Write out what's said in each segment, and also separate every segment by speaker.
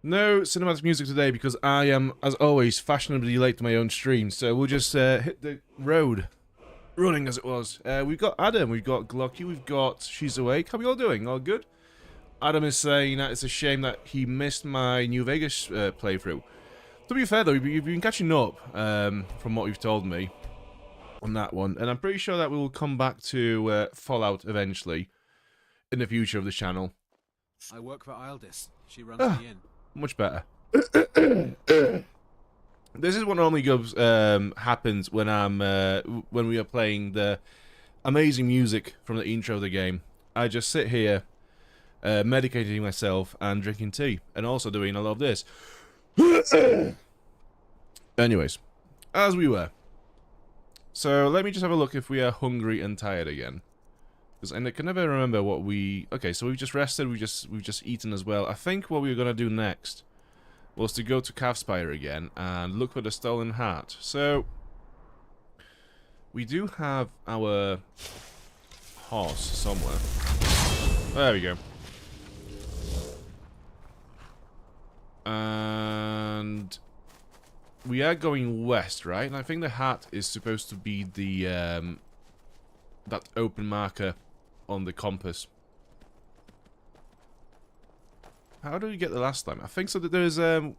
Speaker 1: No cinematic music today because I am, as always, fashionably late to my own stream, so we'll just hit the road, running as it was. We've got Adam, we've got Glocky, we've got She's Awake. How are we all doing? All good? Adam is saying that it's a shame that he missed my New Vegas playthrough. To be fair though, you've been catching up from what you've told me on that one, and I'm pretty sure that we will come back to Fallout eventually in the future of the channel.
Speaker 2: I work for Ildis. She runs the inn.
Speaker 1: Much better. This is what normally goes happens when when we are playing the amazing music from the intro of the game. I just sit here, medicating myself and drinking tea, and also doing a lot of this. Anyways, as we were. So let me just have a look if we are hungry and tired again. Because I can never remember what we... Okay, so we've just rested, we've just eaten as well. I think what we were going to do next was to go to Calfspire again and look for the stolen hat. So, we do have our horse somewhere. There we go. And we are going west, right? And I think the hat is supposed to be the that open marker on the compass. How did we get the last time? I think so that there's so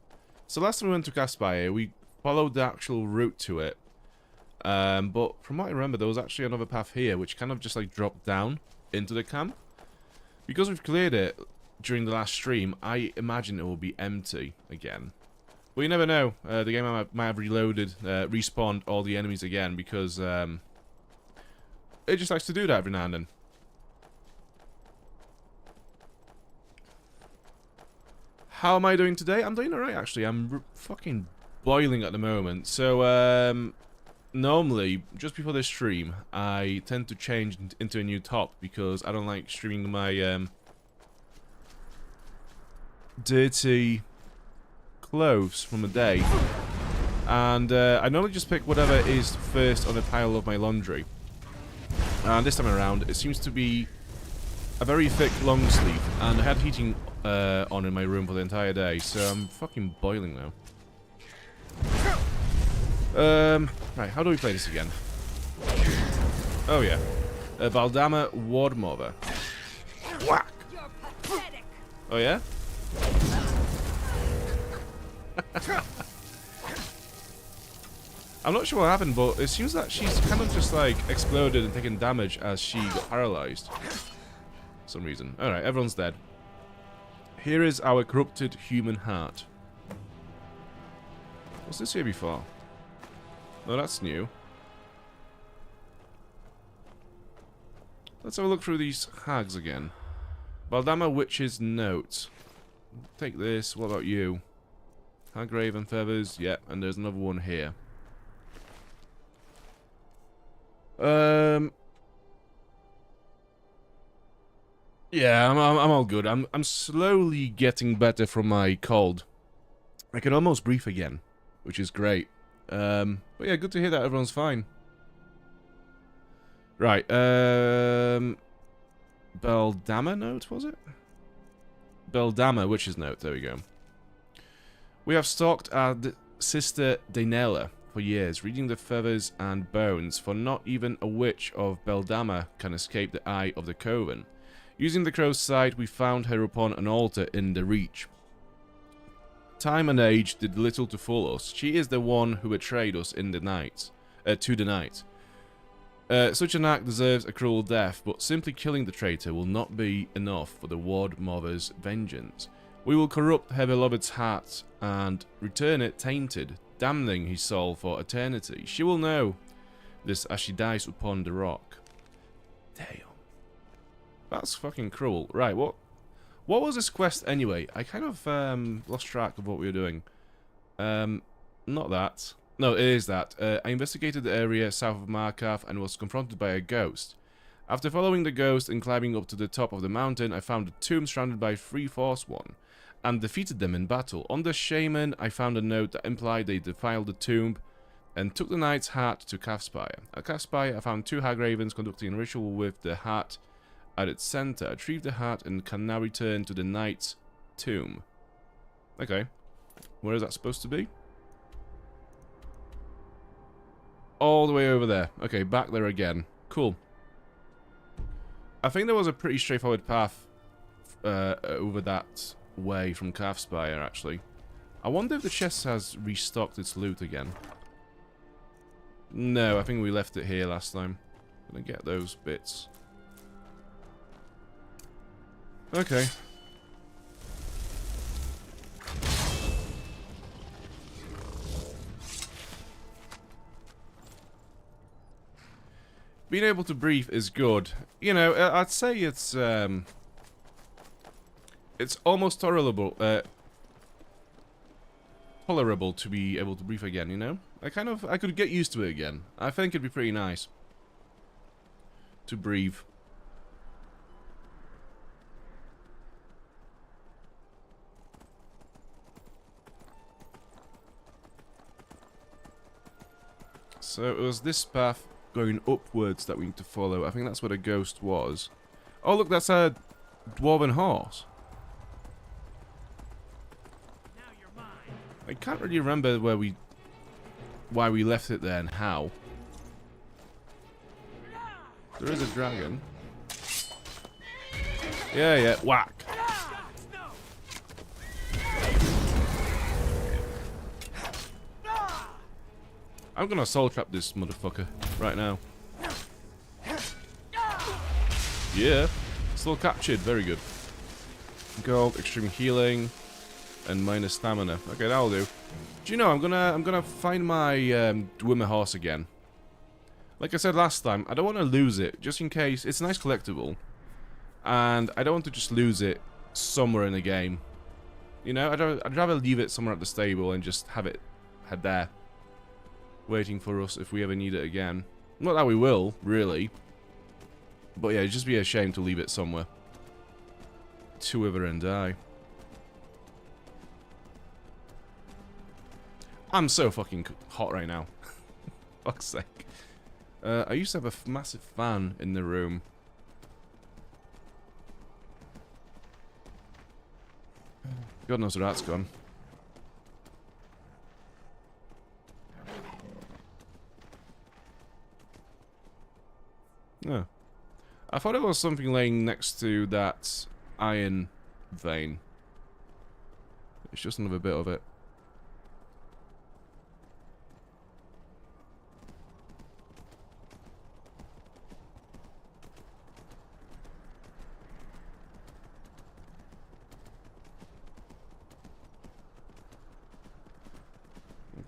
Speaker 1: last time we went to Calfspire, we followed the actual route to it. But from what I remember, there was actually another path here which kind of just like dropped down into the camp. Because we've cleared it during the last stream, I imagine it will be empty again. But you never know. The game might have reloaded, respawned all the enemies again because it just likes to do that every now and then. How am I doing today? I'm doing alright, actually. I'm fucking boiling at the moment. So, normally, just before this stream, I tend to change into a new top because I don't like streaming my, dirty clothes from the day. And, I normally just pick whatever is first on a pile of my laundry. And this time around, it seems to be a very thick long sleeve, and I had heating on in my room for the entire day, so I'm fucking boiling now. Right, how do we play this again? Oh yeah. Baldama Wardmother. Whack! Oh yeah? I'm not sure what happened, but it seems that she's kind of just like exploded and taken damage as she got paralyzed. For some reason. Alright, everyone's dead. Here is our corrupted human heart. Was this here before? No, that's new. Let's have a look through these hags again. Baldama Witch's Note. Take this. What about you? Hag and Feathers. Yeah, and there's another one here. Yeah, I'm all good. I'm slowly getting better from my cold. I can almost breathe again, which is great. But yeah, good to hear that everyone's fine. Right, Beldama Note, was it? Beldama Witch's Note, there we go. We have stalked our sister Daenela for years, reading the feathers and bones, for not even a witch of Beldama can escape the eye of the coven. Using the crow's sight, we found her upon an altar in the Reach. Time and age did little to fool us. She is the one who betrayed us in the night, to the night. Such an act deserves a cruel death, but simply killing the traitor will not be enough for the Ward Mother's vengeance. We will corrupt her beloved's heart and return it tainted, damning his soul for eternity. She will know this as she dies upon the rock. Damn. That's fucking cruel. Right, what was this quest anyway? I kind of lost track of what we were doing. Not that. No, it is that. I investigated the area south of Markarth and was confronted by a ghost. After following the ghost and climbing up to the top of the mountain, I found a tomb surrounded by 3 Forsworn and defeated them in battle. On the shaman, I found a note that implied they defiled the tomb and took the knight's hat to Calfspire. At Calfspire, I found 2 hag ravens conducting a ritual with the hat at its center. I retrieved the hat and can now return to the knight's tomb. Okay. Where is that supposed to be? All the way over there. Okay, back there again. Cool. I think there was a pretty straightforward path over that way from Calfspire, actually. I wonder if the chest has restocked its loot again. No, I think we left it here last time. Gonna get those bits. Okay. Being able to breathe is good. You know, I'd say it's almost tolerable to be able to breathe again, you know? I could get used to it again. I think it'd be pretty nice to breathe. So it was this path going upwards that we need to follow. I think that's where the ghost was. Oh look, that's a dwarven horse. I can't really remember why we left it there and how. There is a dragon. Yeah, whack. I'm gonna soul trap this motherfucker right now. Yeah, still captured. Very good. Gold, extreme healing, and minus stamina. Okay, that'll do. Do you know, I'm gonna find my Dwemer horse again. Like I said last time, I don't want to lose it, just in case. It's a nice collectible, and I don't want to just lose it somewhere in the game. You know, I'd rather leave it somewhere at the stable and just have it head there, waiting for us if we ever need it again. Not that we will, really. But yeah, it'd just be a shame to leave it somewhere to wither and die. I'm so fucking hot right now. Fuck's sake. I used to have a massive fan in the room. God knows where that's gone. Oh. I thought it was something laying next to that iron vein. It's just another bit of it.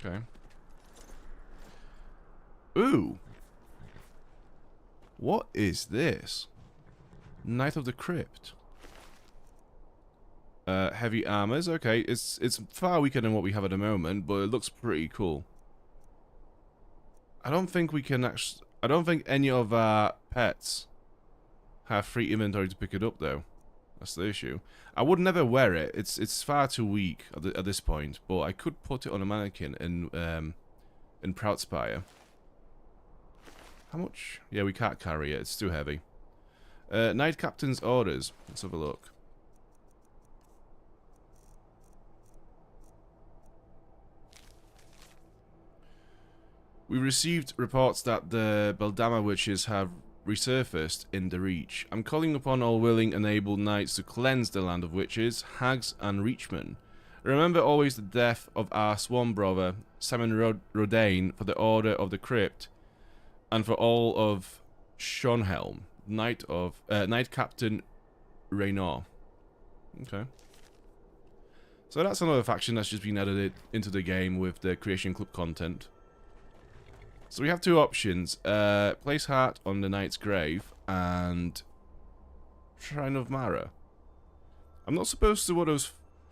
Speaker 1: Okay. Ooh. What is this? Knight of the Crypt. Heavy armors. Okay, it's far weaker than what we have at the moment, but it looks pretty cool. I don't think we can actually. I don't think any of our pets have free inventory to pick it up, though. That's the issue. I would never wear it. It's far too weak at this point. But I could put it on a mannequin in Proudspire. How much? Yeah, we can't carry it. It's too heavy. Knight Captain's orders. Let's have a look. We received reports that the Beldama witches have resurfaced in the Reach. I'm calling upon all willing and able knights to cleanse the land of witches, hags, and reachmen. Remember always the death of our swan brother, Simon Rodain, for the Order of the Crypt, and for all of Schonhelm, Knight Captain Raynor. Okay. So that's another faction that's just been added into the game with the Creation Club content. So we have two options. Place heart on the knight's grave and Shrine of Mara. I'm not supposed to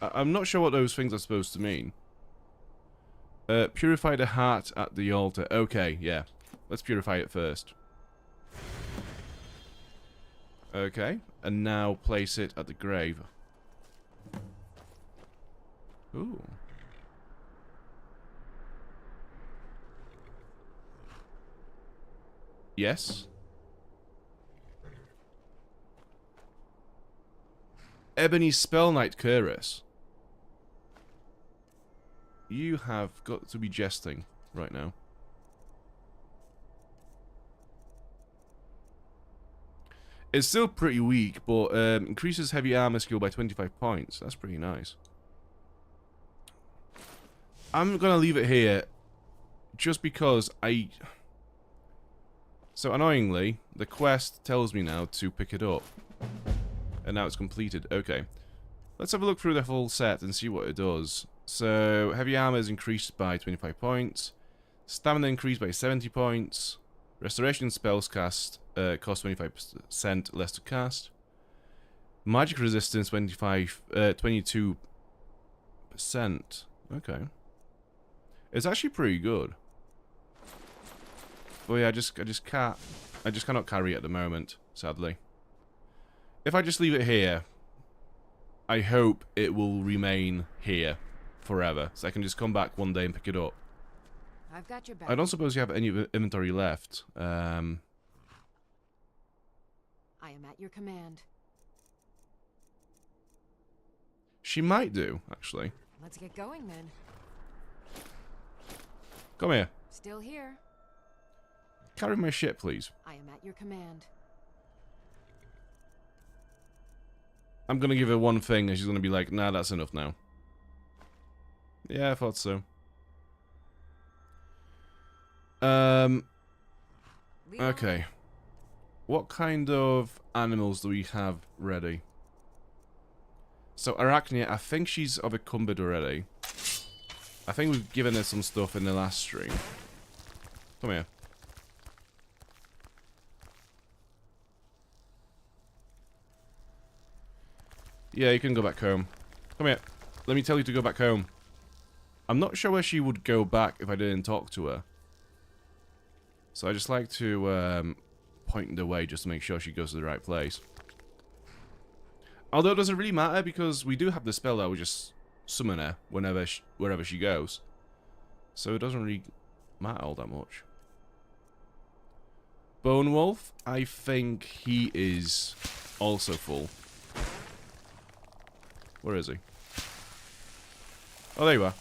Speaker 1: I'm not sure what those things are supposed to mean. Purify the heart at the altar. Okay, yeah. Let's purify it first. Okay, and now place it at the grave. Ooh. Yes. Ebony Spell Knight Curus. You have got to be jesting right now. It's still pretty weak, but increases heavy armor skill by 25 points. That's pretty nice. I'm gonna leave it here, just because So annoyingly, the quest tells me now to pick it up. And now it's completed. Okay. Let's have a look through the full set and see what it does. So, heavy armor is increased by 25 points. Stamina increased by 70 points. Restoration spells cast cost 25% less to cast. Magic resistance 22%. Okay. It's actually pretty good. But yeah, I just cannot carry it at the moment, sadly. If I just leave it here, I hope it will remain here forever, so I can just come back one day and pick it up.
Speaker 3: I've got your back.
Speaker 1: I don't suppose you have any inventory left.
Speaker 3: I am at your command.
Speaker 1: She might do, actually.
Speaker 3: Let's get going then.
Speaker 1: Come here.
Speaker 3: Still here.
Speaker 1: Carry my shit, please.
Speaker 3: I am at your command.
Speaker 1: I'm gonna give her one thing and she's gonna be like, nah, that's enough now. Yeah, I thought so. Okay. What kind of animals do we have ready? So, Arachnia, I think she's overcumbered already. I think we've given her some stuff in the last stream. Come here. Yeah, you can go back home. Come here. Let me tell you to go back home. I'm not sure where she would go back if I didn't talk to her. So I just like to point the way just to make sure she goes to the right place. Although it doesn't really matter because we do have the spell that will just summon her wherever she goes. So it doesn't really matter all that much. Bone Wolf, I think he is also full. Where is he? Oh, there you are.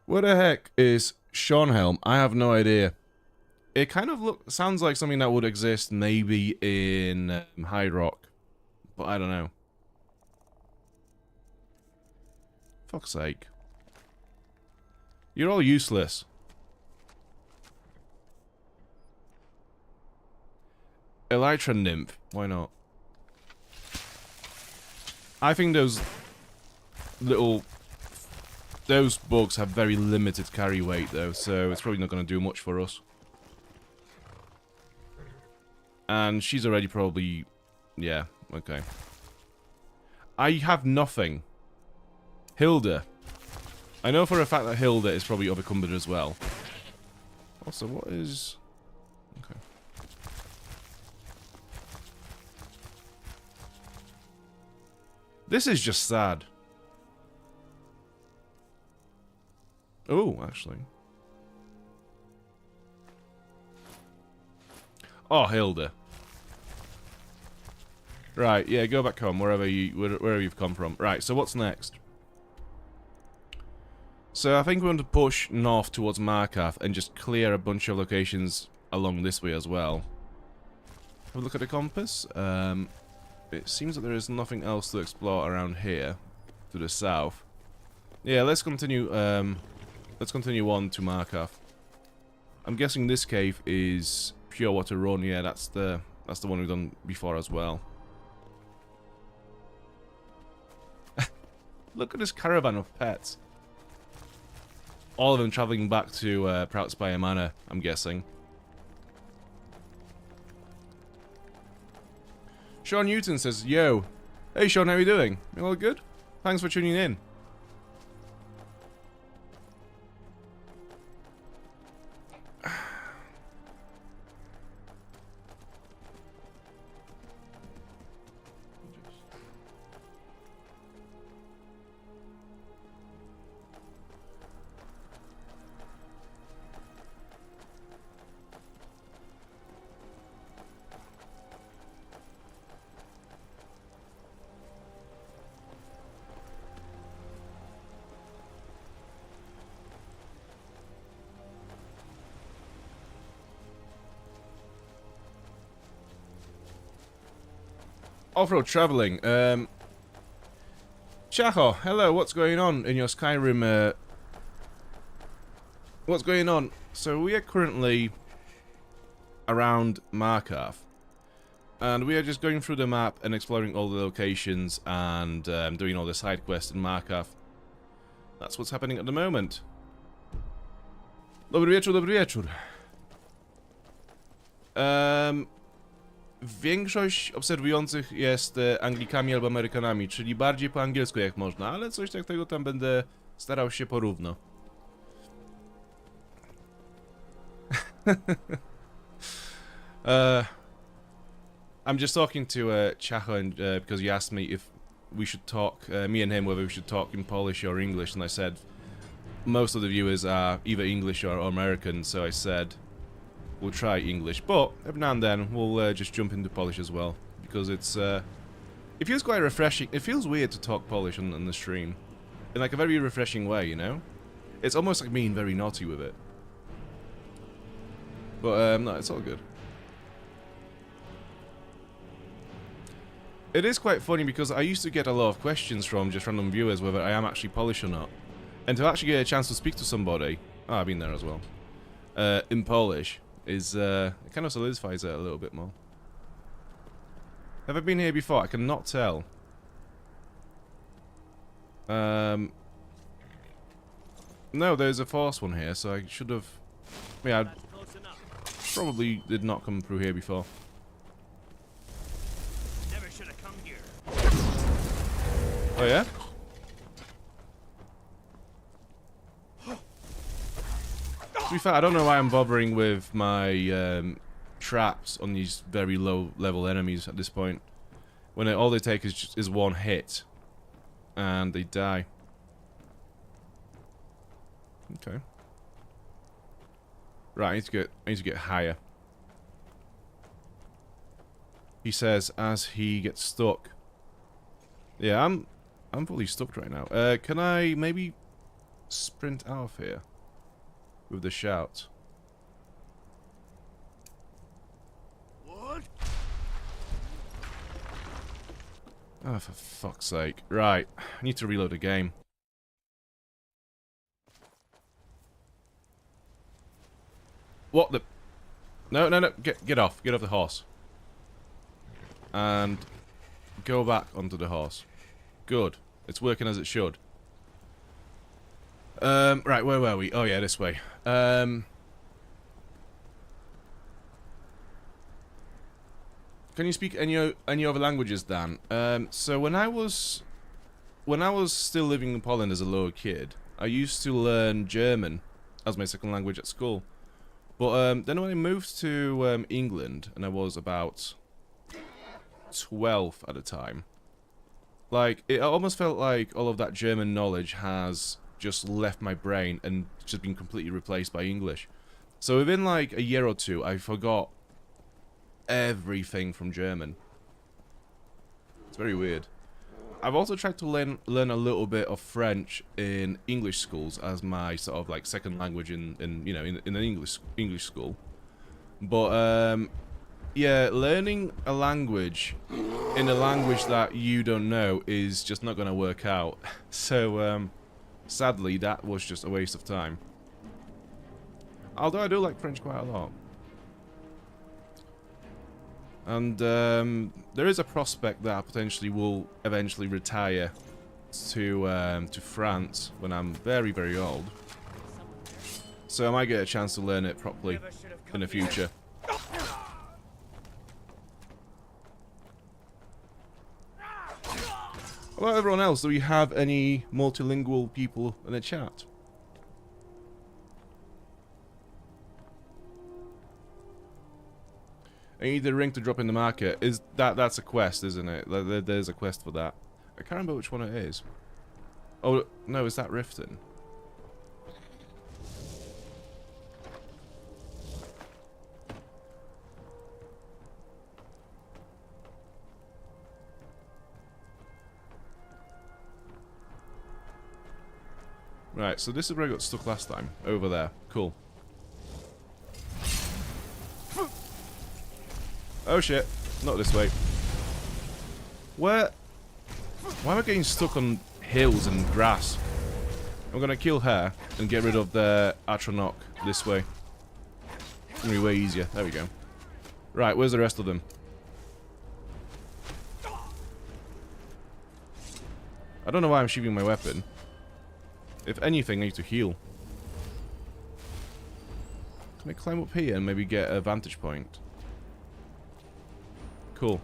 Speaker 1: What the heck is Schornhelm? I have no idea. It kind of sounds like something that would exist maybe in High Rock, but I don't know. Fuck's sake. You're all useless. Elytra Nymph. Why not? I think those bugs have very limited carry weight though, so it's probably not going to do much for us. And she's already probably... yeah, okay. I have nothing. Hilda. I know for a fact that Hilda is probably overcumbered as well. Also, what is... okay. This is just sad. Oh, actually. Oh, Hilda. Right, yeah, go back home, wherever you've come from. Right, so what's next? So I think we want to push north towards Markarth and just clear a bunch of locations along this way as well. Have a look at the compass. It seems that there is nothing else to explore around here, to the south. Yeah, let's continue. Let's continue on to Markarth. I'm guessing this cave is Pure Water Run. Yeah, that's the one we've done before as well. Look at this caravan of pets. All of them traveling back to Proudspire Manor, I'm guessing. Sean Newton says, yo. Hey Sean, how you doing? You all good? Thanks for tuning in. Off-road traveling. Chaho, hello. What's going on in your Skyrim? What's going on? So we are currently around Markarth, and we are just going through the map and exploring all the locations and doing all the side quests in Markarth. That's what's happening at the moment. Dobry wieczór, dobry wieczór. Większość obserwujących jest Anglikami albo Amerykanami, czyli bardziej po angielsku jak można, ale coś takiego tam będę starał się porówno. I'm just talking to Chacho because he asked me if we should talk, me and him, whether we should talk in Polish or English, and I said most of the viewers are either English or American, so I said we'll try English, but every now and then we'll just jump into Polish as well, because it feels quite refreshing. It feels weird to talk Polish on the stream, in like a very refreshing way, you know? It's almost like being very naughty with it. But no, it's all good. It is quite funny because I used to get a lot of questions from just random viewers whether I am actually Polish or not. And to actually get a chance to speak to somebody, oh, I've been there as well, in Polish, is, it kind of solidifies it a little bit more. Have I been here before? I cannot tell. No, there's a Forsworn here, so I should have... Yeah, I probably did not come through here before.
Speaker 4: Never should have come here.
Speaker 1: Oh yeah? To be fair, I don't know why I'm bothering with my traps on these very low level enemies at this point. When all they take is one hit, and they die. Okay. Right, I need to get higher. He says as he gets stuck. Yeah, I'm fully stuck right now. Can I maybe sprint out of here with the shout?
Speaker 4: What?
Speaker 1: Oh, for fuck's sake. Right, I need to reload the game. What the... No, no, no, get off. Get off the horse. And go back onto the horse. Good. It's working as it should. Right, where were we? Oh yeah, this way. Can you speak any other languages, Dan? So when I was still living in Poland as a little kid, I used to learn German as my second language at school. But then when I moved to England, and I was about 12 at the time, like, it almost felt like all of that German knowledge has just left my brain and just been completely replaced by English. So within like a year or two, I forgot everything from German. It's very weird. I've also tried to learn a little bit of French in English schools as my sort of like second language in an English school. But yeah, learning a language in a language that you don't know is just not gonna work out. So sadly, that was just a waste of time. Although I do like French quite a lot. And there is a prospect that I potentially will eventually retire to France when I'm very, very old. So I might get a chance to learn it properly in the future. What about everyone else? Do we have any multilingual people in the chat? I need the ring to drop in the market. That's a quest, isn't it? There's a quest for that. I can't remember which one it is. Oh no, is that Riften? Right, so this is where I got stuck last time. Over there. Cool. Oh shit. Not this way. Where? Why am I getting stuck on hills and grass? I'm gonna kill her and get rid of the Atronach this way. It's gonna be way easier. There we go. Right, where's the rest of them? I don't know why I'm shooting my weapon. If anything, I need to heal. Can I climb up here and maybe get a vantage point? Cool.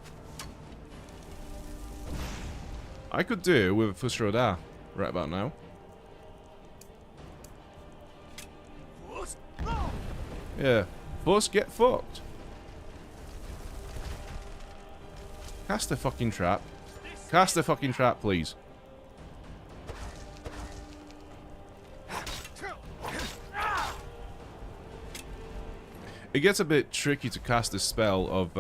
Speaker 1: I could do with a Forsworn right about now. Yeah. Force, get fucked. Cast a fucking trap. Cast a fucking trap, please. It gets a bit tricky to cast this spell of,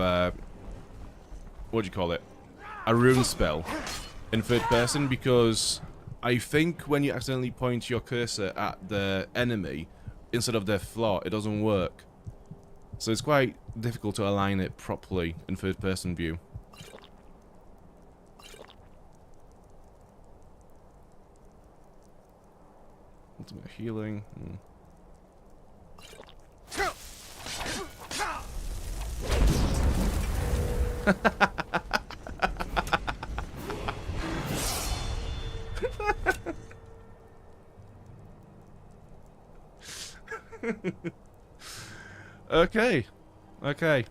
Speaker 1: what do you call it? A rune spell in third person, because I think when you accidentally point your cursor at the enemy instead of their flaw, it doesn't work. So it's quite difficult to align it properly in third person view. Ultimate healing. Okay.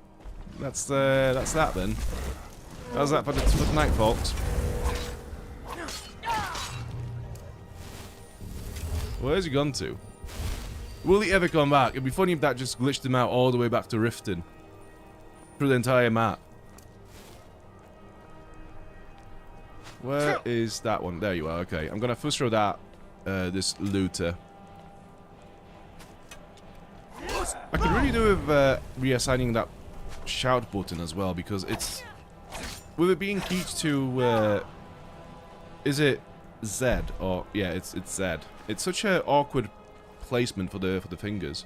Speaker 1: That's that then. How's that for the night, folks? Where's he gone to? Will he ever come back? It'd be funny if that just glitched him out all the way back to Riften. Through the entire map. Where is that one? There you are, okay. I'm gonna first throw that, this looter. I could really do with reassigning that shout button as well, because it's... With it being keyed to, is it Z? Or, yeah, it's Z. It's such an awkward placement for the fingers.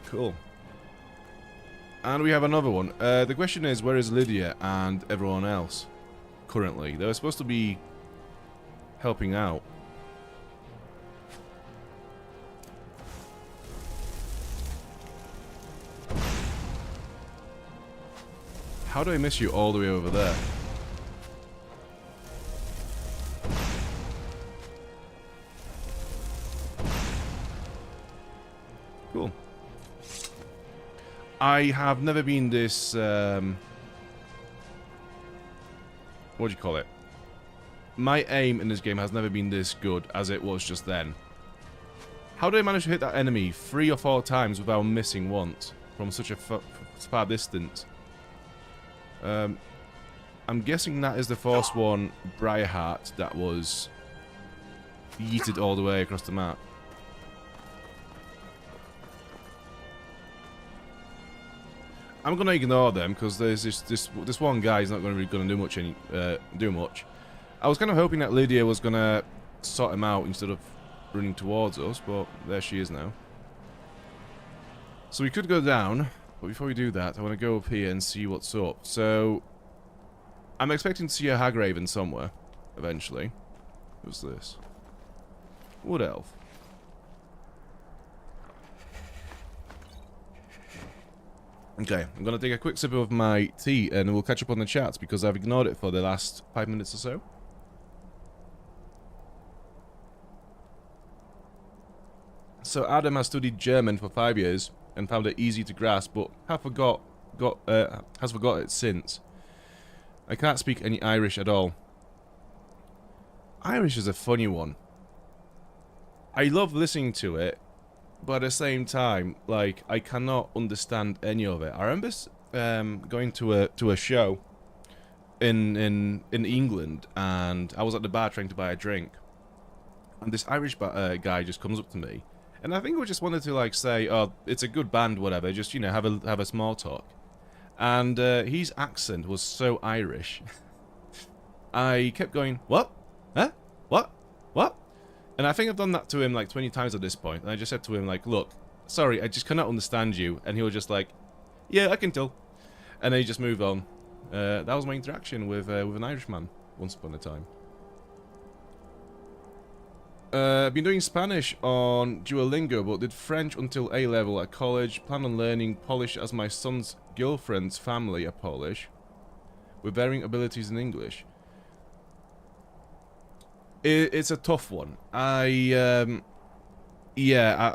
Speaker 1: Cool. And we have another one. The question is, where is Lydia and everyone else currently? They were supposed to be helping out. How do I miss you all the way over there? Cool. I have never been this, what do you call it? My aim in this game has never been this good as it was just then. How did I manage to hit that enemy 3 or 4 times without missing once from such a far distance? I'm guessing that is the Forsworn Briarheart that was yeeted all the way across the map. I'm gonna ignore them because there's this one guy is not gonna do much. I was kind of hoping that Lydia was gonna sort him out instead of running towards us, but there she is now. So we could go down, but before we do that, I want to go up here and see what's up. So I'm expecting to see a Hagraven somewhere eventually. Who's this? Wood Elf. Okay, I'm going to take a quick sip of my tea and we'll catch up on the chats because I've ignored it for the last 5 minutes or so. So Adam has studied German for 5 years and found it easy to grasp, but has forgot it since. I can't speak any Irish at all. Irish is a funny one. I love listening to it, but at the same time, like, I cannot understand any of it. I remember going to a show in England, and I was at the bar trying to buy a drink, and this Irish guy just comes up to me, and I think we just wanted to like say, oh, it's a good band, whatever, just, you know, have a small talk, and his accent was so Irish. I kept going, what? Huh? What? What? And I think I've done that to him like 20 times at this point, and I just said to him like, look, sorry, I just cannot understand you, and he was just like, yeah, I can tell, and then he just moved on. That was my interaction with an Irishman once upon a time. I've been doing Spanish on Duolingo, but did French until A level at college. Plan on learning Polish as my son's girlfriend's family are Polish, with varying abilities in English. It's a tough one.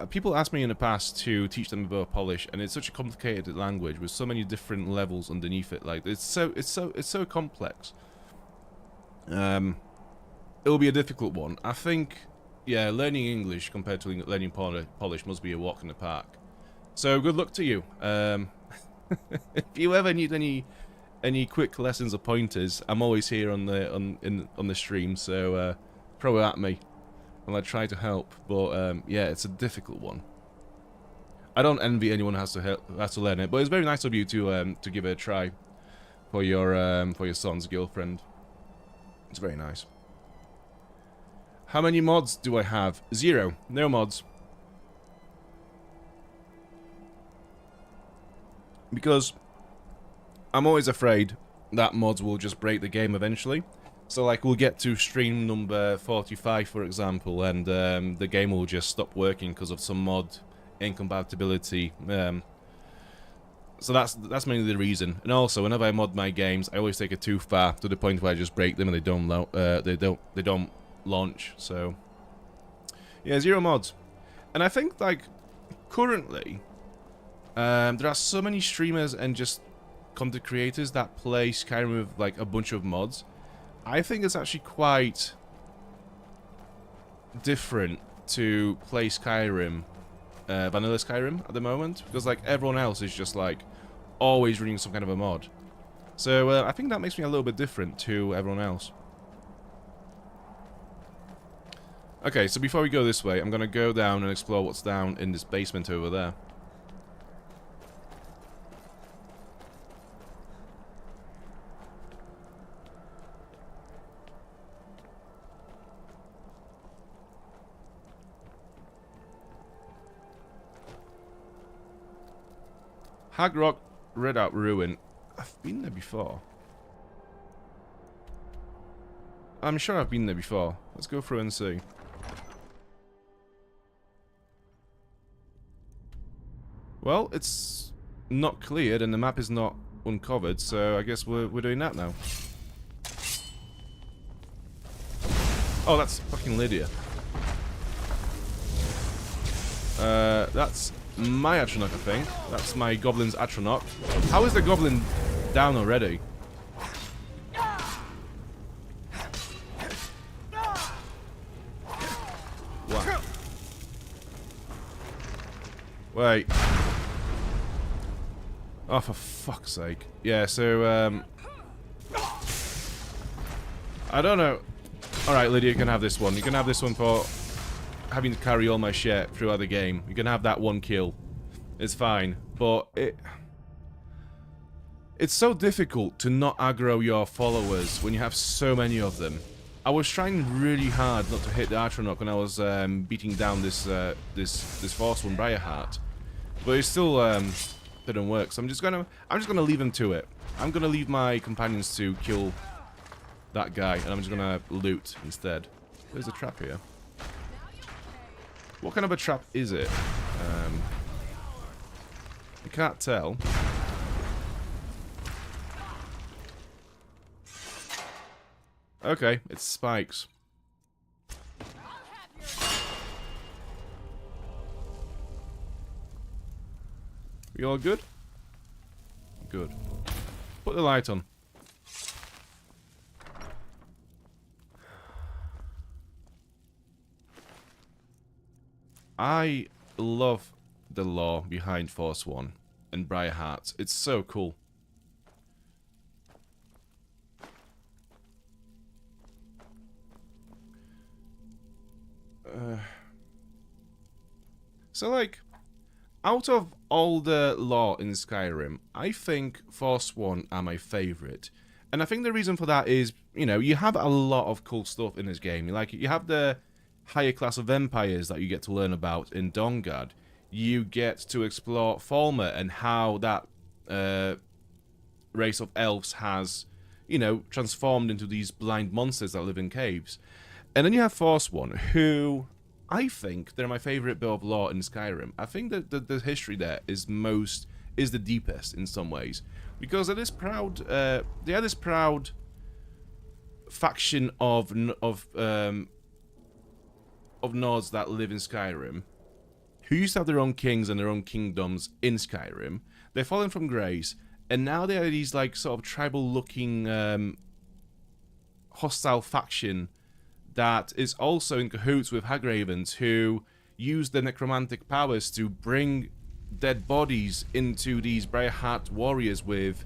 Speaker 1: People asked me in the past to teach them about Polish, and it's such a complicated language with so many different levels underneath it. Like it's so complex. It'll be a difficult one. I think, yeah, learning English compared to learning Polish must be a walk in the park. So good luck to you. If you ever need any quick lessons or pointers, I'm always here on the stream. So throw it at me, and I try to help. But yeah, it's a difficult one. I don't envy anyone who has to learn it, but it's very nice of you to give it a try for your son's girlfriend. It's very nice. How many mods do I have? 0. No mods. Because I'm always afraid that mods will just break the game eventually. So like we'll get to stream number 45, for example, and the game will just stop working because of some mod incompatibility. So that's mainly the reason. And also, whenever I mod my games, I always take it too far to the point where I just break them and they don't launch. So yeah, 0 mods. And I think like currently there are so many streamers and just content creators that play Skyrim with like a bunch of mods. I think it's actually quite different to play Skyrim, vanilla Skyrim at the moment, because like everyone else is just like always running some kind of a mod. So I think that makes me a little bit different to everyone else. Okay, so before we go this way, I'm gonna go down and explore what's down in this basement over there. Hagrock Redout Ruin. I've been there before. I'm sure I've been there before. Let's go through and see. Well, it's not cleared and the map is not uncovered, so I guess we're doing that now. Oh, that's fucking Lydia. That's my Atronach, I think. That's my goblin's Atronach. How is the goblin down already? What? Wait. Oh, for fuck's sake. Yeah, so, I don't know. Alright, Lydia, you can have this one. You can have this one for having to carry all my shit throughout the game. You can have that one kill. It's fine. But it's so difficult to not aggro your followers when you have so many of them. I was trying really hard not to hit the Atronach when I was beating down this Forsworn Briarheart. But it still didn't work. So I'm just gonna leave them to it. I'm gonna leave my companions to kill that guy, and I'm just gonna loot instead. There's a trap here. What kind of a trap is it? I can't tell. Okay, it's spikes. We all good? Good. Put the light on. I love the lore behind Forsworn and Briarheart. It's so cool. So, like, out of all the lore in Skyrim, I think Forsworn are my favourite. And I think the reason for that is, you know, you have a lot of cool stuff in this game. Like, you have the higher class of empires that you get to learn about in Dawnguard. You get to explore Falmer and how that race of elves has, you know, transformed into these blind monsters that live in caves. And then you have Forsworn, who I think they're my favourite bit of lore in Skyrim. I think that the history there is the deepest in some ways, because they're this proud, they are this proud faction of Nords that live in Skyrim, who used to have their own kings and their own kingdoms in Skyrim. They're fallen from grace, and now they are these like sort of tribal-looking hostile faction that is also in cahoots with Hagravens, who use their necromantic powers to bring dead bodies into these Briarheart warriors with,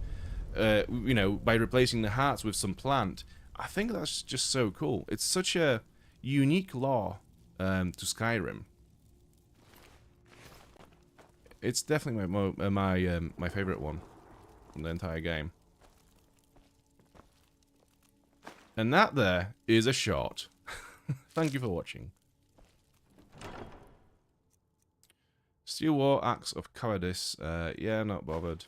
Speaker 1: you know, by replacing the hearts with some plant. I think that's just so cool. It's such a unique lore to Skyrim. It's definitely my favorite one in the entire game. And that there is a short. Thank you for watching. Steel War Axe of Cowardice. Yeah, not bothered.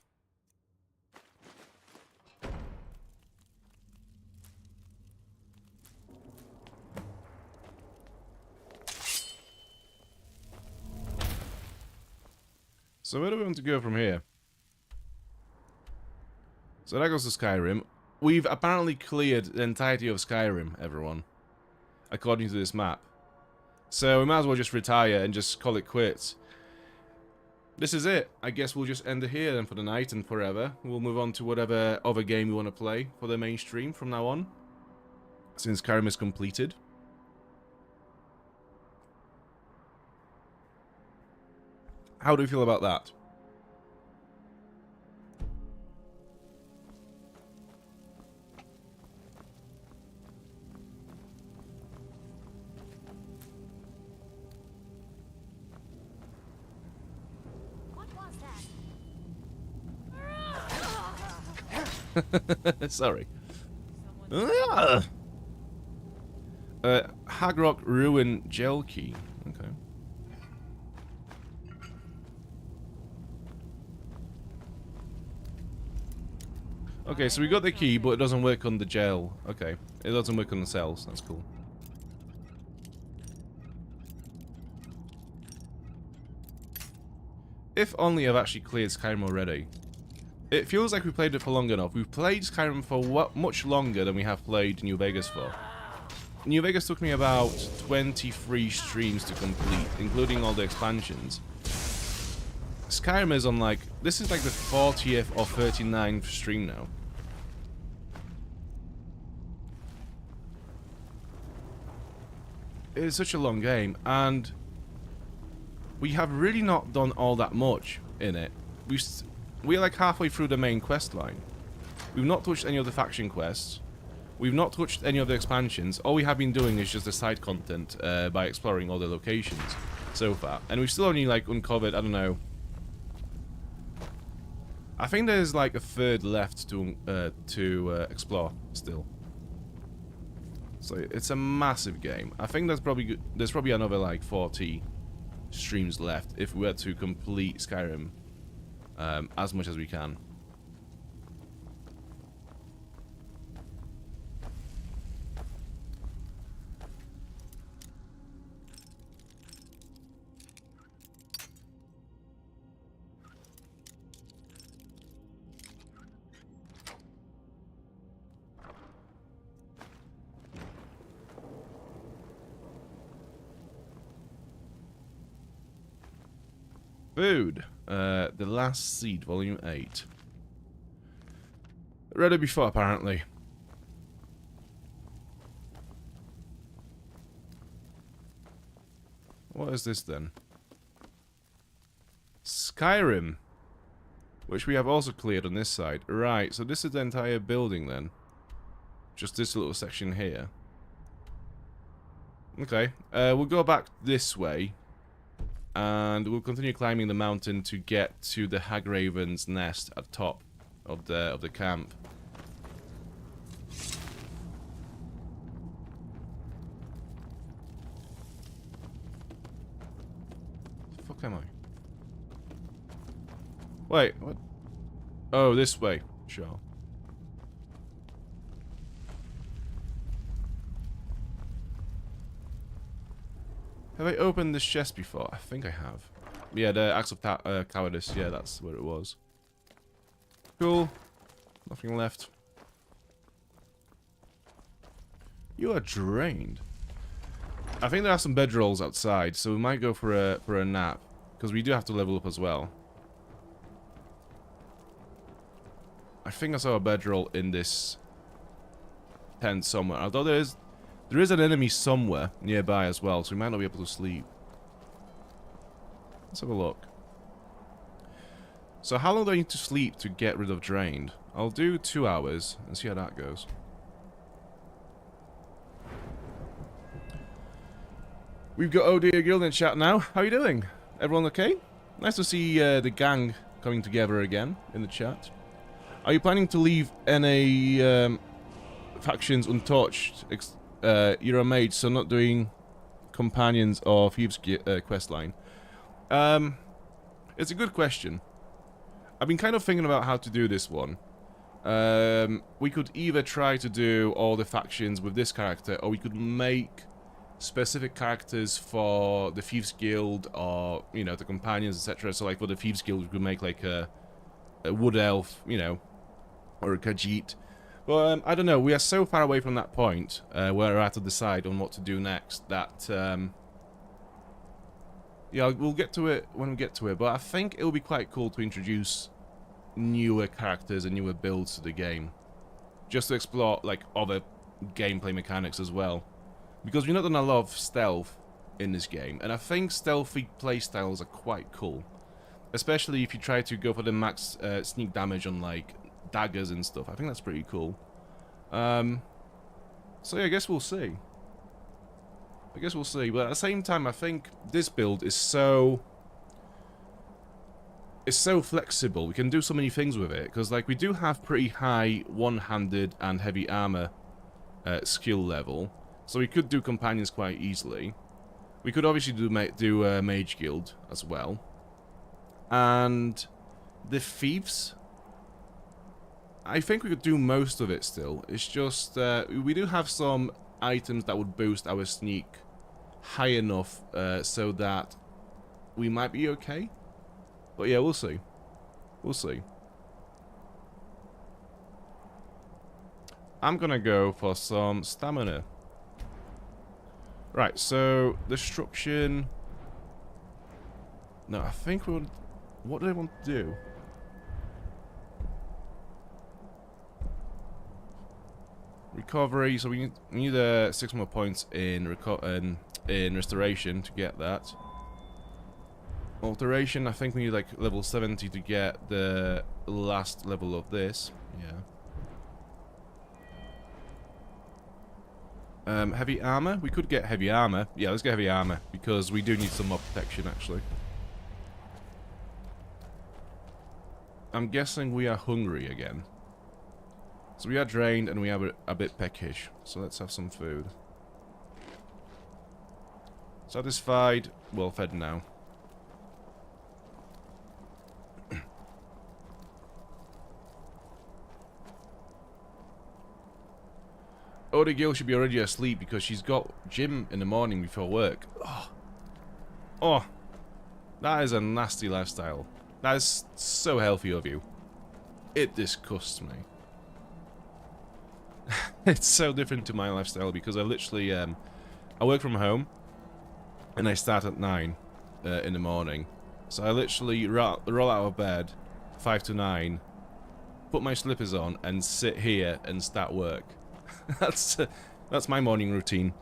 Speaker 1: So where do we want to go from here? So that goes to Skyrim. We've apparently cleared the entirety of Skyrim, everyone, according to this map. So we might as well just retire and just call it quits. This is it. I guess we'll just end it here then for the night and forever. We'll move on to whatever other game we want to play for the main stream from now on, since Skyrim is completed. How do you feel about that? Sorry. Hagrock Ruin Gel Key. Okay. Okay, so we got the key, but it doesn't work on the gel. Okay, it doesn't work on the cells. That's cool. If only I've actually cleared Skyrim already. It feels like we played it for long enough. We've played Skyrim for much longer than we have played New Vegas for. New Vegas took me about 23 streams to complete, including all the expansions. Skyrim is on like... This is like the 40th or 39th stream now. It is such a long game, and we have really not done all that much in it. We're like halfway through the main quest line. We've not touched any of the faction quests. We've not touched any of the expansions. All we have been doing is just the side content by exploring all the locations so far. And we've still only like uncovered, I don't know. I think there's like a third left to explore still. So it's a massive game. I think there's probably another like 40 streams left if we were to complete Skyrim as much as we can. Food. The Last Seed, Volume 8. Read it before, apparently. What is this then? Skyrim. Which we have also cleared on this side. Right, so this is the entire building then. Just this little section here. Okay, we'll go back this way. And we'll continue climbing the mountain to get to the Hagraven's nest at the top of the camp. The fuck am I? Wait, what? Oh, this way. Sure. Have I opened this chest before? I think I have. Yeah, the Axe of Cowardice. Yeah, that's where it was. Cool. Nothing left. You are drained. I think there are some bedrolls outside, so we might go for a nap. Because we do have to level up as well. I think I saw a bedroll in this tent somewhere. Although there is an enemy somewhere nearby as well, so we might not be able to sleep. Let's have a look. So how long do I need to sleep to get rid of drained? I'll do 2 hours and see how that goes. We've got OD Guild in chat now. How are you doing? Everyone okay? Nice to see the gang coming together again in the chat. Are you planning to leave any factions untouched? You're a mage, so not doing companions or thieves questline. It's a good question. I've been kind of thinking about how to do this one. We could either try to do all the factions with this character, or we could make specific characters for the Thieves Guild, or, you know, the companions, etc. So, like, for the Thieves Guild, we could make, like, a Wood Elf, you know, or a Khajiit. But, I don't know, we are so far away from that point, where I have to decide on what to do next, that, yeah, we'll get to it when we get to it, but I think it will be quite cool to introduce newer characters and newer builds to the game. Just to explore, like, other gameplay mechanics as well. Because we've not done a lot of stealth in this game, and I think stealthy playstyles are quite cool. Especially if you try to go for the max sneak damage on, like, daggers and stuff. I think that's pretty cool. So yeah, I guess we'll see. But at the same time, I think this build is so... It's so flexible. We can do so many things with it. Because, like, we do have pretty high one-handed and heavy armor skill level. So we could do companions quite easily. We could obviously do Mage Guild as well. And the Thieves... I think we could do most of it still. It's just, we do have some items that would boost our sneak high enough so that we might be okay. But yeah, we'll see. We'll see. I'm gonna go for some stamina. Right, so destruction. No, I think we would. What do I want to do? Recovery. So we need 6 more points in restoration to get that. Alteration. I think we need like level 70 to get the last level of this. Yeah. Heavy armor? We could get heavy armor. Yeah, let's get heavy armor, because we do need some more protection, actually. I'm guessing we are hungry again. So we are drained, and we are a bit peckish. So let's have some food. Satisfied. Well fed now. Oda Gil should be already asleep because she's got gym in the morning before work. Oh, that is a nasty lifestyle. That is so healthy of you. It disgusts me. It's so different to my lifestyle because I literally, I work from home and I start at 9 in the morning. So I literally roll out of bed, 5 to 9, put my slippers on, and sit here and start work. That's my morning routine.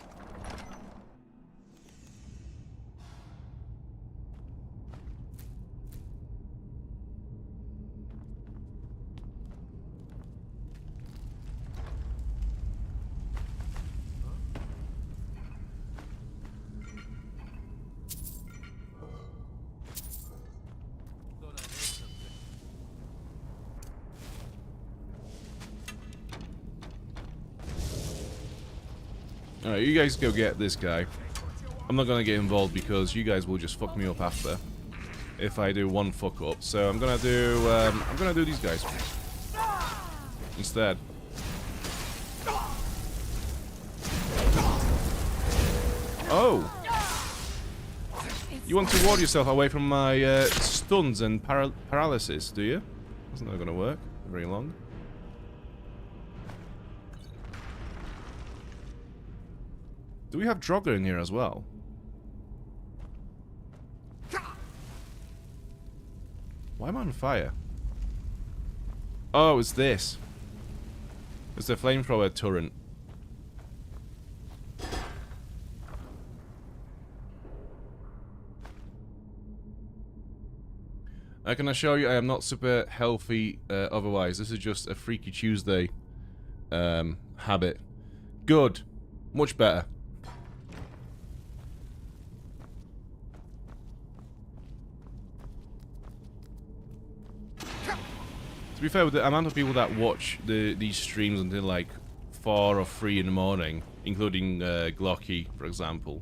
Speaker 1: Alright, you guys go get this guy. I'm not gonna get involved because you guys will just fuck me up after if I do one fuck up. So I'm gonna do these guys instead. Oh! You want to ward yourself away from my stuns and paralysis, do you? That's not gonna work very long. Do we have Draugr in here as well? Why am I on fire? Oh, it's this. It's the flamethrower turret. I can assure you I am not super healthy otherwise. This is just a Freaky Tuesday habit. Good. Much better. To be fair, with the amount of people that watch these streams until like 4 or 3 in the morning, including Glocky, for example,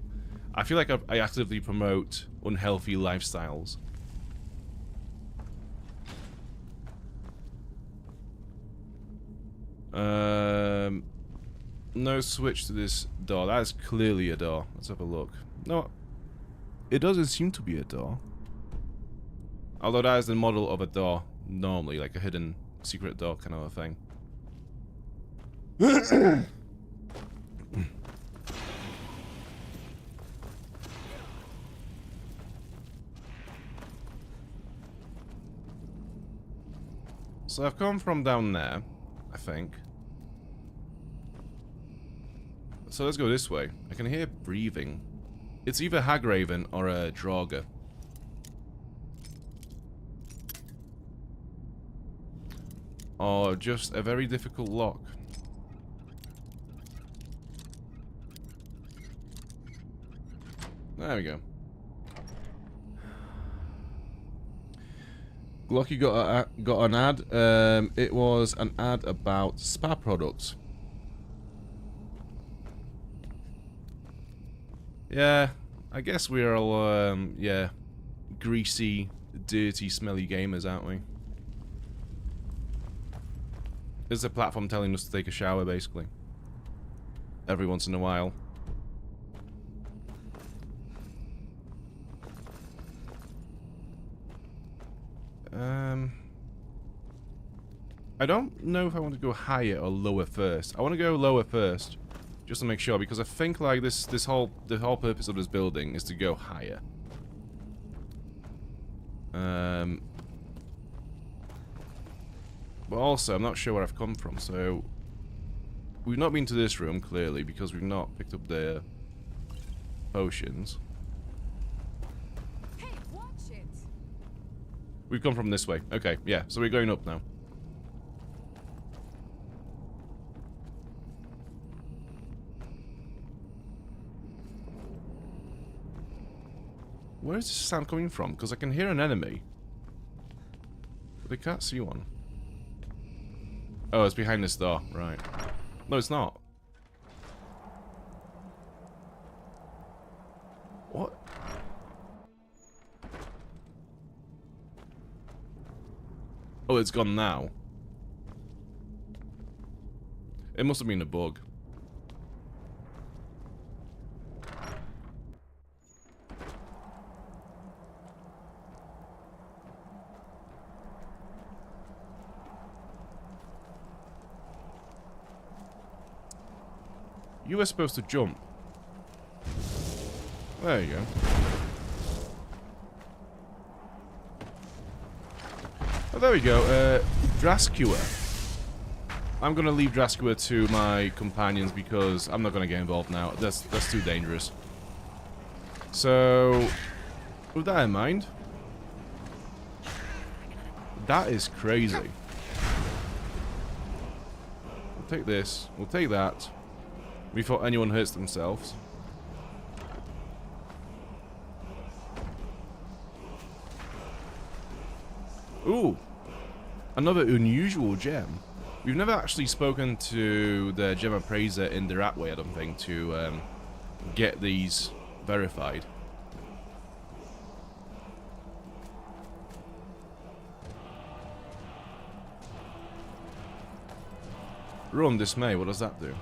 Speaker 1: I feel like I actively promote unhealthy lifestyles. No switch to this door. That is clearly a door. Let's have a look. No, it doesn't seem to be a door. Although that is the model of a door. Normally, like a hidden secret door kind of a thing. So I've come from down there, I think. So let's go this way. I can hear breathing. It's either Hagraven or a Draugr. Or just a very difficult lock. There we go. Glocky got an ad. It was an ad about spa products. Yeah, I guess we're all, yeah, greasy, dirty, smelly gamers, aren't we? It's a platform telling us to take a shower, basically. Every once in a while. I don't know if I want to go higher or lower first. I want to go lower first, just to make sure, because I think like the whole purpose of this building is to go higher. But also, I'm not sure where I've come from, so we've not been to this room, clearly, because we've not picked up the potions.
Speaker 3: Hey, watch it.
Speaker 1: We've come from this way. Okay, yeah, so we're going up now. Where is this sound coming from? Because I can hear an enemy, but I can't see one. Oh, it's behind this door. Right. No, it's not. What? Oh, it's gone now. It must have been a bug. You were supposed to jump. There you go. Oh, there we go. Draskua. I'm gonna leave Draskua to my companions because I'm not gonna get involved now. That's too dangerous. So, with that in mind, that is crazy. We'll take this. We'll take that. Before anyone hurts themselves. Ooh, another unusual gem. We've never actually spoken to the gem appraiser in the right way, I don't think, to get these verified. Run dismay, what does that do?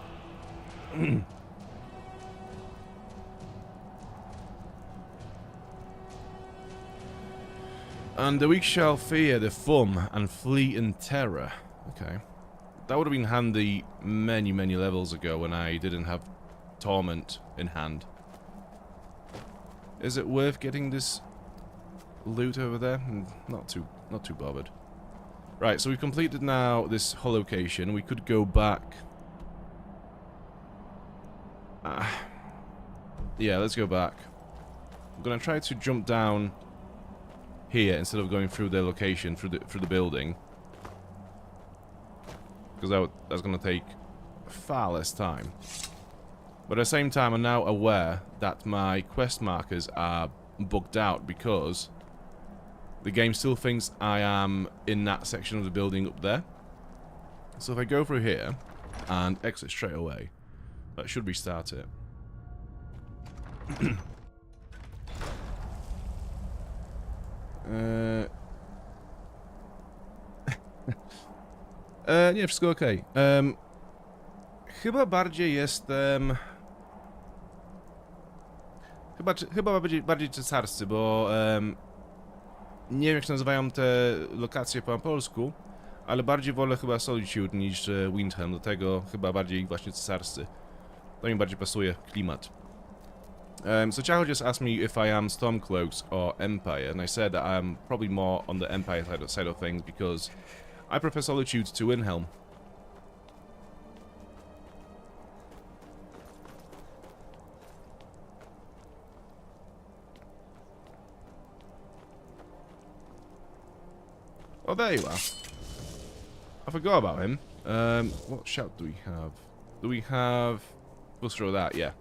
Speaker 1: And the weak shall fear the fum and flee in terror. Okay. That would have been handy many, many levels ago when I didn't have Torment in hand. Is it worth getting this loot over there? Not too bothered. Right, so we've completed now this whole location. We could go back. Yeah, let's go back. I'm gonna try to jump down here instead of going through the location, through the building, because that's gonna take far less time. But at the same time, I'm now aware that my quest markers are bugged out because the game still thinks I am in that section of the building up there. So if I go through here and exit straight away, that should restart it. Nie, wszystko okej. Chyba bardziej jestem... Chyba bardziej cesarscy, bo... nie wiem, jak się nazywają te lokacje po polsku, ale bardziej wolę chyba Solitude niż Windhelm, do tego chyba bardziej właśnie cesarscy. To mi bardziej pasuje klimat. So Chaho just asked me if I am Stormcloaks or Empire, and I said that I'm probably more on the Empire side of things because I prefer Solitude to Windhelm. Oh, there you are. I forgot about him. What shout do we have? Do we have... We'll throw that, yeah.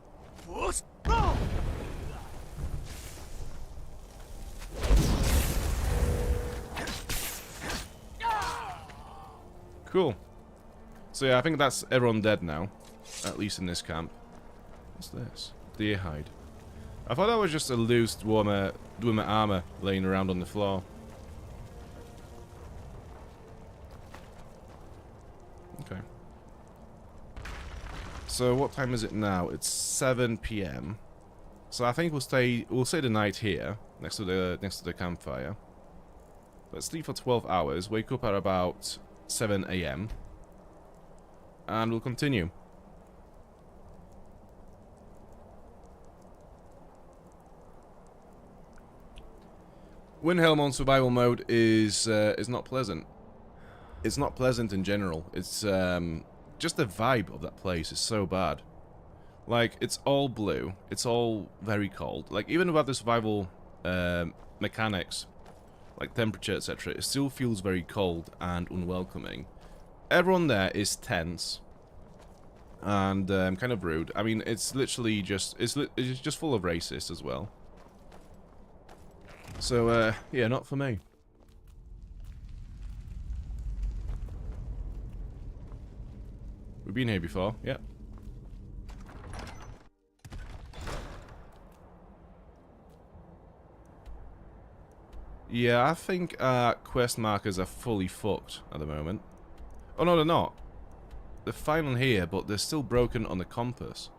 Speaker 1: Cool. So yeah, I think that's everyone dead now. At least in this camp. What's this? Deer hide. I thought that was just a loose Dwemer armor laying around on the floor. Okay. So what time is it now? It's 7 PM. So I think we'll stay the night here next to the campfire. Let's sleep for 12 hours. Wake up at about 7 AM. And we'll continue. Windhelm on survival mode is not pleasant. It's not pleasant in general. It's just the vibe of that place is so bad. Like, it's all blue. It's all very cold. Like, even without the survival mechanics, like temperature, etc., it still feels very cold and unwelcoming. Everyone there is tense and kind of rude. I mean, it's literally just it's just full of racists as well. So yeah, not for me. We've been here before, yep. Yeah, I think our quest markers are fully fucked at the moment. Oh no, they're not. They're fine on here, but they're still broken on the compass.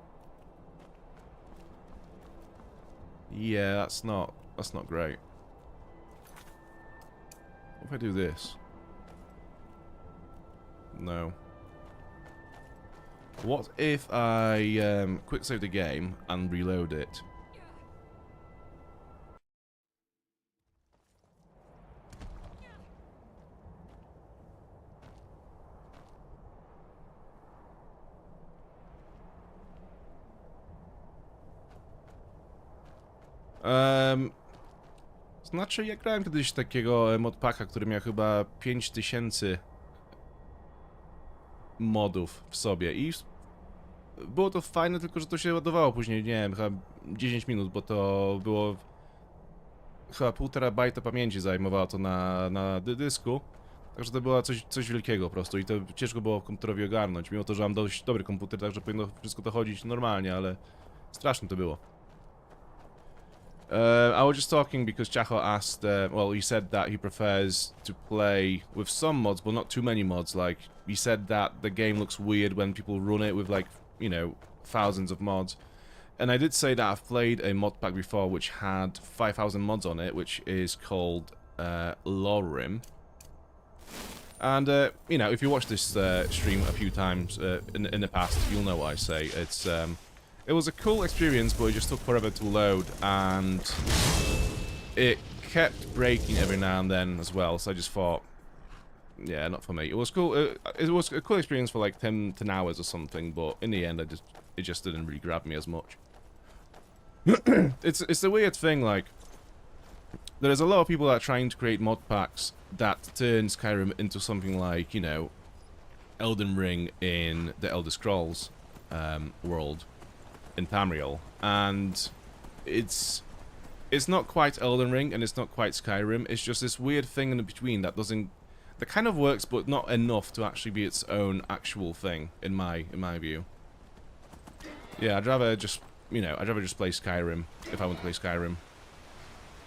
Speaker 1: Yeah, that's not great. What if I do this? No. What if I quick save the game and reload it? Znaczy, ja grałem kiedyś takiego modpacka, który miał chyba 5000 modów w sobie i było to fajne, tylko że to się ładowało później, nie wiem, chyba 10 minut, bo to było chyba 1,5 bajta pamięci zajmowało to na dysku. Także to było coś wielkiego po prostu i to ciężko było komputerowi ogarnąć, mimo to, że mam dość dobry komputer, także powinno wszystko to chodzić normalnie, ale straszne to było. I was just talking because Chacho asked, well, he said that he prefers to play with some mods, but not too many mods. Like, he said that the game looks weird when people run it with, like, you know, thousands of mods. And I did say that I've played a mod pack before which had 5,000 mods on it, which is called Skyrim. And, you know, if you watch this stream a few times in the past, you'll know what I say. It was a cool experience, but it just took forever to load, and it kept breaking every now and then as well, so I just thought, yeah, not for me. It was cool, it was a cool experience for like 10 hours or something, but in the end, it just didn't really grab me as much. It's a weird thing, like, there's a lot of people that are trying to create mod packs that turn Skyrim into something like, you know, Elden Ring in the Elder Scrolls world. In Tamriel, and it's not quite Elden Ring and it's not quite Skyrim. It's just this weird thing in between that kind of works, but not enough to actually be its own actual thing in my view. Yeah, I'd rather just play Skyrim if I want to play Skyrim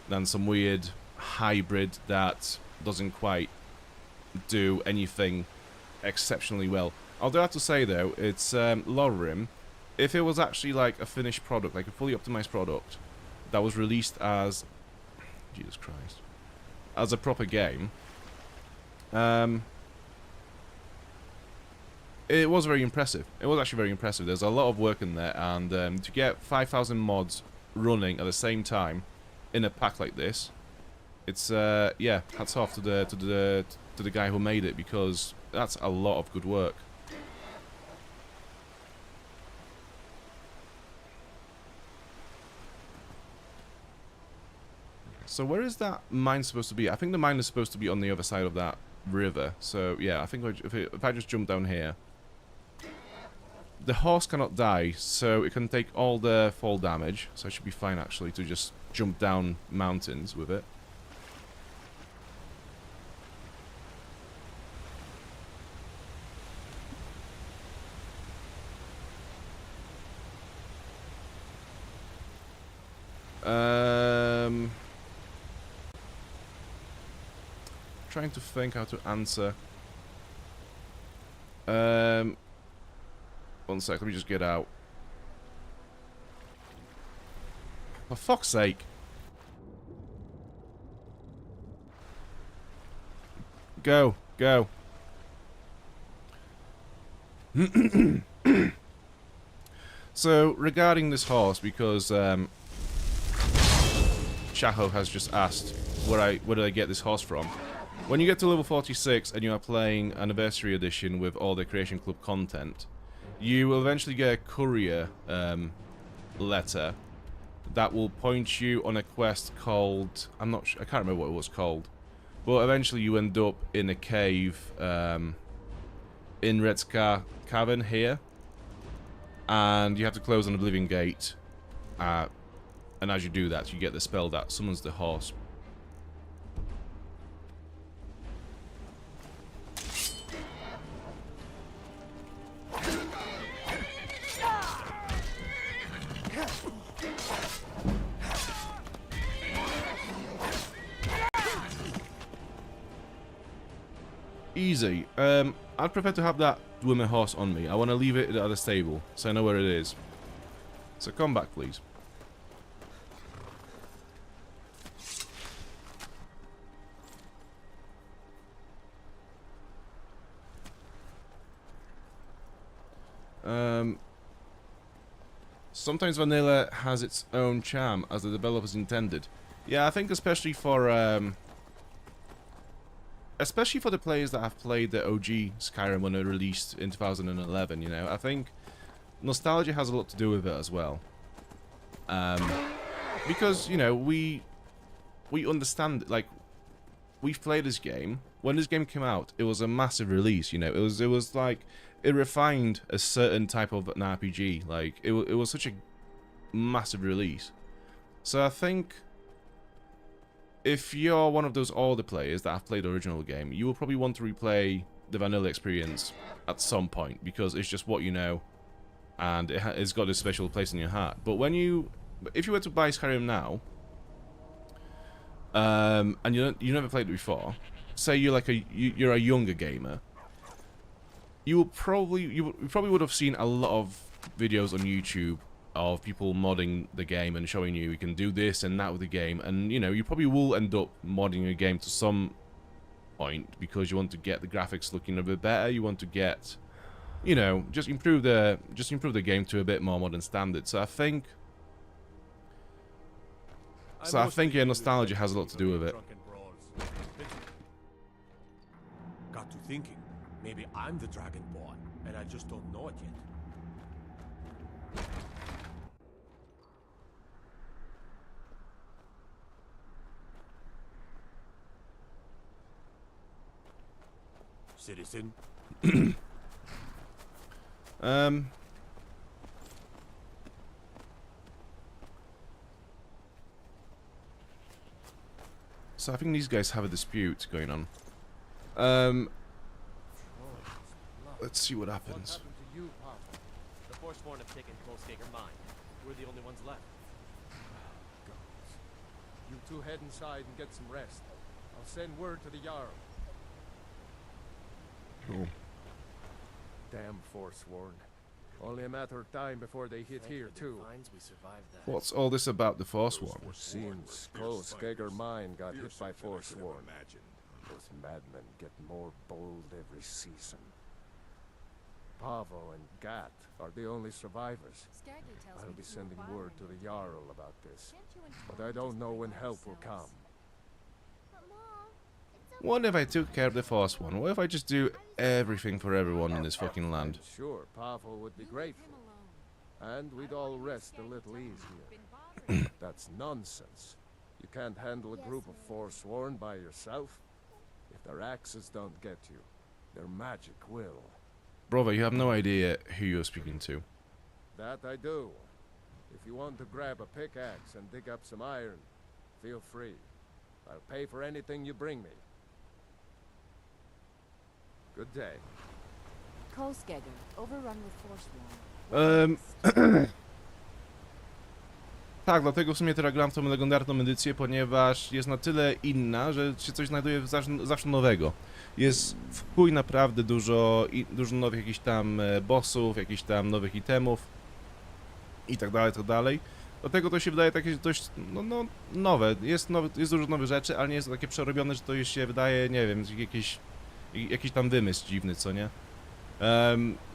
Speaker 1: than some weird hybrid that doesn't quite do anything exceptionally well. Although I have to say though, it's Skyrim. If it was actually like a finished product, like a fully optimized product that was released as, Jesus Christ, as a proper game, it was very impressive. It was actually very impressive. There's a lot of work in there, and to get 5,000 mods running at the same time in a pack like this, it's yeah, hats off to the guy who made it, because that's a lot of good work. So where is that mine supposed to be? I think the mine is supposed to be on the other side of that river. So yeah, I think if I just jump down here, the horse cannot die, so it can take all the fall damage. So it should be fine actually to just jump down mountains with it. Trying to think how to answer. 1 sec, let me just get out. For fuck's sake. Go, go. So, regarding this horse, because Chaho has just asked where did I get this horse from. When you get to level 46 and you are playing Anniversary Edition with all the Creation Club content, you will eventually get a courier letter that will point you on a quest called, I can't remember what it was called, but eventually you end up in a cave in Red Scar Cavern here, and you have to close an Oblivion Gate, and as you do that, you get the spell that summons the horse. Easy. I'd prefer to have that Dwemer horse on me. I want to leave it at the stable, so I know where it is. So come back, please. Sometimes vanilla has its own charm, as the developers intended. Yeah, I think especially for the players that have played the OG Skyrim when it released in 2011, you know, I think nostalgia has a lot to do with it as well. because, you know, we understand, like, we've played this game. When this game came out, it was a massive release, you know. It was like, it refined a certain type of an RPG. Like, it was such a massive release. So I think if you're one of those older players that have played the original game, you will probably want to replay the vanilla experience at some point, because it's just what you know, and it's got a special place in your heart. But if you were to buy Skyrim now, and you never played it before, say you're like you're a younger gamer, you probably would have seen a lot of videos on YouTube of people modding the game and showing you can do this and that with the game, and you know, you probably will end up modding a game to some point because you want to get the graphics looking a bit better, you want to get, you know, just improve the game to a bit more modern standard. So I think yeah, nostalgia has a lot to do with it.
Speaker 5: Got to thinking, maybe I'm the Dragonborn, and I just don't know it yet. Citizen.
Speaker 1: So I think these guys have a dispute going on. Let's see what happens.
Speaker 6: The Forsworn have taken Kolskager mine. We're the only ones left.
Speaker 7: You two head inside and get some rest. I'll send word to the Jarl.
Speaker 1: Cool.
Speaker 7: Damn Forsworn. Only a matter of time before they hit here too.
Speaker 6: We survived that.
Speaker 1: What's all this about the Forsworn?
Speaker 7: Since Kolskager mine got hit by Forsworn, those madmen get more bold every season. Pavo and Gat are the only survivors. I'll be sending word to the Jarl about this, but I don't know when help will come.
Speaker 1: What if I took care of the Forsworn? What if I just do everything for everyone in this fucking land?
Speaker 7: Sure, Pavo would be grateful. And we'd all rest a little easier. That's nonsense. You can't handle a group of Forsworn by yourself. If their axes don't get you, their magic will.
Speaker 1: Brother, you have no idea who you're speaking to.
Speaker 7: That I do. If you want to grab a pickaxe and dig up some iron, feel free. I'll pay for anything you bring me. Good day.
Speaker 3: Kolskager, overrun with Forsworn.
Speaker 1: Tak, dlatego w sumie teraz gram w tą legendarną edycję, ponieważ jest na tyle inna, że się coś znajduje zawsze nowego. Jest w chuj naprawdę dużo nowych jakichś tam bossów, jakichś tam nowych itemów i tak dalej, tak dalej. Dlatego to się wydaje takie dość nowe. Jest dużo nowych rzeczy, ale nie jest to takie przerobione, że to już się wydaje, nie wiem, jakiś tam wymysł dziwny, co nie?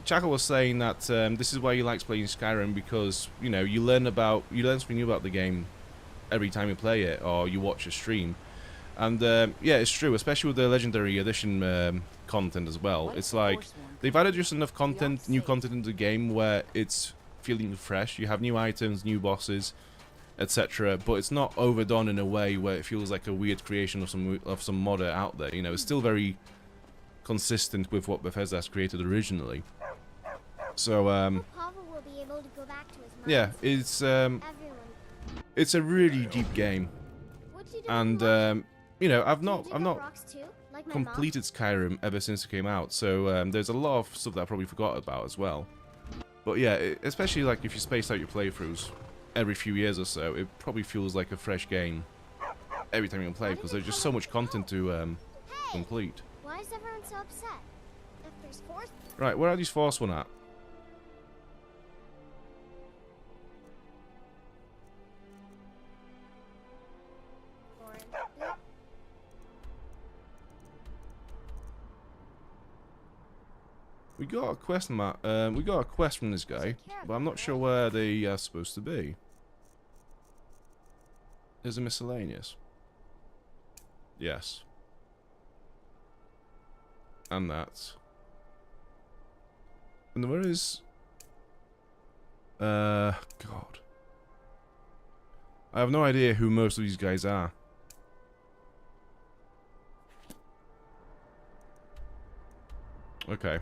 Speaker 1: Chaka was saying that this is why he likes playing Skyrim, because, you know, you learn something new about the game every time you play it or you watch a stream. And yeah, it's true, especially with the Legendary Edition content as well. It's like they've added just enough content, new content into the game where it's feeling fresh. You have new items, new bosses, etc. But it's not overdone in a way where it feels like a weird creation of some modder out there. You know, it's still very consistent with what Bethesda has created originally. So yeah, it's a really deep game, and you know, I've not completed Skyrim ever since it came out, so there's a lot of stuff that I probably forgot about as well. But yeah, especially like if you space out your playthroughs every few years or so, it probably feels like a fresh game every time you play, because there's just so much content to complete.
Speaker 8: Why is everyone so upset? If there's force...
Speaker 1: Right, where are these Forsworn at? We got a quest we got a quest from this guy, but I'm not sure where they are supposed to be. Is it miscellaneous? Yes. And that. And where is... God. I have no idea who most of these guys are. Okay.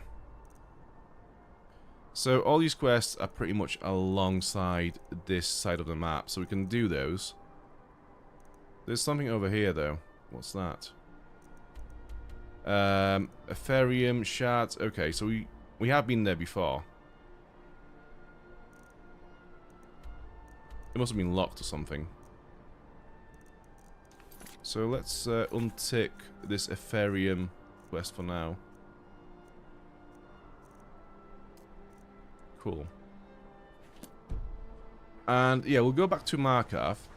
Speaker 1: So all these quests are pretty much alongside this side of the map, so we can do those. There's something over here though. What's that? Ethereum shards. Okay, so we have been there before. It must have been locked or something. So let's untick this Ethereum quest for now. Cool. And yeah, we'll go back to Markarth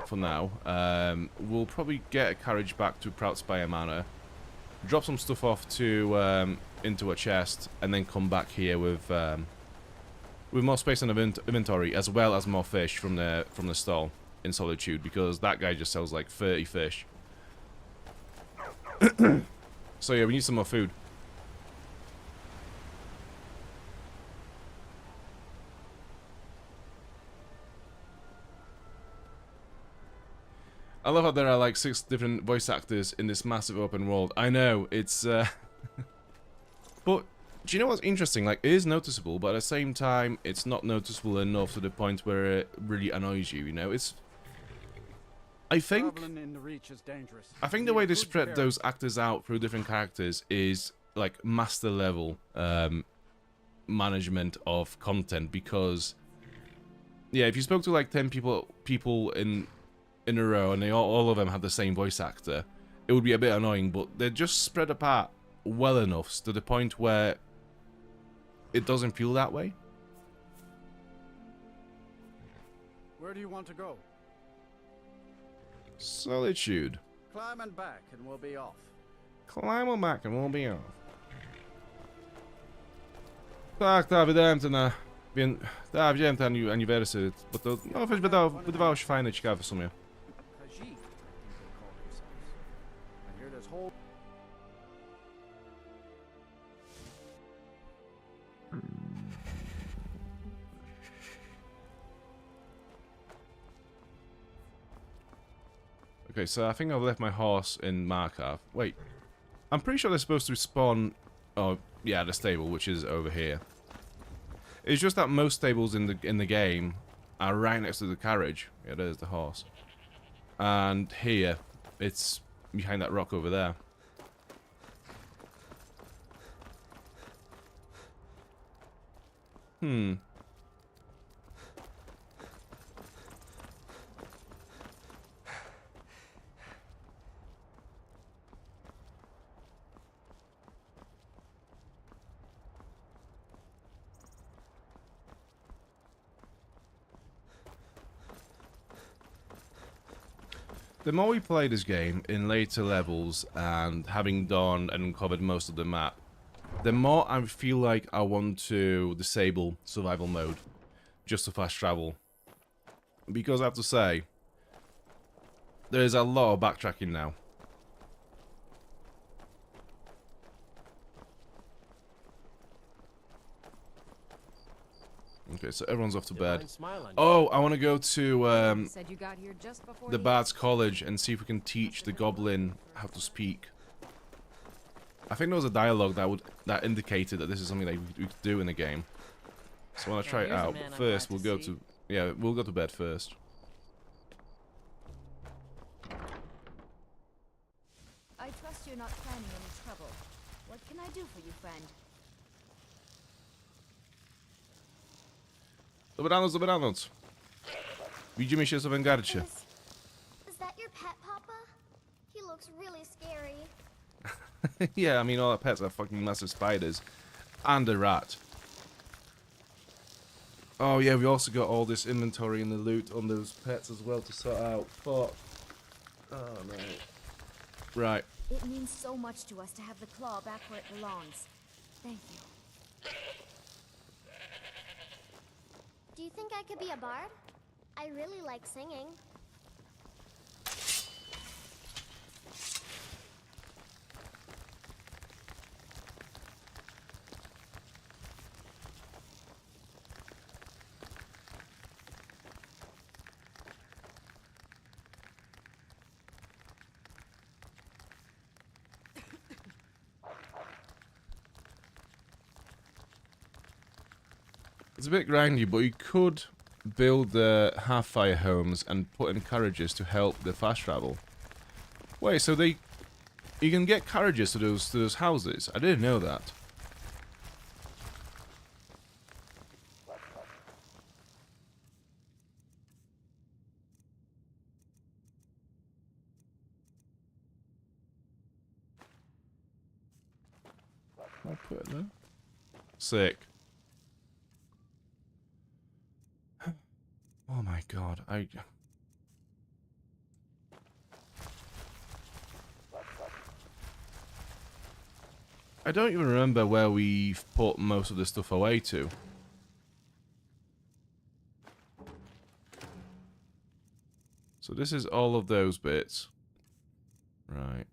Speaker 1: for now. We'll probably get a carriage back to Proudspire Manor, drop some stuff off to into a chest, and then come back here with more space in the inventory, as well as more fish from the stall in Solitude, because that guy just sells like 30 fish. So yeah, we need some more food. I love how there are like 6 different voice actors in this massive open world. I know, it's but do you know what's interesting? Like, it is noticeable, but at the same time, it's not noticeable enough to the point where it really annoys you, you know? It's... I think the way they spread those actors out through different characters is, like, master level management of content, because... Yeah, if you spoke to, like, 10 people in a row, and all of them had the same voice actor, it would be a bit annoying, but they're just spread apart well enough to the point where it doesn't feel that way.
Speaker 9: Where do you want to go?
Speaker 1: Solitude.
Speaker 9: Climb and back and we'll be off.
Speaker 1: Climb on back and we'll be off. Tak, tak, wiem ten anniversary, bo to no, wydawało się fajne, ciekawe w sumie. Okay, so I think I've left my horse in Markarth. Wait, I'm pretty sure they're supposed to spawn... Oh, yeah, the stable, which is over here. It's just that most stables in the game are right next to the carriage. Yeah, there's the horse. And here, it's behind that rock over there. The more we play this game in later levels and having done and uncovered most of the map, the more I feel like I want to disable survival mode just to fast travel. Because I have to say, there is a lot of backtracking now. Okay, so everyone's off to bed. Oh, I want to go to the Bard's College and see if we can teach the goblin how to speak. I think there was a dialogue that indicated that this is something that we could do in the game. So I want to try it out. But first, we'll go to bed first.
Speaker 3: I trust you're not planning any trouble. What can I do for you, friend?
Speaker 1: Dobranoc, dobranoc. Widzimy się w Wengarcie.
Speaker 8: Is that your pet, Papa? He looks really scary.
Speaker 1: Yeah, I mean, all our pets are fucking massive spiders. And a rat. Oh yeah, we also got all this inventory and the loot on those pets as well to sort out. Fuck. Oh no. Right.
Speaker 3: It means so much to us to have the claw back where it belongs. Thank you.
Speaker 8: Do you think I could be a bard? I really like singing.
Speaker 1: It's a bit grindy, but you could build the half-fire homes and put in carriages to help the fast travel. Wait, so you can get carriages to those houses? I didn't know that. I'll put it there. Sick. Oh my god, I don't even remember where we've put most of this stuff away to. So this is all of those bits. Right.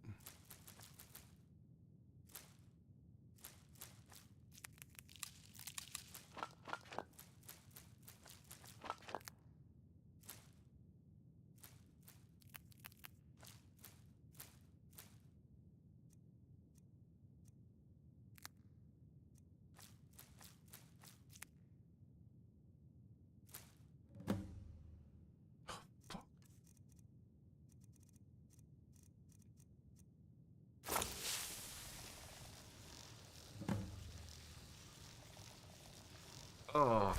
Speaker 1: Oh.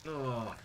Speaker 1: Oh.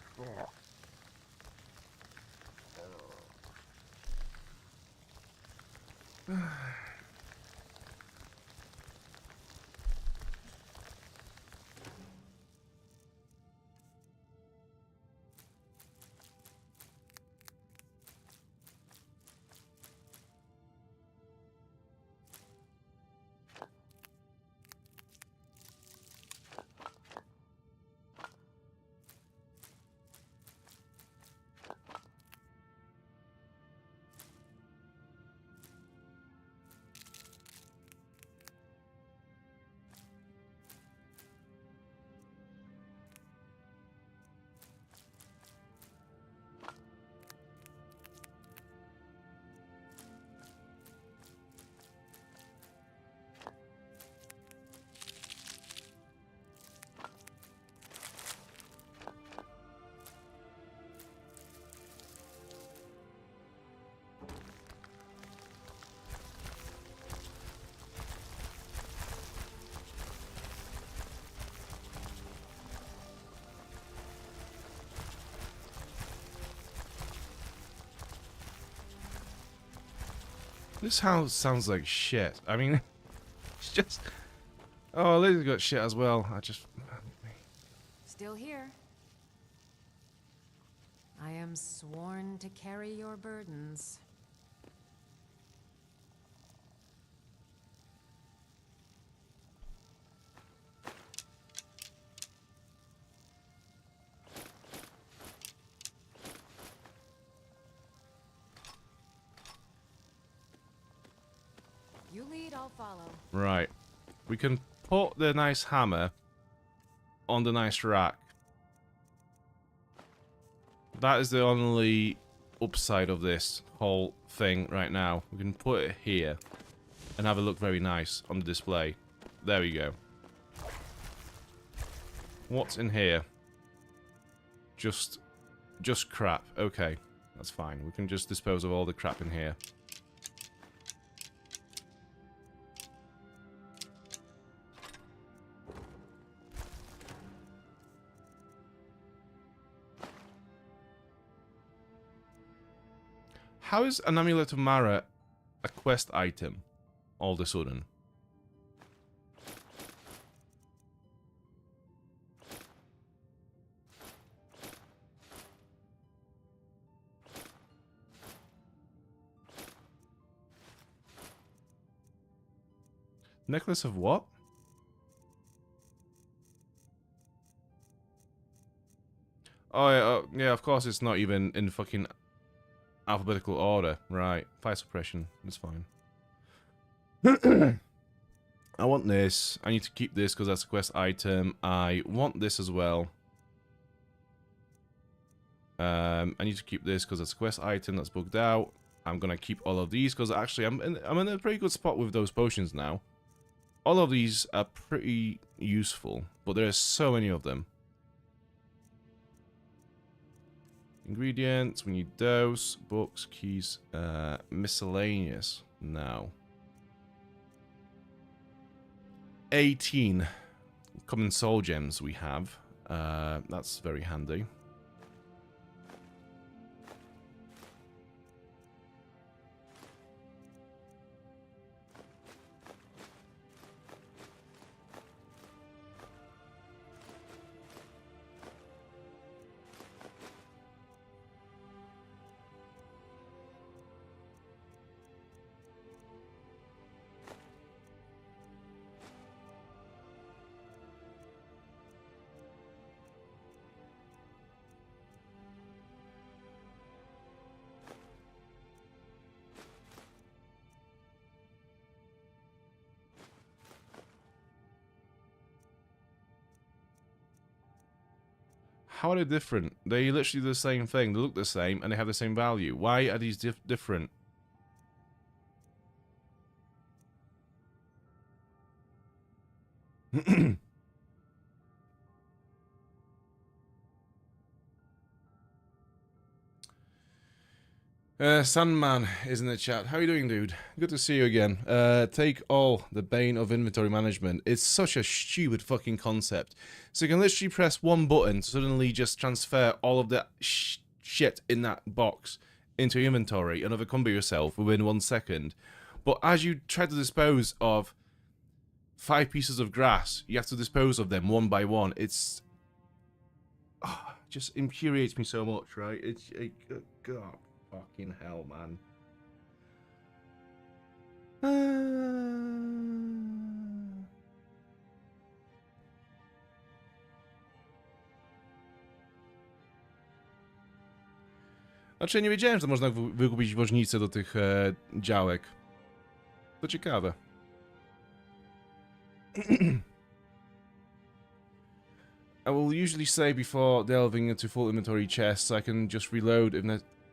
Speaker 1: This house sounds like shit. I mean, it's just... Oh, Lily's got shit as well.
Speaker 10: Still here. I am sworn to carry your burdens. You lead, I'll follow.
Speaker 1: Right. We can put the nice hammer on the nice rack. That is the only upside of this whole thing right now. We can put it here and have it look very nice on the display. There we go. What's in here? Just crap. Okay, that's fine. We can just dispose of all the crap in here. How is an amulet of Mara a quest item all of a sudden? Necklace of what? Oh, yeah, of course it's not even in fucking alphabetical order. Right. Fire suppression. That's fine. I want this. I need to keep this because that's a quest item. I want this as well. I need to keep this because that's a quest item that's booked out. I'm going to keep all of these because actually I'm in a pretty good spot with those potions now. All of these are pretty useful but there are so many of them. Ingredients, we need those, books, keys, miscellaneous now. 18 common soul gems we have. That's very handy. How are they different? They literally do the same thing. They look the same and they have the same value. Why are these different? Sandman is in the chat. How are you doing, dude? Good to see you again. Take all, the bane of inventory management. It's such a stupid fucking concept. So you can literally press one button to suddenly just transfer all of that shit in that box into your inventory and overcome yourself within 1 second. But as you try to dispose of 5 pieces of grass, you have to dispose of them one by one. It's... just infuriates me so much, right? It's... God. Fucking hell, man. Znaczy, nie wiedziałem, że można wykupić woźnicę do tych działek. To ciekawe. I will usually say before delving into full inventory chests, I can just reload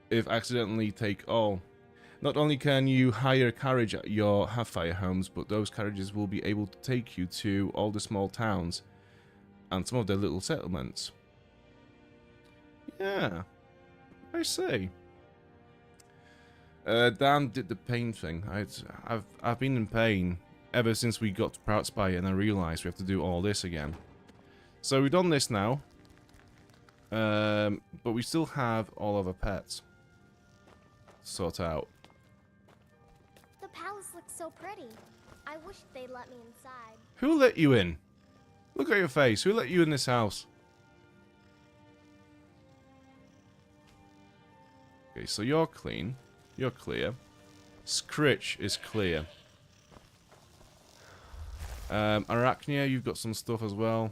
Speaker 1: if accidentally take all. Not only can you hire a carriage at your half-fire homes, but those carriages will be able to take you to all the small towns and some of their little settlements. Yeah, I see. Dan did the pain thing. I've been in pain ever since we got to Proud Spy, and I realised we have to do all this again. So we've done this now, but we still have all of our pets sort out.
Speaker 8: The palace looks so pretty. I wish they'd let me inside.
Speaker 1: Who let you in? Look at your face. Who let you in this house? Okay, so you're clean. You're clear. Scritch is clear. Arachnia, you've got some stuff as well.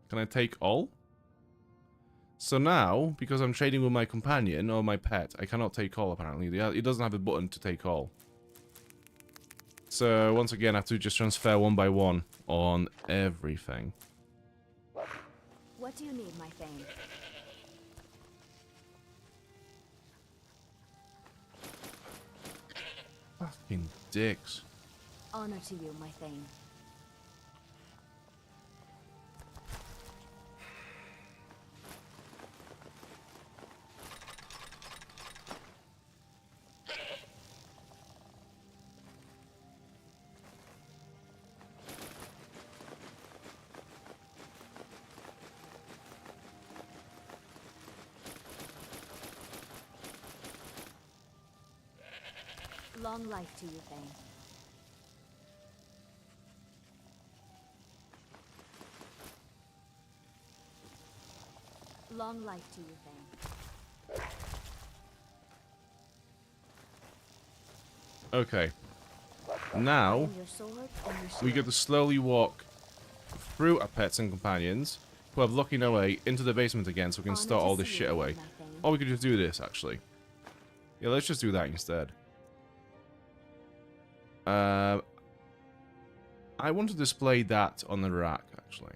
Speaker 1: Can I take all? So now, because I'm trading with my companion or my pet, I cannot take all apparently. It doesn't have a button to take all. So once again, I have to just transfer one by one on everything.
Speaker 3: What do you need, my Thane?
Speaker 1: Fucking dicks.
Speaker 3: Honor to you, my Thane. Long life to you, Thane. Long life to you, Thane.
Speaker 1: Okay. Now, we get to slowly walk through our pets and companions, who are blocking our way into the basement again so we can start all this shit away. Or we could just do this, actually. Yeah, let's just do that instead. I want to display that on the rack, actually.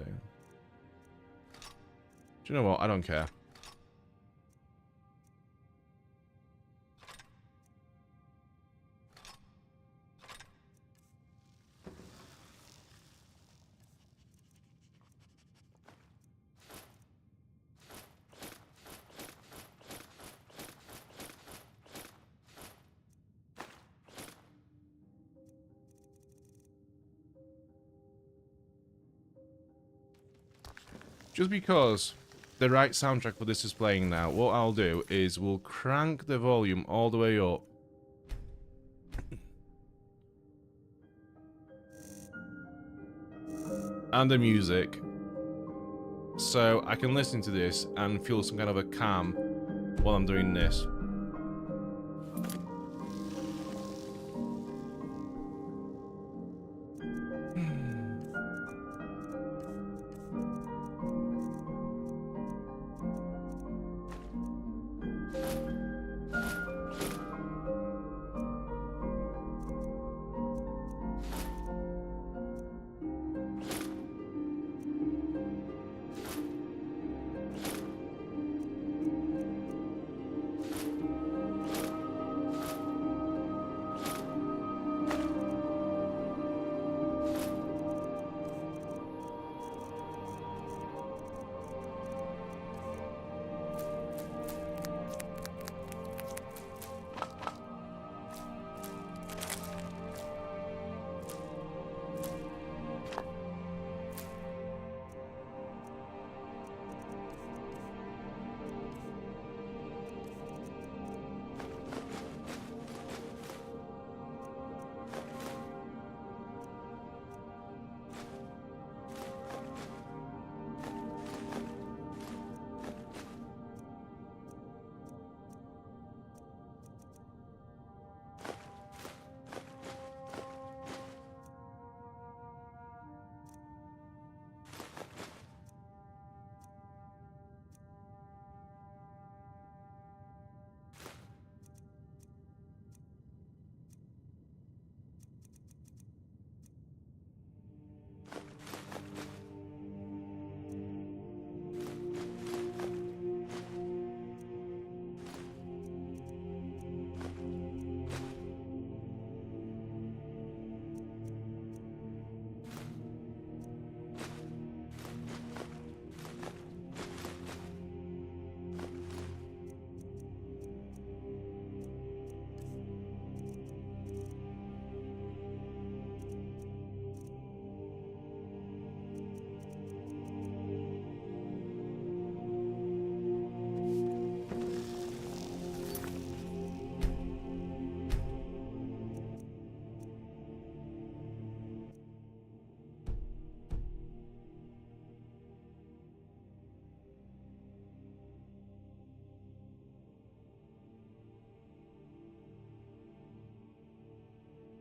Speaker 1: Damn. Do you know what? I don't care. Just because the right soundtrack for this is playing now, what I'll do is we'll crank the volume all the way up. And the music. So I can listen to this and feel some kind of a calm while I'm doing this.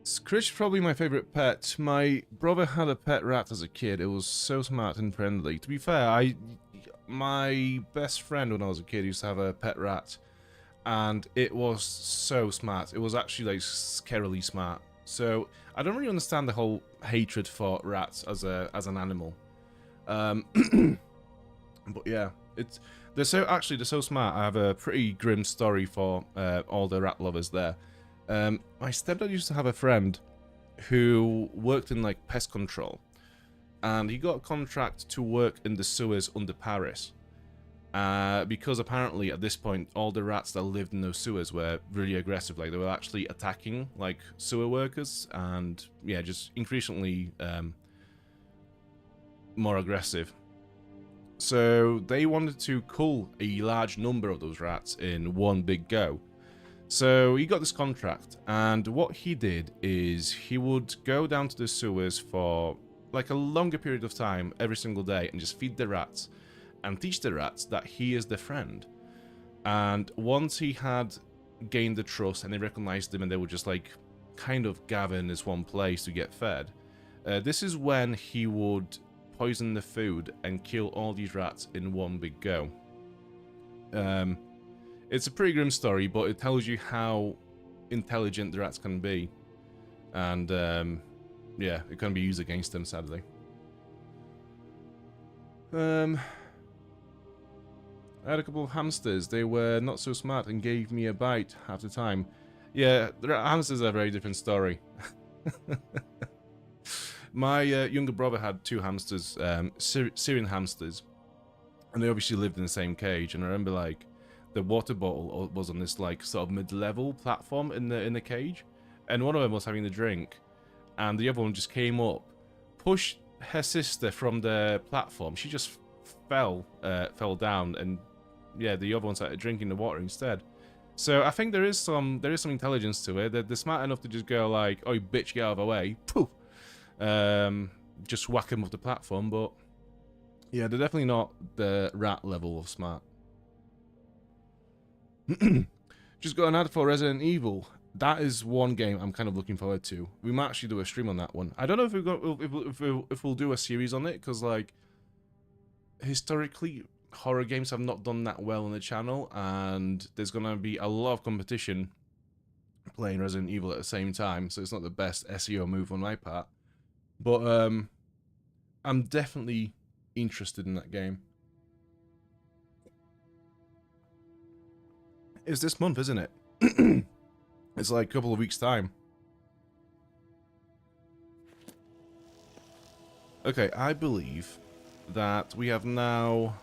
Speaker 1: Scritch's probably my favourite pet. My brother had a pet rat as a kid. It was so smart and friendly. To be fair, my best friend when I was a kid used to have a pet rat, and it was so smart. It was actually like scarily smart. So I don't really understand the whole hatred for rats as an animal. But yeah, they're so smart. I have a pretty grim story for all the rat lovers there. My stepdad used to have a friend who worked in like pest control, and he got a contract to work in the sewers under Paris, because apparently at this point all the rats that lived in those sewers were really aggressive. Like they were actually attacking like sewer workers, and yeah, just increasingly more aggressive. So they wanted to cull a large number of those rats in one big go. So he got this contract, and what he did is he would go down to the sewers for like a longer period of time every single day and just feed the rats and teach the rats that he is their friend. And once he had gained the trust and they recognized him and they would just like kind of gather in this one place to get fed, this is when he would poison the food and kill all these rats in one big go. It's a pretty grim story, but it tells you how intelligent the rats can be. And, yeah, it can be used against them, sadly. I had a couple of hamsters. They were not so smart and gave me a bite half the time. Yeah, hamsters are a very different story. My younger brother had 2 hamsters, Syrian hamsters, and they obviously lived in the same cage. And I remember, like, the water bottle was on this, like, sort of mid-level platform in the cage, and one of them was having the drink, and the other one just came up, pushed her sister from the platform. She just fell down, and yeah, the other one started drinking the water instead. So I think there is some intelligence to it. They're smart enough to just go like, "Oh, you bitch, get out of the way!" Poof. Just whack them off the platform. But yeah, they're definitely not the rat level of smart. Just got an ad for Resident Evil. That is one game I'm kind of looking forward to. We might actually do a stream on that one. I don't know if we'll do a series on it, because like historically horror games have not done that well on the channel, and there's gonna be a lot of competition playing Resident Evil at the same time, so it's not the best SEO move on my part. But I'm definitely interested in that game. It's this month, isn't it? It's like a couple of weeks' time. Okay, I believe that we have now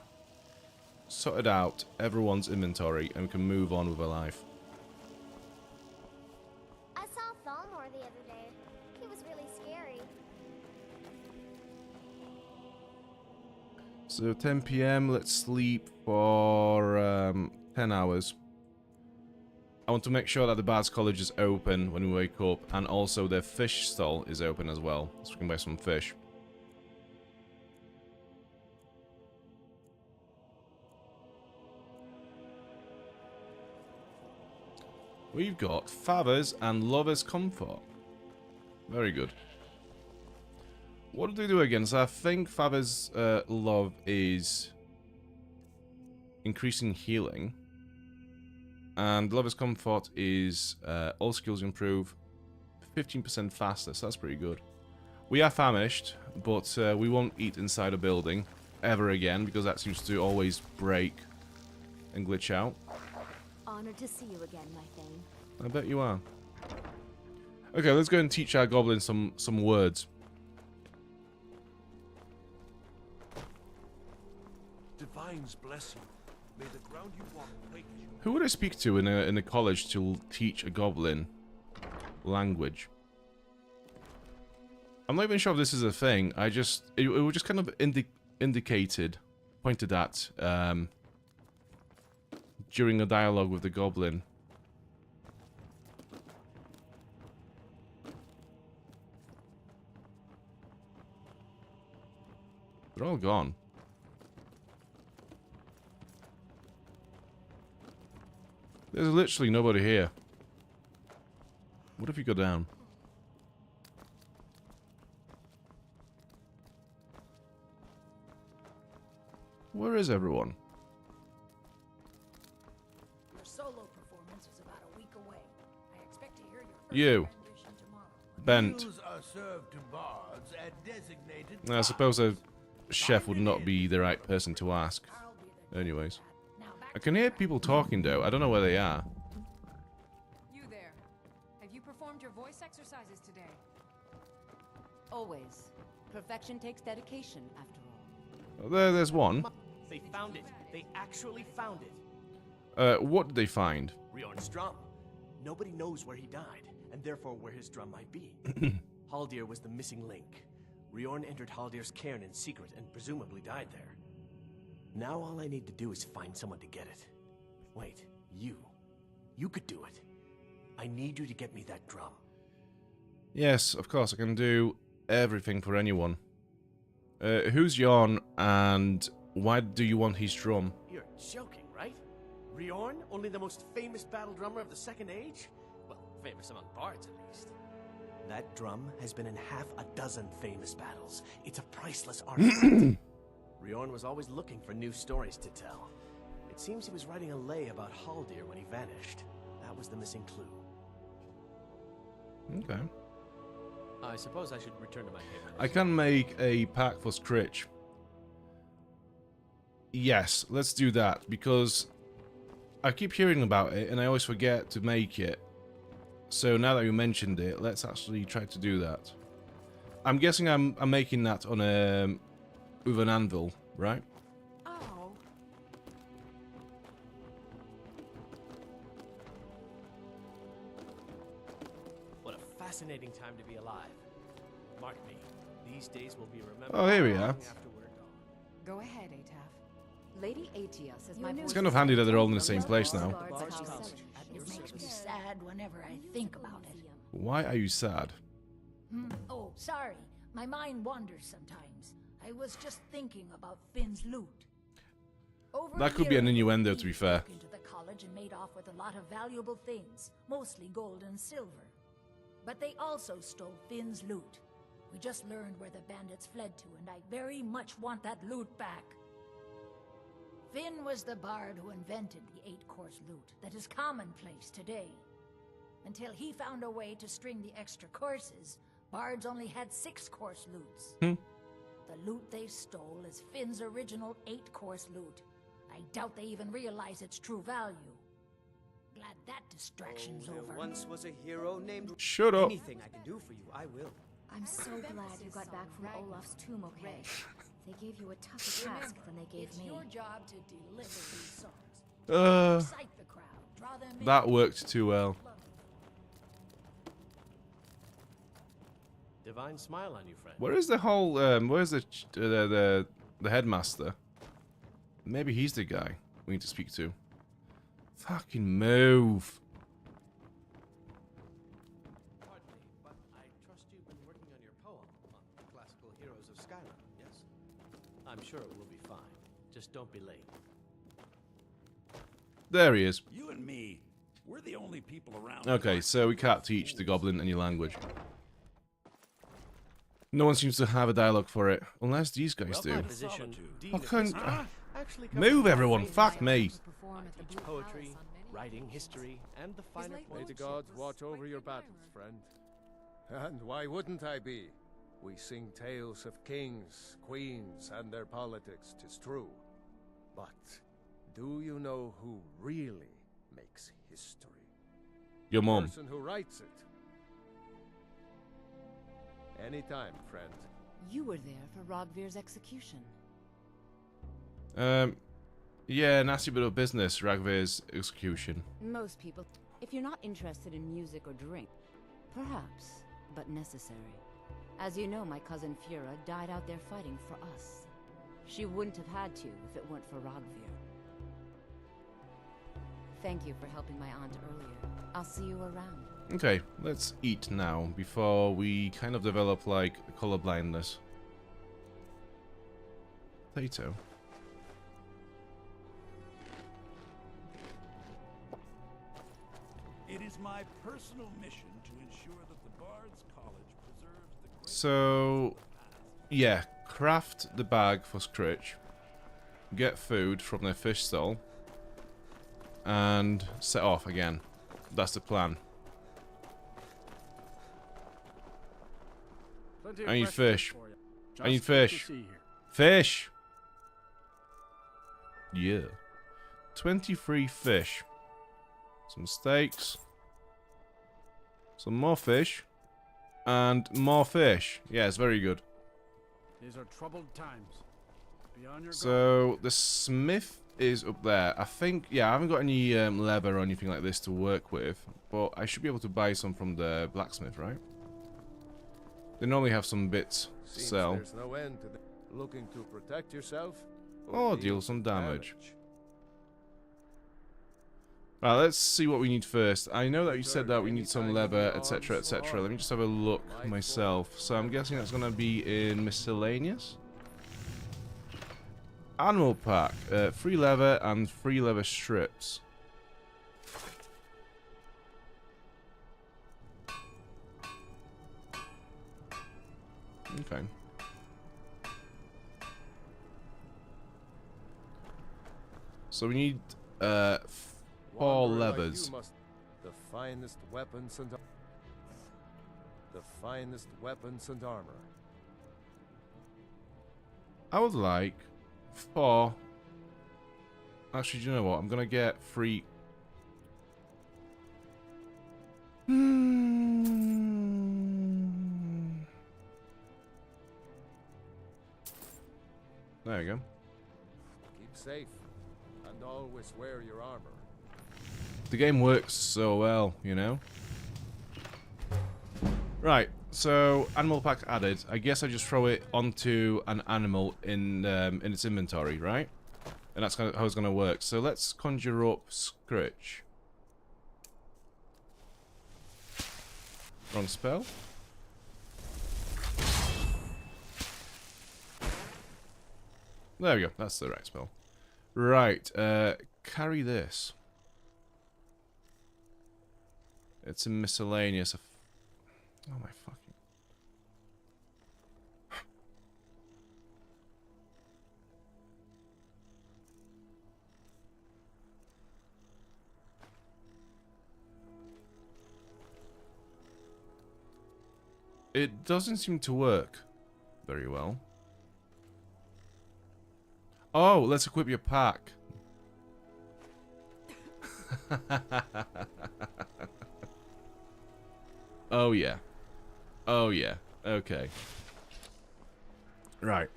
Speaker 1: sorted out everyone's inventory and we can move on with our life.
Speaker 8: I saw Thalmor the other day. He was really scary.
Speaker 1: So 10 PM, let's sleep for 10 hours. I want to make sure that the Bard's College is open when we wake up, and also their fish stall is open as well, so we can buy some fish. We've got Father's and Lover's Comfort. Very good. What do they do again? So I think Father's Love is increasing healing. And Lover's Comfort is all skills improve 15% faster, so that's pretty good. We are famished, but we won't eat inside a building ever again, because that seems to always break and glitch out.
Speaker 3: Honored to see you again, my thing.
Speaker 1: I bet you are. Okay, let's go and teach our goblin some words.
Speaker 5: Divines bless you. May the ground you walk wake you.
Speaker 1: Who would I speak to in a college to teach a goblin language? I'm not even sure if this is a thing. It was just kind of pointed at during a dialogue with the goblin. They're all gone. There's literally nobody here. What if you go down? Where is everyone?
Speaker 11: Your solo performance is about a week away. I expect to hear your first
Speaker 1: You.
Speaker 11: rendition tomorrow.
Speaker 1: Bent.
Speaker 4: Meals are served to bards at designated
Speaker 1: I suppose a chef would not be the right person to ask. Anyways. I can hear people talking though. I don't know where they are.
Speaker 10: You there. Have you performed your voice exercises today?
Speaker 12: Always. Perfection takes dedication, after all.
Speaker 1: Oh, there's one.
Speaker 6: They found it. They actually found it.
Speaker 1: What did they find?
Speaker 6: Riorn's drum. Nobody knows where he died, and therefore where his drum might be. Haldir was the missing link. Riorn entered Haldir's cairn in secret and presumably died there. Now all I need to do is find someone to get it. Wait, you. You could do it. I need you to get me that drum.
Speaker 1: Yes, of course, I can do everything for anyone. Who's Jorn, and why do you want his drum?
Speaker 6: You're joking, right? Riorn, only the most famous battle drummer of the Second Age? Well, famous among bards, at least. That drum has been in half a dozen famous battles. It's a priceless artifact. Riorn was always looking for new stories to tell. It seems he was writing a lay about Haldir when he vanished. That was the missing clue.
Speaker 1: Okay.
Speaker 6: I suppose I should return to my haven.
Speaker 1: I can make a pack for Scritch. Yes, let's do that, because I keep hearing about it and I always forget to make it. So now that you mentioned it, let's actually try to do that. I'm guessing I'm making that on with an anvil, right?
Speaker 10: Oh.
Speaker 6: What a fascinating time to be alive. Mark me, these days will be remembered.
Speaker 1: Oh, here we are.
Speaker 6: long after we're gone.
Speaker 12: Go ahead, Ataf. Lady Atia says my
Speaker 1: It's kind of handy that they're all in the same place now.
Speaker 11: It makes me sad whenever I think about it.
Speaker 1: Why are you sad?
Speaker 11: Oh, sorry. My mind wanders sometimes. I was just thinking about Finn's loot. Over
Speaker 1: That
Speaker 11: a
Speaker 1: could be an
Speaker 11: year ago,
Speaker 1: innuendo, to
Speaker 11: Finn
Speaker 1: be fair.
Speaker 11: broke into the college and made off with a lot of valuable things, mostly gold and silver. But they also stole Finn's loot. We just learned where the bandits fled to, and I very much want that loot back. Finn was the bard who invented the 8-course loot that is commonplace today. Until he found a way to string the extra courses, bards only had 6-course loots. The loot they stole is Finn's original 8-course loot. I doubt they even realize its true value. Glad that distraction's over.
Speaker 13: Once was a hero named.
Speaker 1: Shut up.
Speaker 13: Anything I can do for you, I will.
Speaker 3: I'm so glad you got back from Olaf's tomb okay. They gave you a tougher task than they gave
Speaker 11: It's
Speaker 3: me.
Speaker 11: your job to deliver these songs. Excite the crowd, draw them in.
Speaker 1: That worked too well.
Speaker 6: Divine smile on you, friend.
Speaker 1: Where is the whole? Where's the headmaster? Maybe he's the guy we need to speak to. Fucking move!
Speaker 6: Pardon me, but I trust you've been working on your poem on classical heroes of Skyrim, yes? I'm sure it will be fine. Just don't be late.
Speaker 1: There he is.
Speaker 14: You and me, we're the only people around.
Speaker 1: Okay, so we can't teach the goblin any language. No one seems to have a dialogue for it, unless these guys do. I can't. Move, everyone! Fuck me!
Speaker 6: Teach poetry, writing, history, and the finer
Speaker 7: May
Speaker 6: points.
Speaker 7: the gods watch over your battles, friend. And why wouldn't I be? We sing tales of kings, queens, and their politics, 'tis true. But do you know who really makes history?
Speaker 1: Your
Speaker 7: The
Speaker 1: mom.
Speaker 7: person who writes it. Anytime, friend.
Speaker 12: You were there for Rogvir's execution.
Speaker 1: Yeah, nasty bit of business, Ragvir's execution.
Speaker 12: Most people, if you're not interested in music or drink, perhaps, but necessary. As you know, my cousin Fura died out there fighting for us. She wouldn't have had to if it weren't for Rogvir. Thank you for helping my aunt earlier. I'll see you around.
Speaker 1: Okay, let's eat now, before we kind of develop, like, color blindness. Potato.
Speaker 14: It is my personal mission to ensure that the Bard's College preserves the great.
Speaker 1: So, yeah, craft the bag for Scritch, get food from their fish stall, and set off again. That's the plan. I need fish. I need fish. Fish! Yeah. 23 fish. Some steaks. Some more fish. And more fish. Yes, very good.
Speaker 9: These are troubled times. Be on your
Speaker 1: So, the smith is up there. I think, yeah, I haven't got any leather or anything like this to work with. But I should be able to buy some from the blacksmith, right? They normally have some bits to sell.
Speaker 7: There's no end to the looking to protect yourself.
Speaker 1: Or deal some damage. Right, let's see what we need first. I know that you said that we need some leather, etc, etc. Let me just have a look myself. So I'm guessing that's going to be in miscellaneous. Animal pack. 3 leather and 3 leather strips. Okay. So we need 4 levers.
Speaker 7: The finest weapons and armor.
Speaker 1: I would like 4 Actually, do you know what? I'm gonna get free... There we go.
Speaker 7: Keep safe, and always wear your armor.
Speaker 1: The game works so well, you know? Right, so animal pack added. I guess I just throw it onto an animal in its inventory, right? And that's how it's gonna work. So let's conjure up Scritch. Wrong spell. There we go. That's the right spell. Right. Carry this. It's a miscellaneous. Oh my fucking. It doesn't seem to work very well. Oh, let's equip your pack. Oh yeah. Oh yeah. Okay. Right.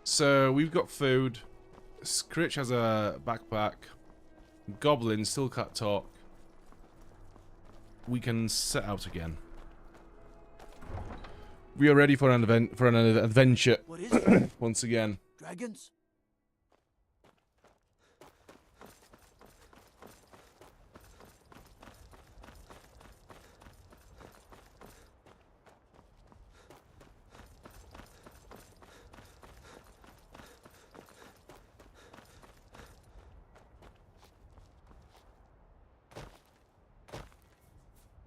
Speaker 1: So we've got food. Scritch has a backpack. Goblin still can't talk. We can set out again. We are ready for an adventure.
Speaker 13: What is it?
Speaker 1: Once again.
Speaker 13: Dragons?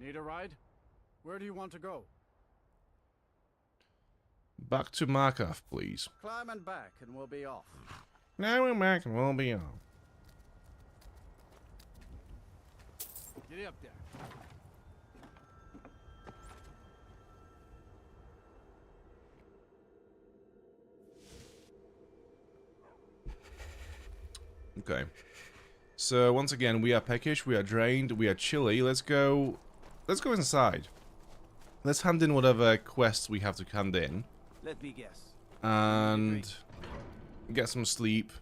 Speaker 9: Need a ride? Where do you want to go?
Speaker 1: Back to Markarth, please.
Speaker 9: Climb and back, and we'll be off.
Speaker 1: Now we're back and we'll be on.
Speaker 9: Get up there.
Speaker 1: Okay. So once again, we are peckish, we are drained, we are chilly. Let's go inside. Let's hand in whatever quests we have to hand in.
Speaker 13: Let me guess.
Speaker 1: And get some sleep.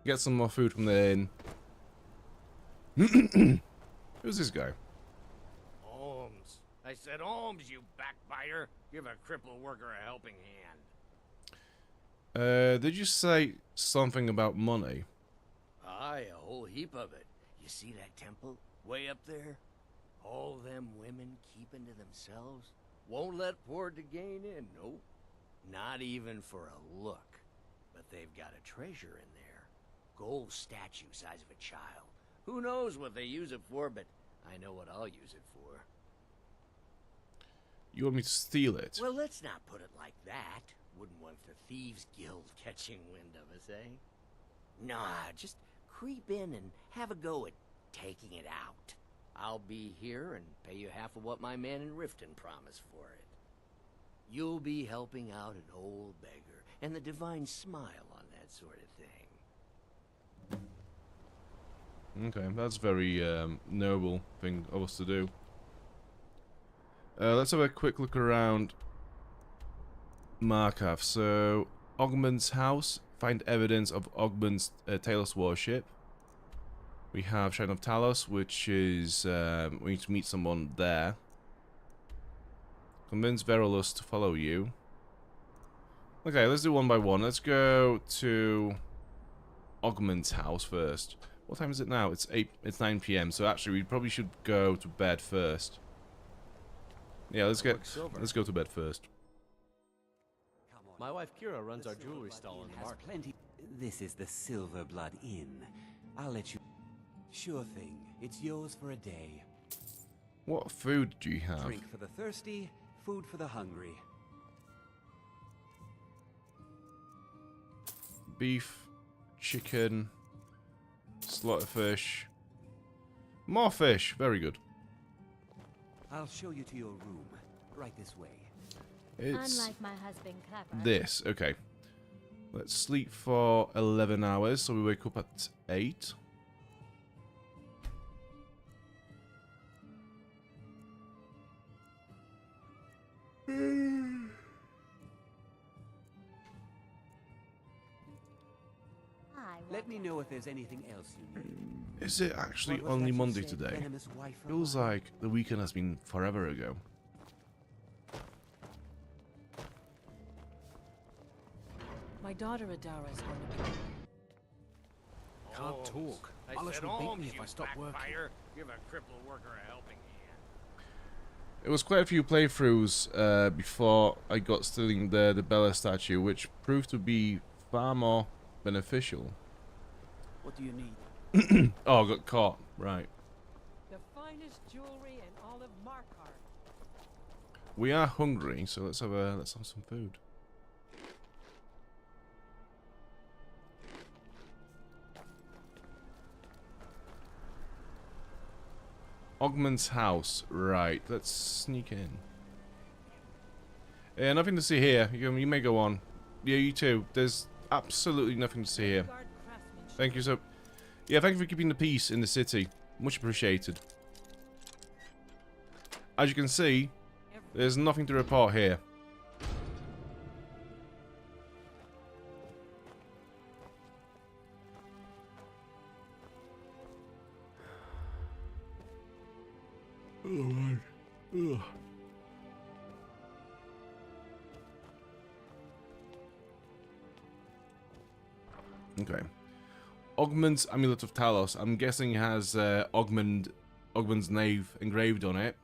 Speaker 1: Get some more food from the inn. Who's this guy?
Speaker 15: Holmes. I said Holmes, you backbiter. Give a crippled worker a helping hand.
Speaker 1: Did you say something about money?
Speaker 15: Aye, a whole heap of it. You see that temple? Way up there? All them women keeping to themselves? Won't let poor Degain in, nope. Not even for a look. But they've got a treasure in there. Gold statue size of a child. Who knows what they use it for, but I know what I'll use it for.
Speaker 1: You want me to steal it?
Speaker 15: Well, let's not put it like that. Wouldn't want the Thieves Guild catching wind of us, eh? Nah, just creep in and have a go at taking it out. I'll be here and pay you half of what my man in Riften promised for it. You'll be helping out an old beggar, and the divine smile on that sort of thing.
Speaker 1: Okay, that's very noble thing of us to do. Let's have a quick look around Markarth. So, Ogmund's house. Find evidence of Ogmund's Talos worship. We have Shrine of Talos, which is... we need to meet someone there. Convince Verulus to follow you. Okay, let's do one by one. Let's go to Ogmund's house first. What time is it now? It's 9 PM, so actually we probably should go to bed first. Yeah, let's go to bed first.
Speaker 6: My wife Kira runs our jewelry stall in the market.
Speaker 16: Plenty. This is the Silverblood Inn. I'll let you. Sure thing. It's yours for a day.
Speaker 1: What food do you have?
Speaker 16: Drink for the thirsty, food for the hungry.
Speaker 1: Beef, chicken, slaughterfish, more fish. Very good.
Speaker 16: I'll show you to your room. Right this way.
Speaker 1: It's
Speaker 3: Unlike my husband, Clever.
Speaker 1: this. Okay. Let's sleep for 11 hours, so we wake up at 8.
Speaker 16: Let me know if there's anything else you need.
Speaker 1: Is it actually
Speaker 16: What was
Speaker 1: only
Speaker 16: that you
Speaker 1: Monday
Speaker 16: said,
Speaker 1: today?
Speaker 16: venomous wife of
Speaker 1: Feels
Speaker 16: mine?
Speaker 1: like the weekend has been forever ago.
Speaker 10: My daughter Adara is going to be.
Speaker 2: Can't talk.
Speaker 6: I
Speaker 2: Alice
Speaker 6: said
Speaker 2: will beat
Speaker 6: Holmes,
Speaker 2: me if
Speaker 6: you
Speaker 2: I stop working.
Speaker 6: backfire. Give a crippled worker a helping hand.
Speaker 1: It was quite a few playthroughs before I got stealing the Bella statue, which proved to be far more beneficial.
Speaker 9: What do you need?
Speaker 1: Oh, I got caught. Right.
Speaker 10: The finest jewelry in all of Markarth.
Speaker 1: We are hungry, so let's have some food. Ogman's house. Right, let's sneak in. Yeah, nothing to see here. You may go on. Yeah, you too. There's absolutely nothing to see here. Thank you so... Yeah, thank you for keeping the peace in the city. Much appreciated. As you can see, there's nothing to report here. Oh my. Ugh. Okay. Ogmund's Amulet of Talos. I'm guessing it has Ogmund's name engraved on it,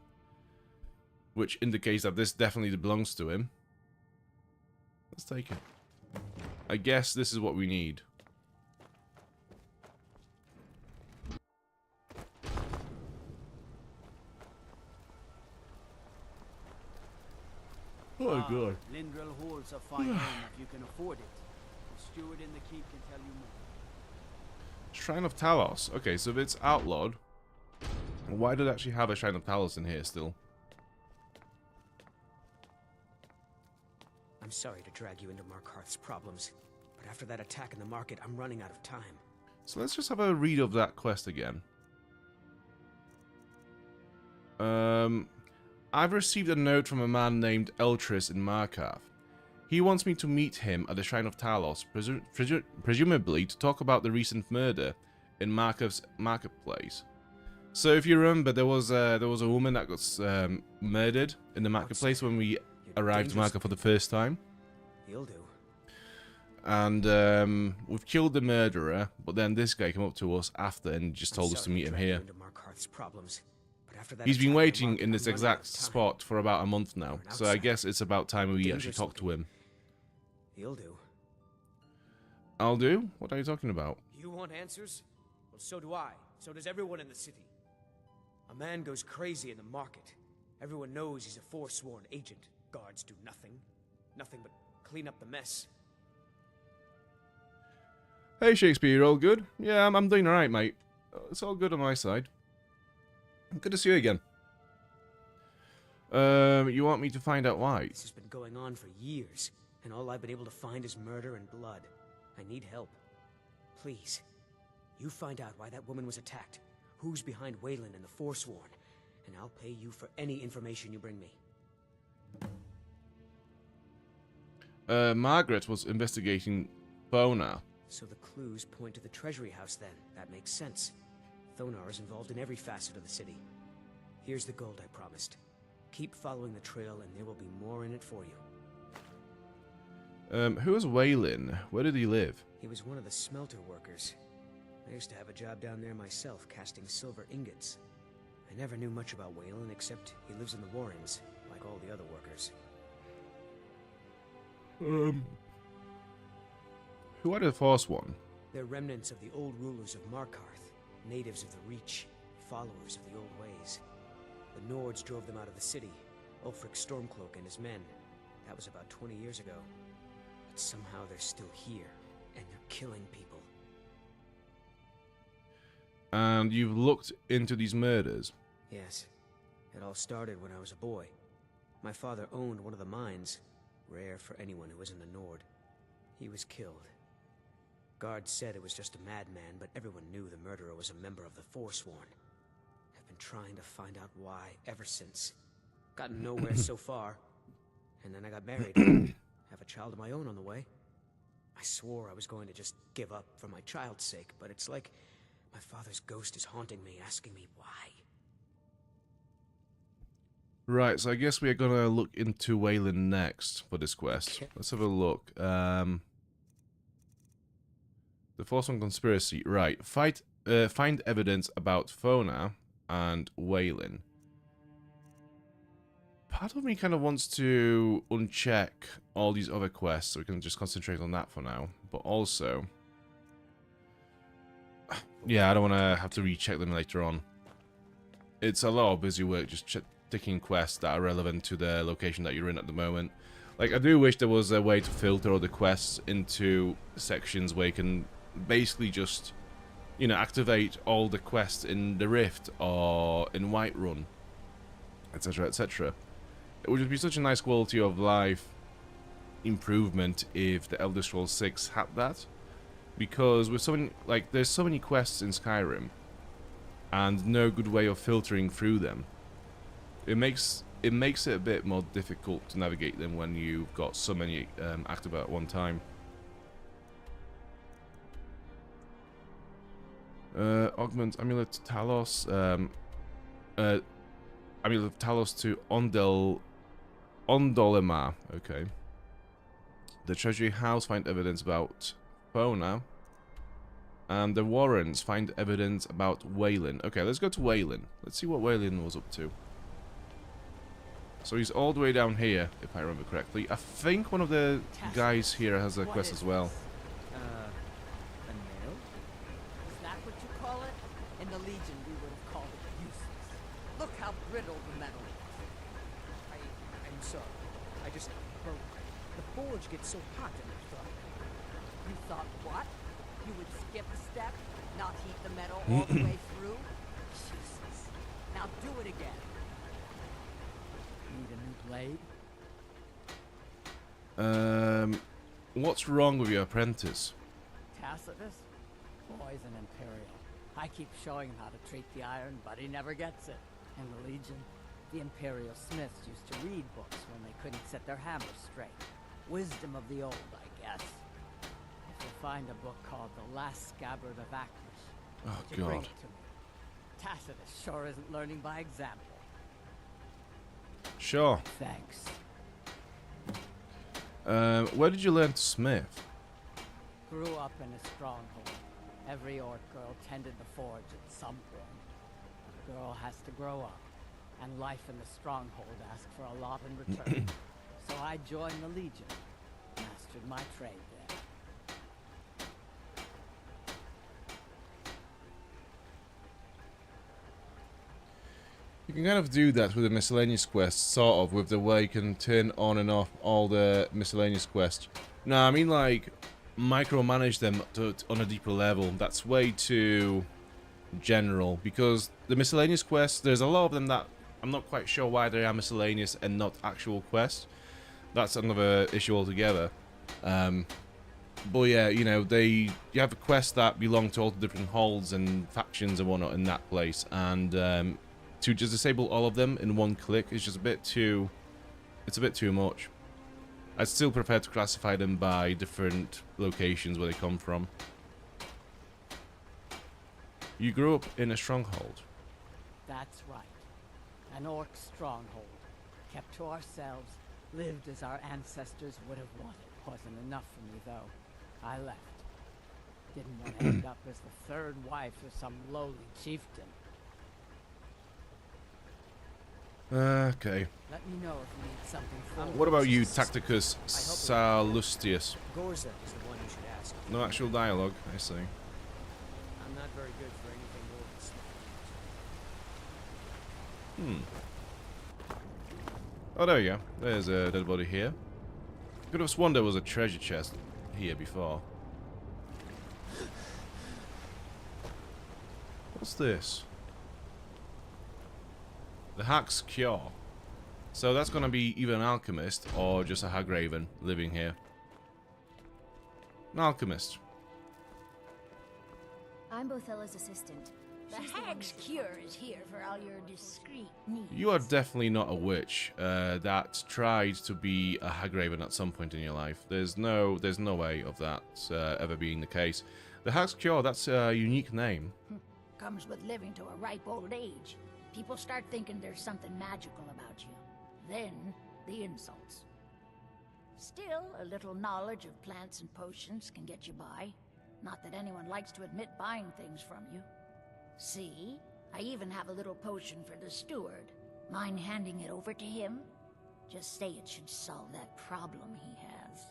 Speaker 1: which indicates that this definitely belongs to him. Let's take it. I guess this is what we need. Oh god.
Speaker 9: Lindrel holds a fine home if you can afford it. The steward in the keep can tell you more.
Speaker 1: Shrine of Talos. Okay, so if it's outlawed, why did it actually have a Shrine of Talos in here still?
Speaker 13: I'm sorry to drag you into Markarth's problems, but after that attack in the market, I'm running out of time.
Speaker 1: So let's just have a read of that quest again. I've received a note from a man named Eltris in Markarth. He wants me to meet him at the Shrine of Talos, presumably to talk about the recent murder in Markarth's marketplace. So if you remember, there was a woman that got murdered in the marketplace when we arrived to Markarth for the first time.
Speaker 13: You'll do.
Speaker 1: And we've killed the murderer, but then this guy came up to us after and just told us to meet him here. He's been waiting in this exact spot for about a month now, so I guess it's about time we actually talk to him.
Speaker 13: You'll do.
Speaker 1: I'll do? What are you talking about?
Speaker 13: You want answers? Well, so do I. So does everyone in the city. A man goes crazy in the market. Everyone knows he's a Forsworn agent. Guards do nothing. Nothing but clean up the mess.
Speaker 1: Hey Shakespeare, you all good? Yeah, I'm doing alright, mate. It's all good on my side. Good to see you again. You want me to find out why?
Speaker 13: This has been going on for years, and all I've been able to find is murder and blood. I need help. Please. You find out why that woman was attacked, who's behind Wayland and the Forsworn, and I'll pay you for any information you bring me.
Speaker 1: Margaret was investigating Bona.
Speaker 13: So the clues point to the treasury house then. That makes sense. Thonar is involved in every facet of the city. Here's the gold I promised. Keep following the trail and there will be more in it for you.
Speaker 1: Who was Waylin? Where did he live?
Speaker 13: He was one of the smelter workers. I used to have a job down there myself, casting silver ingots. I never knew much about Waylin except he lives in the Warrens, like all the other workers.
Speaker 1: Who are the Forsworn?
Speaker 13: They're remnants of the old rulers of Markarth, natives of the Reach, followers of the old ways. The Nords drove them out of the city, Ulfric Stormcloak and his men. That was about 20 years ago. But somehow they're still here, and they're killing people.
Speaker 1: And you've looked into these murders?
Speaker 13: Yes. It all started when I was a boy. My father owned one of the mines, rare for anyone who isn't a Nord. He was killed. Guards said it was just a madman, but everyone knew the murderer was a member of the Forsworn. I've been trying to find out why ever since. Gotten nowhere so far. And then I got married. Have a child of my own on the way. I swore I was going to just give up for my child's sake, but it's like my father's ghost is haunting me, asking me why.
Speaker 1: Right, so I guess we're gonna look into Wayland next for this quest. Let's have a look. The Forsworn conspiracy. Right, find evidence about Fona and Wayland. Part of me kind of wants to uncheck all these other quests so we can just concentrate on that for now. But also, yeah, I don't want to have to recheck them later on. It's a lot of busy work just ticking quests that are relevant to the location that you're in at the moment. Like, I do wish there was a way to filter all the quests into sections where you can basically just, you know, activate all the quests in the Rift or in Whiterun, etc., etc. It would just be such a nice quality of life improvement if the Elder Scrolls 6 had that, because with so many, like, there's so many quests in Skyrim, and no good way of filtering through them. It makes it a bit more difficult to navigate them when you've got so many active at one time. Augment Amulet Talos. Amulet of Talos to Ondolema. Okay. The Treasury House find evidence about Fona. And the Warrens find evidence about Wayland. Okay, let's go to Wayland. Let's see what Wayland was up to. So he's all the way down here, if I remember correctly. I think one of the guys here has a quest as well.
Speaker 9: A nail? Is that what you call it? In the Legion, we would have called it useless. Look how brittle the metal is.
Speaker 13: I'm sorry. I just broke. The forge gets so hot in the thought.
Speaker 9: You thought what? You would skip a step, not heat the metal all the way through? Jesus. Now do it again. Need a new blade?
Speaker 1: What's wrong with your apprentice?
Speaker 9: Tacitus? Boy's an Imperial. I keep showing him how to treat the iron, but he never gets it. In the Legion, the Imperial smiths used to read books when they couldn't set their hammers straight. Wisdom of the old, I guess. If you find a book called The Last Scabbard of Acmus, would you bring it to me? Tacitus sure isn't learning by example.
Speaker 1: Sure.
Speaker 9: Thanks.
Speaker 1: Where did you learn to smith?
Speaker 9: Grew up in a stronghold. Every orc girl tended the forge at some point. A girl has to grow up, and life in the stronghold asks for a lot in return. So I joined the Legion, mastered my trade there.
Speaker 1: You can kind of do that with the miscellaneous quests, sort of, with the way you can turn on and off all the miscellaneous quests. No, I mean, like, micromanage them on a deeper level. That's way too general, because the miscellaneous quests, there's a lot of them that I'm not quite sure why they are miscellaneous and not actual quests. That's another issue altogether. But yeah, you know, you have quests that belong to all the different holds and factions and whatnot in that place, and to just disable all of them in one click is just a bit too much. I'd still prefer to classify them by different locations where they come from. You grew up in a stronghold.
Speaker 9: That's right. An orc stronghold. Kept to ourselves, lived as our ancestors would have wanted. Wasn't enough for me, though. I left. Didn't want to end up as the third wife of some lowly chieftain.
Speaker 1: Okay.
Speaker 9: Let me know if you need something.
Speaker 1: What about you, Tacticus Salustius?
Speaker 13: Gorza is the one you should ask.
Speaker 1: No actual dialogue, I see.
Speaker 13: I'm not very good for anything more than small.
Speaker 1: Oh, there you go. There's a dead body here. Could have sworn there was a treasure chest here before. What's this? The Hack's Cure. So that's gonna be either an alchemist or just a Hagraven living here. An alchemist.
Speaker 3: I'm Bothella's assistant.
Speaker 11: The Hag's Cure is here for all your discreet needs.
Speaker 1: You are definitely not a witch that tried to be a Hagraven at some point in your life. There's no way of that ever being the case. The Hag's Cure, that's a unique name.
Speaker 11: Comes with living to a ripe old age. People start thinking there's something magical about you. Then, the insults. Still, a little knowledge of plants and potions can get you by. Not that anyone likes to admit buying things from you. See? I even have a little potion for the steward. Mind handing it over to him? Just say it should solve that problem he has.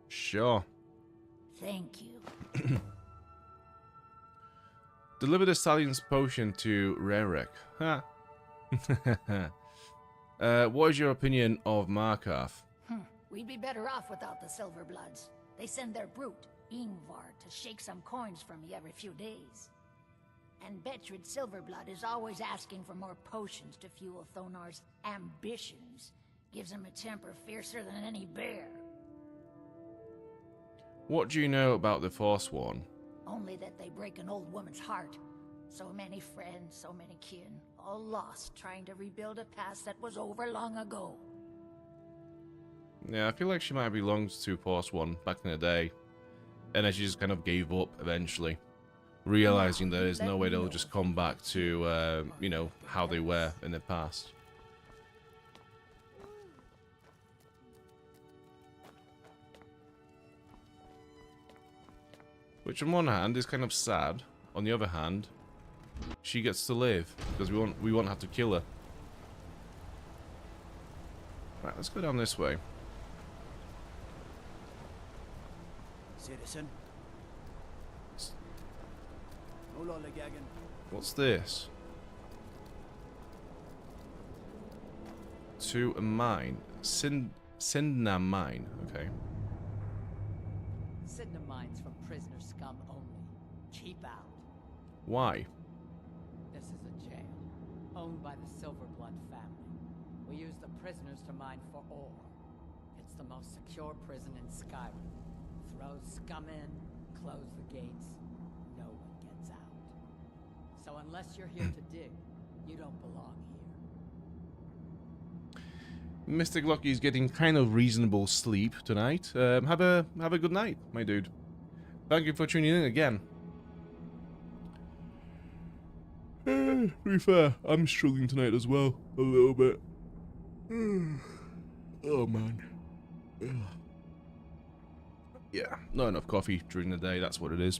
Speaker 1: Sure.
Speaker 11: Thank you.
Speaker 1: Deliver the stallion's potion to Rerek. Ha. What is your opinion of Markarth?
Speaker 11: We'd be better off without the Silverbloods. They send their brute, Ingvar, to shake some coins from me every few days. And Betrid Silverblood is always asking for more potions to fuel Thonar's ambitions. Gives him a temper fiercer than any bear.
Speaker 1: What do you know about the Forsworn?
Speaker 11: Only that they break an old woman's heart. So many friends, so many kin, all lost trying to rebuild a past that was over long ago.
Speaker 1: Yeah, I feel like she might have belonged to Forsworn back in the day. And then she just kind of gave up eventually. Realizing there is no way they'll just come back to, you know, how they were in the past. Which on one hand is kind of sad. On the other hand, she gets to live because we won't have to kill her. Right, let's go down this way.
Speaker 17: Citizen.
Speaker 1: What's this? To a mine. Sindna mine. Okay.
Speaker 9: Sindna mines from prisoner scum only. Keep out.
Speaker 1: Why?
Speaker 9: This is a jail, owned by the Silverblood family. We use the prisoners to mine for ore. It's the most secure prison in Skyrim. Throw scum in, close the gates, no one gets out. So unless you're here to dig, you don't belong here.
Speaker 1: Mr. Glocky's getting kind of reasonable sleep tonight. Have a good night, my dude. Thank you for tuning in again. To be fair, I'm struggling tonight as well, a little bit. Oh man. Yeah, not enough coffee during the day, that's what it is.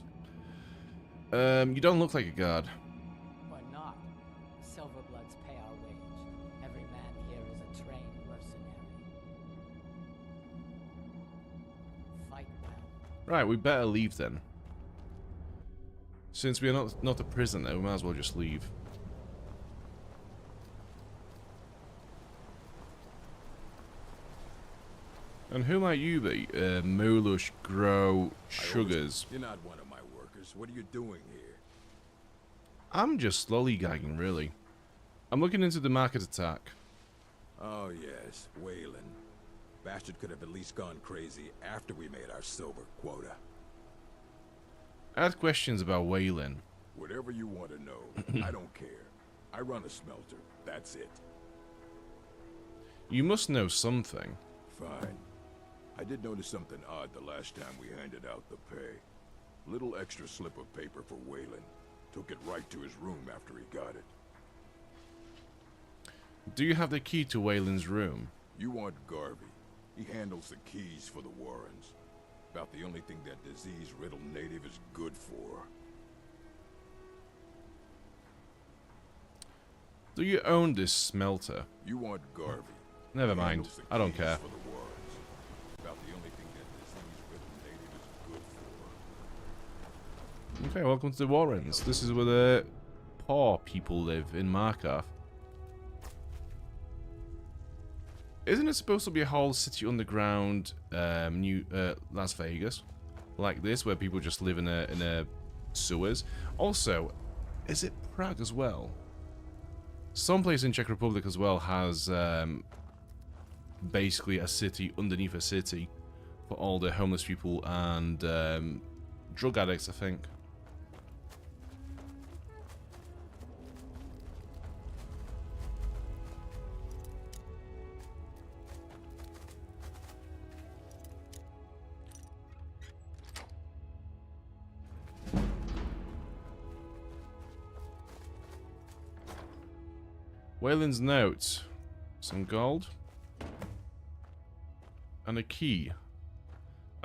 Speaker 1: You don't look like a guard.
Speaker 9: Why not? Silverbloods pay our wage. Every man here is a trained mercenary. Fight well.
Speaker 1: Right, we better leave then. Since we are not a prisoner, we might as well just leave. And who might you be? Molush Grow Sugars.
Speaker 18: You're not one of my workers. What are you doing here?
Speaker 1: I'm just lollygagging, really. I'm looking into the market attack.
Speaker 18: Oh yes, Waylon. Bastard could have at least gone crazy after we made our silver quota.
Speaker 1: I had questions about Waylon.
Speaker 18: Whatever you want to know, I don't care. I run a smelter. That's it.
Speaker 1: You must know something.
Speaker 18: Fine. I did notice something odd the last time we handed out the pay. Little extra slip of paper for Waylon. Took it right to his room after he got it.
Speaker 1: Do you have the key to Waylon's room?
Speaker 18: You want Garvey. He handles the keys for the Warrens. About the only thing that disease-riddled native is good for.
Speaker 1: Do you own this smelter?
Speaker 18: You want Garvey.
Speaker 1: Never mind. I don't care.
Speaker 18: For the Warrens. About the only thing that disease-riddled native is good for.
Speaker 1: Okay, welcome to the Warrens. This is where the poor people live in Markarth. Isn't it supposed to be a whole city underground, new Las Vegas, like this, where people just live in a sewers? Also, is it Prague as well? Someplace in Czech Republic as well has basically a city underneath a city, for all the homeless people and drug addicts, I think. Wayland's note. Some gold. And a key.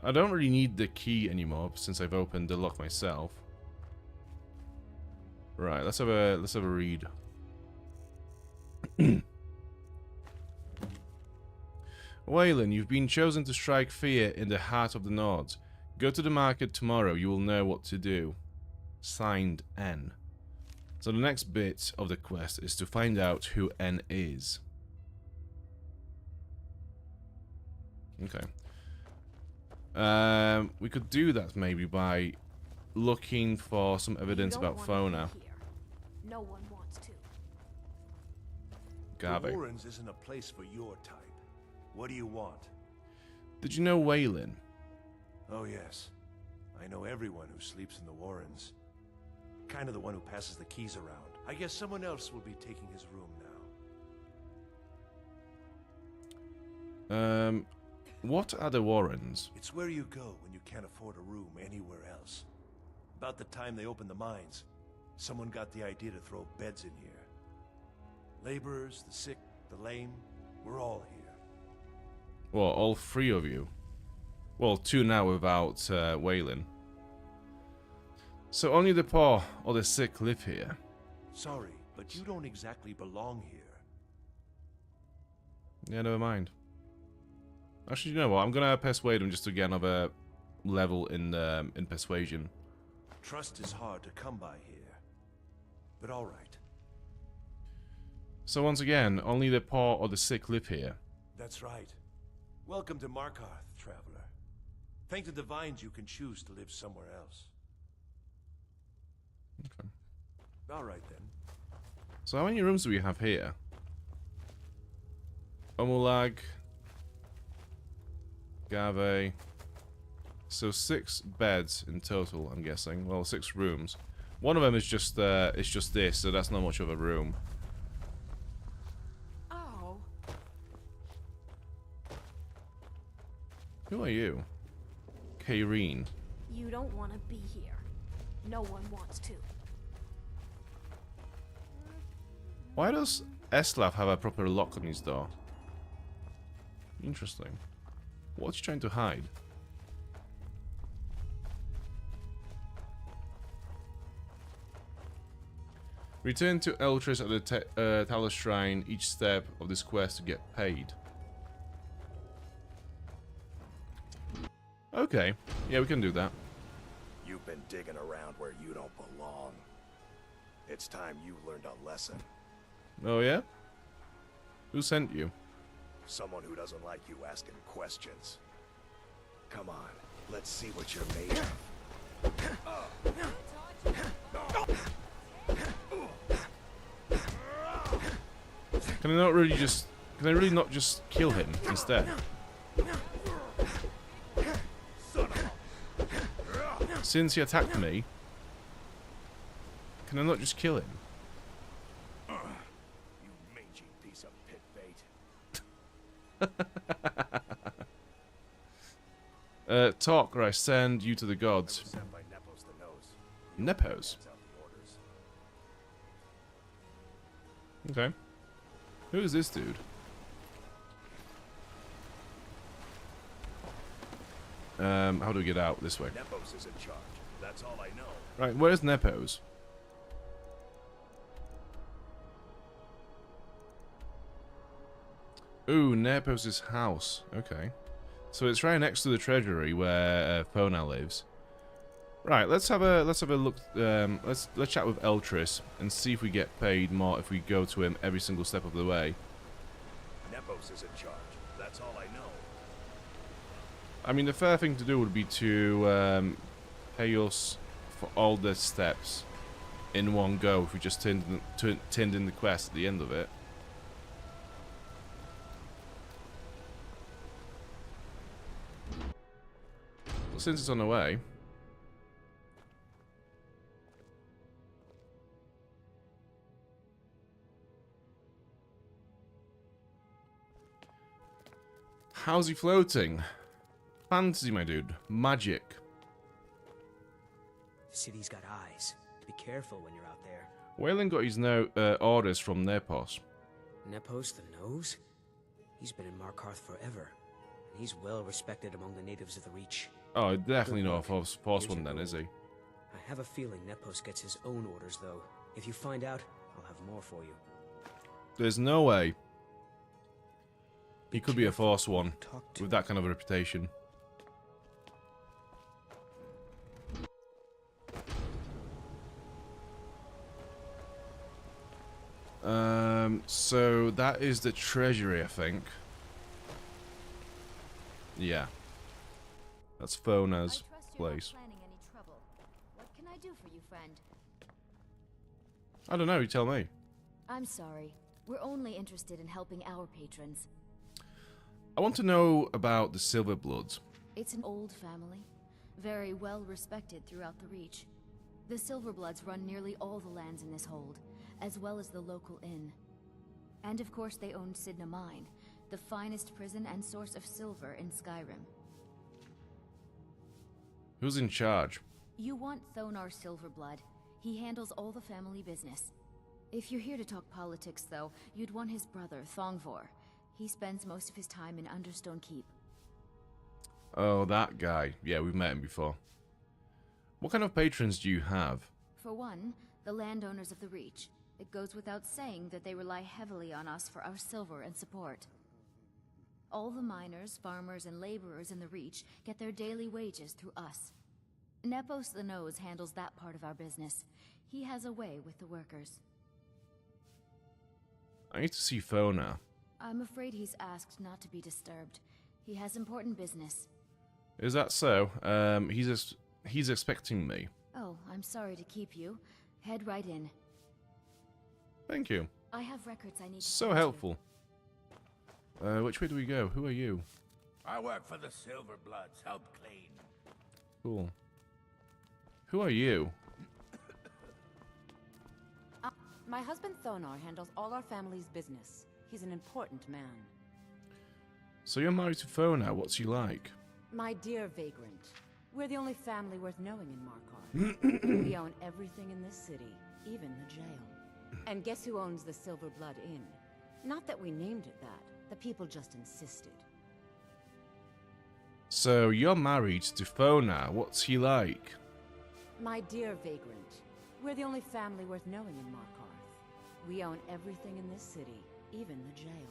Speaker 1: I don't really need the key anymore since I've opened the lock myself. Right, let's have a read. Wayland, you've been chosen to strike fear in the heart of the Nords. Go to the market tomorrow, you will know what to do. Signed, N. So the next bit of the quest is to find out who N is. Okay. We could do that maybe by looking for some evidence about Fona.
Speaker 3: No one wants to.
Speaker 1: Garvey.
Speaker 4: The Warrens isn't a place for your type. What do you want?
Speaker 1: Did you know Waylon?
Speaker 4: Oh yes. I know everyone who sleeps in the Warrens. Kind of the one who passes the keys around. I guess someone else will be taking his room now.
Speaker 1: What are the Warrens?
Speaker 4: It's where you go when you can't afford a room anywhere else. About the time they opened the mines, someone got the idea to throw beds in here. Laborers, the sick, the lame, we're all here.
Speaker 1: Well, all three of you. Well, two now without Waylon. So only the poor or the sick live here.
Speaker 4: Sorry, but you don't exactly belong here.
Speaker 1: Yeah, never mind. Actually, you know what? I'm gonna persuade him just to get another level in persuasion.
Speaker 4: Trust is hard to come by here, but all right.
Speaker 1: So once again, only the poor or the sick live here.
Speaker 4: That's right. Welcome to Markarth, traveler. Thank the divines you can choose to live somewhere else.
Speaker 1: Okay.
Speaker 4: All right then.
Speaker 1: So how many rooms do we have here? Omulag, Gave. So 6 beds in total, I'm guessing. Well, 6 rooms. One of them is just this, so that's not much of a room.
Speaker 10: Oh.
Speaker 1: Who are you? Kaireen.
Speaker 3: You don't want to be here. No one wants to.
Speaker 1: Why does Eslav have a proper lock on his door? Interesting. What's he trying to hide? Return to Eltris at the Talos Shrine each step of this quest to get paid. Okay. Yeah, we can do that.
Speaker 18: You've been digging around where you don't belong. It's time you learned a lesson.
Speaker 1: Oh yeah? Who sent you?
Speaker 18: Someone who doesn't like you asking questions. Come on, let's see what you're made of.
Speaker 1: Can I not really just... Can I really not just kill him instead? Since he attacked me, can I not just kill him?
Speaker 18: You mangy piece of pit bait.
Speaker 1: Talk or I send you to the gods. Nepos? Okay. Who is this dude? How do we get out? This way.
Speaker 18: Nepos is in charge. That's all I know.
Speaker 1: Right, where's Nepos? Ooh, Nepos' house. Okay. So it's right next to the treasury where Fona lives. Right, let's have a look. Let's chat with Eltris and see if we get paid more if we go to him every single step of the way.
Speaker 18: Nepos is in charge. That's all I know.
Speaker 1: I mean, the fair thing to do would be to pay us for all the steps in one go if we just turned in the quest at the end of it. since it's on the way. How's he floating? Fantasy, my dude. Magic.
Speaker 13: The city's got eyes. Be careful when you're out there.
Speaker 1: Wayland got his orders from Nepos.
Speaker 13: Nepos the Nose? He's been in Markarth forever. And he's well respected among the natives of the Reach.
Speaker 1: Oh, definitely not a Forsworn then, is he?
Speaker 13: I have a feeling Nepos gets his own orders, though. If you find out, I'll have more for you.
Speaker 1: There's no way. He could be a Forsworn with that kind of a reputation. So that is the treasury, I think. Yeah. That's Fona's place.
Speaker 3: What can I do for you, friend?
Speaker 1: I don't know, you tell me.
Speaker 3: I'm sorry. We're only interested in helping our patrons.
Speaker 1: I want to know about the Silverbloods.
Speaker 3: It's an old family, very well respected throughout the Reach. The Silverbloods run nearly all the lands in this hold, as well as the local inn. And of course they own Sidna Mine, the finest prison and source of silver in Skyrim.
Speaker 1: Who's in charge?
Speaker 3: You want Thonar Silverblood. He handles all the family business. If you're here to talk politics, though, you'd want his brother, Thongvor. He spends most of his time in Understone Keep.
Speaker 1: Oh, that guy. Yeah, we've met him before. What kind of patrons do you have?
Speaker 3: For one, the landowners of the Reach. It goes without saying that they rely heavily on us for our silver and support. All the miners, farmers, and laborers in the Reach get their daily wages through us. Nepos the Nose handles that part of our business. He has a way with the workers.
Speaker 1: I need to see Fona.
Speaker 3: I'm afraid he's asked not to be disturbed. He has important business.
Speaker 1: Is that so? He's expecting me.
Speaker 3: Oh, I'm sorry to keep you. Head right in.
Speaker 1: Thank you.
Speaker 3: I have records I need to
Speaker 1: So helpful. Which way do we go? Who are you?
Speaker 14: I work for the Silverbloods, help clean.
Speaker 1: Cool. Who are you?
Speaker 12: My husband Thonar handles all our family's business. He's an important man.
Speaker 1: So you're married to Fona. What's he like?
Speaker 12: My dear vagrant, we're the only family worth knowing in Markarth. We own everything in this city, even the jail. And guess who owns the Silverblood Inn? Not that we named it that. The people just insisted.
Speaker 1: So you're married to Fona. What's he like?
Speaker 12: My dear vagrant, we're the only family worth knowing in Markarth. We own everything in this city, even the jail.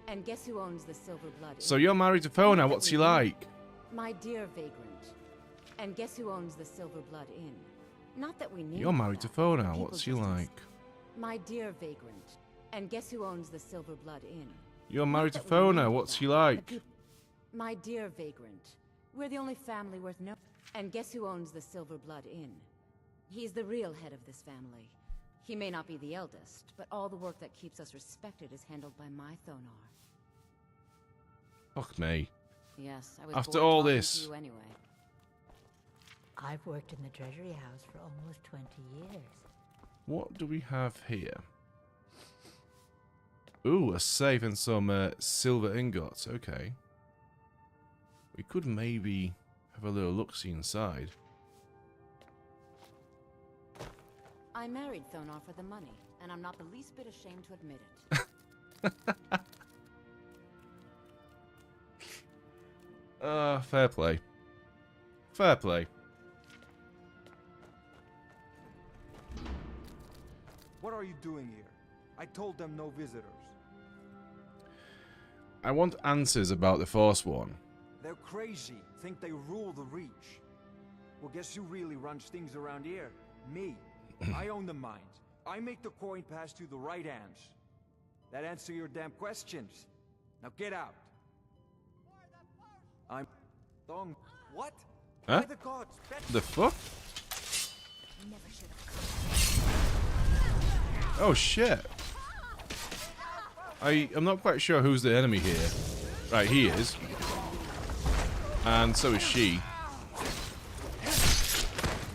Speaker 12: And guess who owns the Silverblood Inn?
Speaker 1: So you're married to Fona. What's he like?
Speaker 12: My dear vagrant, and guess who owns the Silverblood Inn? Not that we named
Speaker 1: You're married to Fona. What's he like?
Speaker 12: My dear vagrant, and guess who owns the Silverblood Inn?
Speaker 1: You're married to Fona. What's he like?
Speaker 12: My dear vagrant, we're the only family worth knowing. And guess who owns the Silverblood Inn? He's the real head of this family. He may not be the eldest, but all the work that keeps us respected is handled by my Thonar.
Speaker 1: Fuck me.
Speaker 12: Yes, I was
Speaker 1: After
Speaker 12: bored
Speaker 1: all
Speaker 12: talking
Speaker 1: this.
Speaker 12: to you anyway.
Speaker 17: I've worked in the Treasury House for almost 20 years.
Speaker 1: What do we have here? Ooh, a safe and some silver ingots. Okay. We could maybe have a little look-see inside.
Speaker 12: I married Thonar for the money, and I'm not the least bit ashamed to admit it.
Speaker 1: Fair play. Fair play.
Speaker 19: What are you doing here? I told them no visitors.
Speaker 1: I want answers about the Forsworn.
Speaker 19: They're crazy. Think they rule the Reach. Well, guess who really runs things around here? Me. I own the mines. I make the coin pass through the right hands. That answer your damn questions. Now get out. I'm Thong. What?
Speaker 1: Huh?
Speaker 19: By the gods,
Speaker 1: The fuck? Oh shit. I'm not quite sure who's the enemy here. Right, he is. And so is she.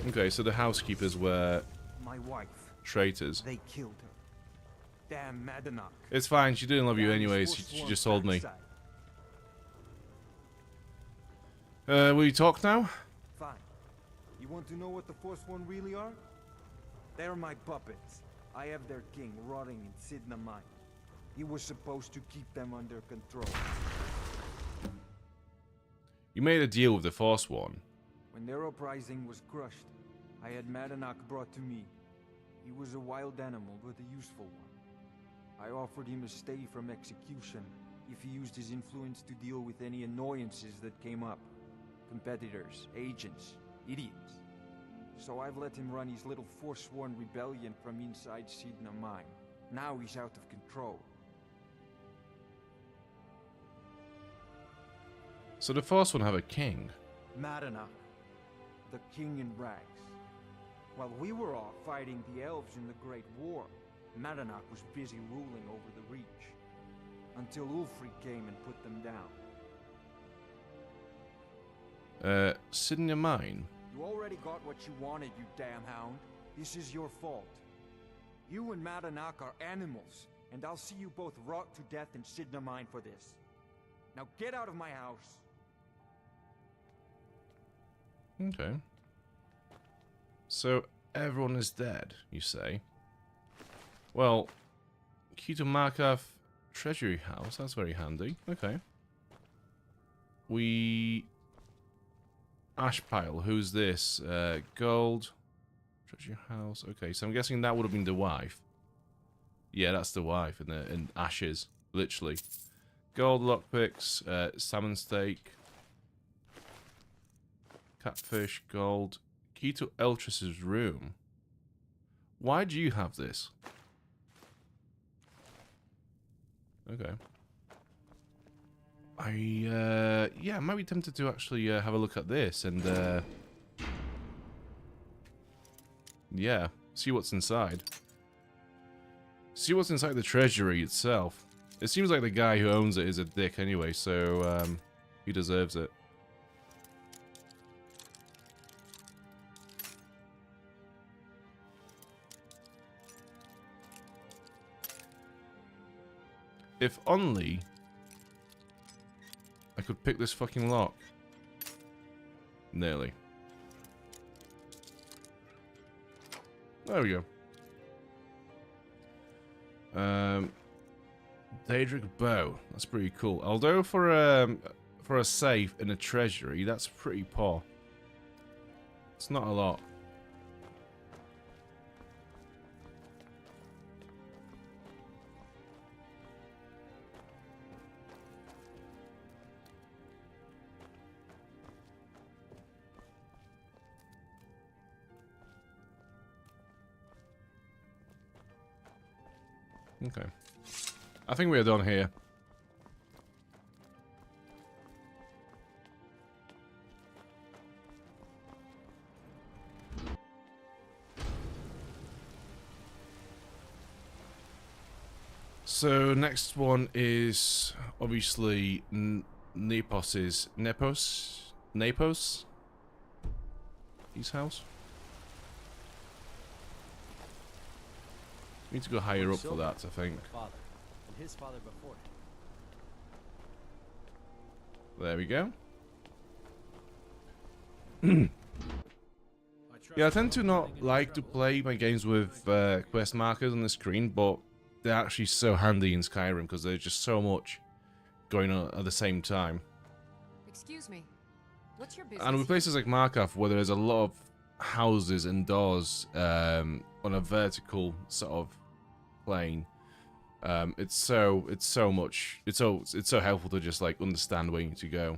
Speaker 1: Okay, so the housekeepers were
Speaker 19: My wife.
Speaker 1: traitors.
Speaker 19: They killed her. Damn Madanach.
Speaker 1: It's fine, she didn't love you
Speaker 19: Damn
Speaker 1: anyways,
Speaker 19: this
Speaker 1: she
Speaker 19: Forsworn
Speaker 1: just told me.
Speaker 19: backside.
Speaker 1: Will you talk now?
Speaker 19: Fine. You want to know what the Forsworn really are? They're my puppets. I have their king rotting in Sidna Mine. He was supposed to keep them under control.
Speaker 1: You made a deal with the Forsworn.
Speaker 19: When their uprising was crushed, I had Madanach brought to me. He was a wild animal, but a useful one. I offered him a stay from execution if he used his influence to deal with any annoyances that came up. Competitors, agents, idiots. So I've let him run his little Forsworn rebellion from inside Sidna Mine. Now he's out of control.
Speaker 1: So the Forsworn have a king.
Speaker 19: Madanach, the king in rags. While we were off fighting the elves in the Great War, Madanach was busy ruling over the Reach. Until Ulfric came and put them down.
Speaker 1: Sidna Mine.
Speaker 19: You already got what you wanted, you damn hound. This is your fault. You and Madanach are animals, and I'll see you both rot to death in Sidna Mine for this. Now get out of my house.
Speaker 1: Okay. So everyone is dead, you say? Well, key to Markarth treasury house. That's very handy. Okay. Ash pile. Who's this? Gold. Treasure house. Okay, so I'm guessing that would have been the wife. Yeah, that's the wife in ashes, literally. Gold lockpicks. Salmon steak. Catfish. Gold. Key to Eltress's room. Why do you have this? Okay. Yeah, I might be tempted to actually have a look at this and, yeah, see what's inside. See what's inside the treasury itself. It seems like the guy who owns it is a dick anyway, so, he deserves it. If only I could pick this fucking lock. Nearly. There we go. Daedric bow. That's pretty cool. Although for a safe in a treasury, that's pretty poor. It's not a lot. Okay. I think we are done here. So next one is obviously Nepos. His house. We need to go higher up for that, I think.
Speaker 2: Father, and his father before him.
Speaker 1: There we go. Yeah, I tend to not like to play my games with quest markers on the screen, but they're actually so handy in Skyrim because there's just so much going on at the same time.
Speaker 10: Excuse me. What's your business?
Speaker 1: And with places like Markarth, where there's a lot of houses and doors on a vertical sort of plane, it's so helpful to just like understand where you need to go.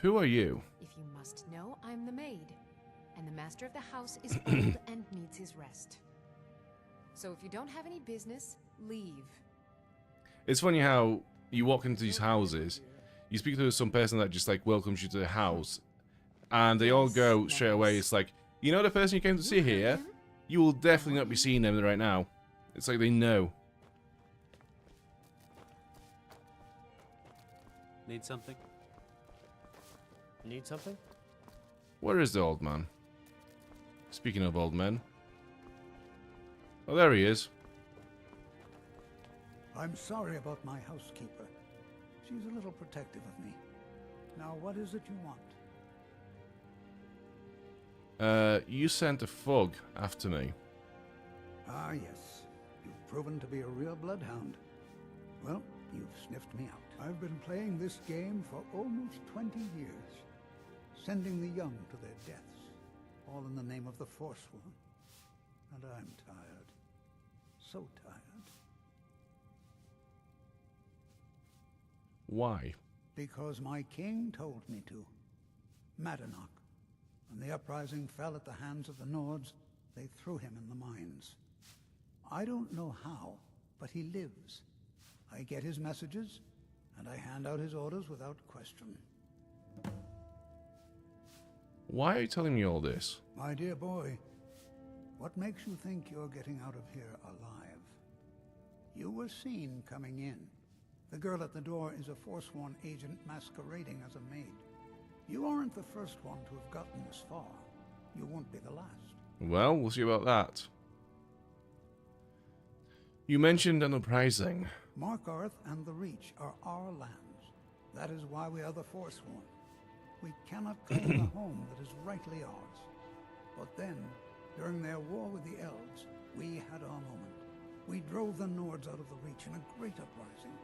Speaker 1: Who are you?
Speaker 10: If you must know, I'm the maid, and the master of the house is old and needs his rest. So if you don't have any business, leave.
Speaker 1: It's funny how you walk into these houses, you speak to some person that just like welcomes you to the house, and they all go straight away. It's like, you know the person you came to see here? You will definitely not be seeing them right now. It's like they know.
Speaker 2: Need something?
Speaker 6: Need something?
Speaker 1: Where is the old man? Speaking of old men. Oh, there he is.
Speaker 20: I'm sorry about my housekeeper. She's a little protective of me. Now, what is it you want?
Speaker 1: You sent a fog after me.
Speaker 20: Ah, yes. You've proven to be a real bloodhound. Well, you've sniffed me out. I've been playing this game for almost 20 years, sending the young to their deaths, all in the name of the Forsworn. And I'm tired. So tired.
Speaker 1: Why?
Speaker 20: Because my king told me to. Madanach. When the uprising fell at the hands of the Nords, they threw him in the mines. I don't know how, but he lives. I get his messages, and I hand out his orders without question.
Speaker 1: Why are you telling me all this?
Speaker 20: My dear boy, what makes you think you're getting out of here alive? You were seen coming in. The girl at the door is a Forsworn agent masquerading as a maid. You aren't the first one to have gotten this far. You won't be the last.
Speaker 1: Well, we'll see about that. You mentioned an uprising.
Speaker 20: Markarth and the Reach are our lands. That is why we are the Forsworn. We cannot claim the home that is rightly ours. But then, during their war with the elves, we had our moment. We drove the Nords out of the Reach in a great uprising.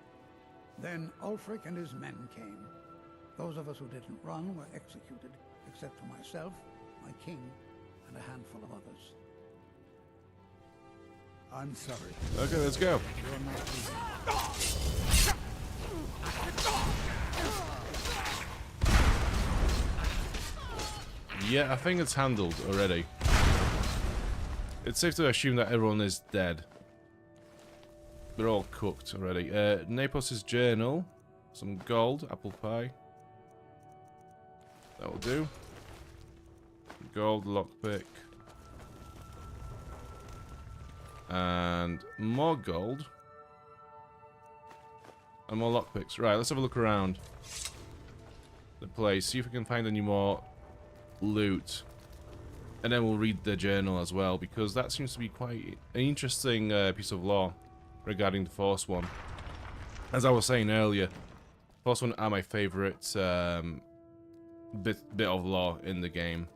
Speaker 20: Then Ulfric and his men came. Those of us who didn't run were executed, except for myself, my king, and a handful of others. I'm sorry.
Speaker 1: Okay, let's go.
Speaker 20: You're not
Speaker 1: Yeah, I think it's handled already. It's safe to assume that everyone is dead. They're all cooked already. Nepos' journal. Some gold. Apple pie. That will do. Gold lockpick. And more gold. And more lockpicks. Right, let's have a look around the place. See if we can find any more loot. And then we'll read the journal as well, because that seems to be quite an interesting piece of lore regarding the Forsworn. As I was saying earlier, Forsworn are my favourite bit of lore in the game.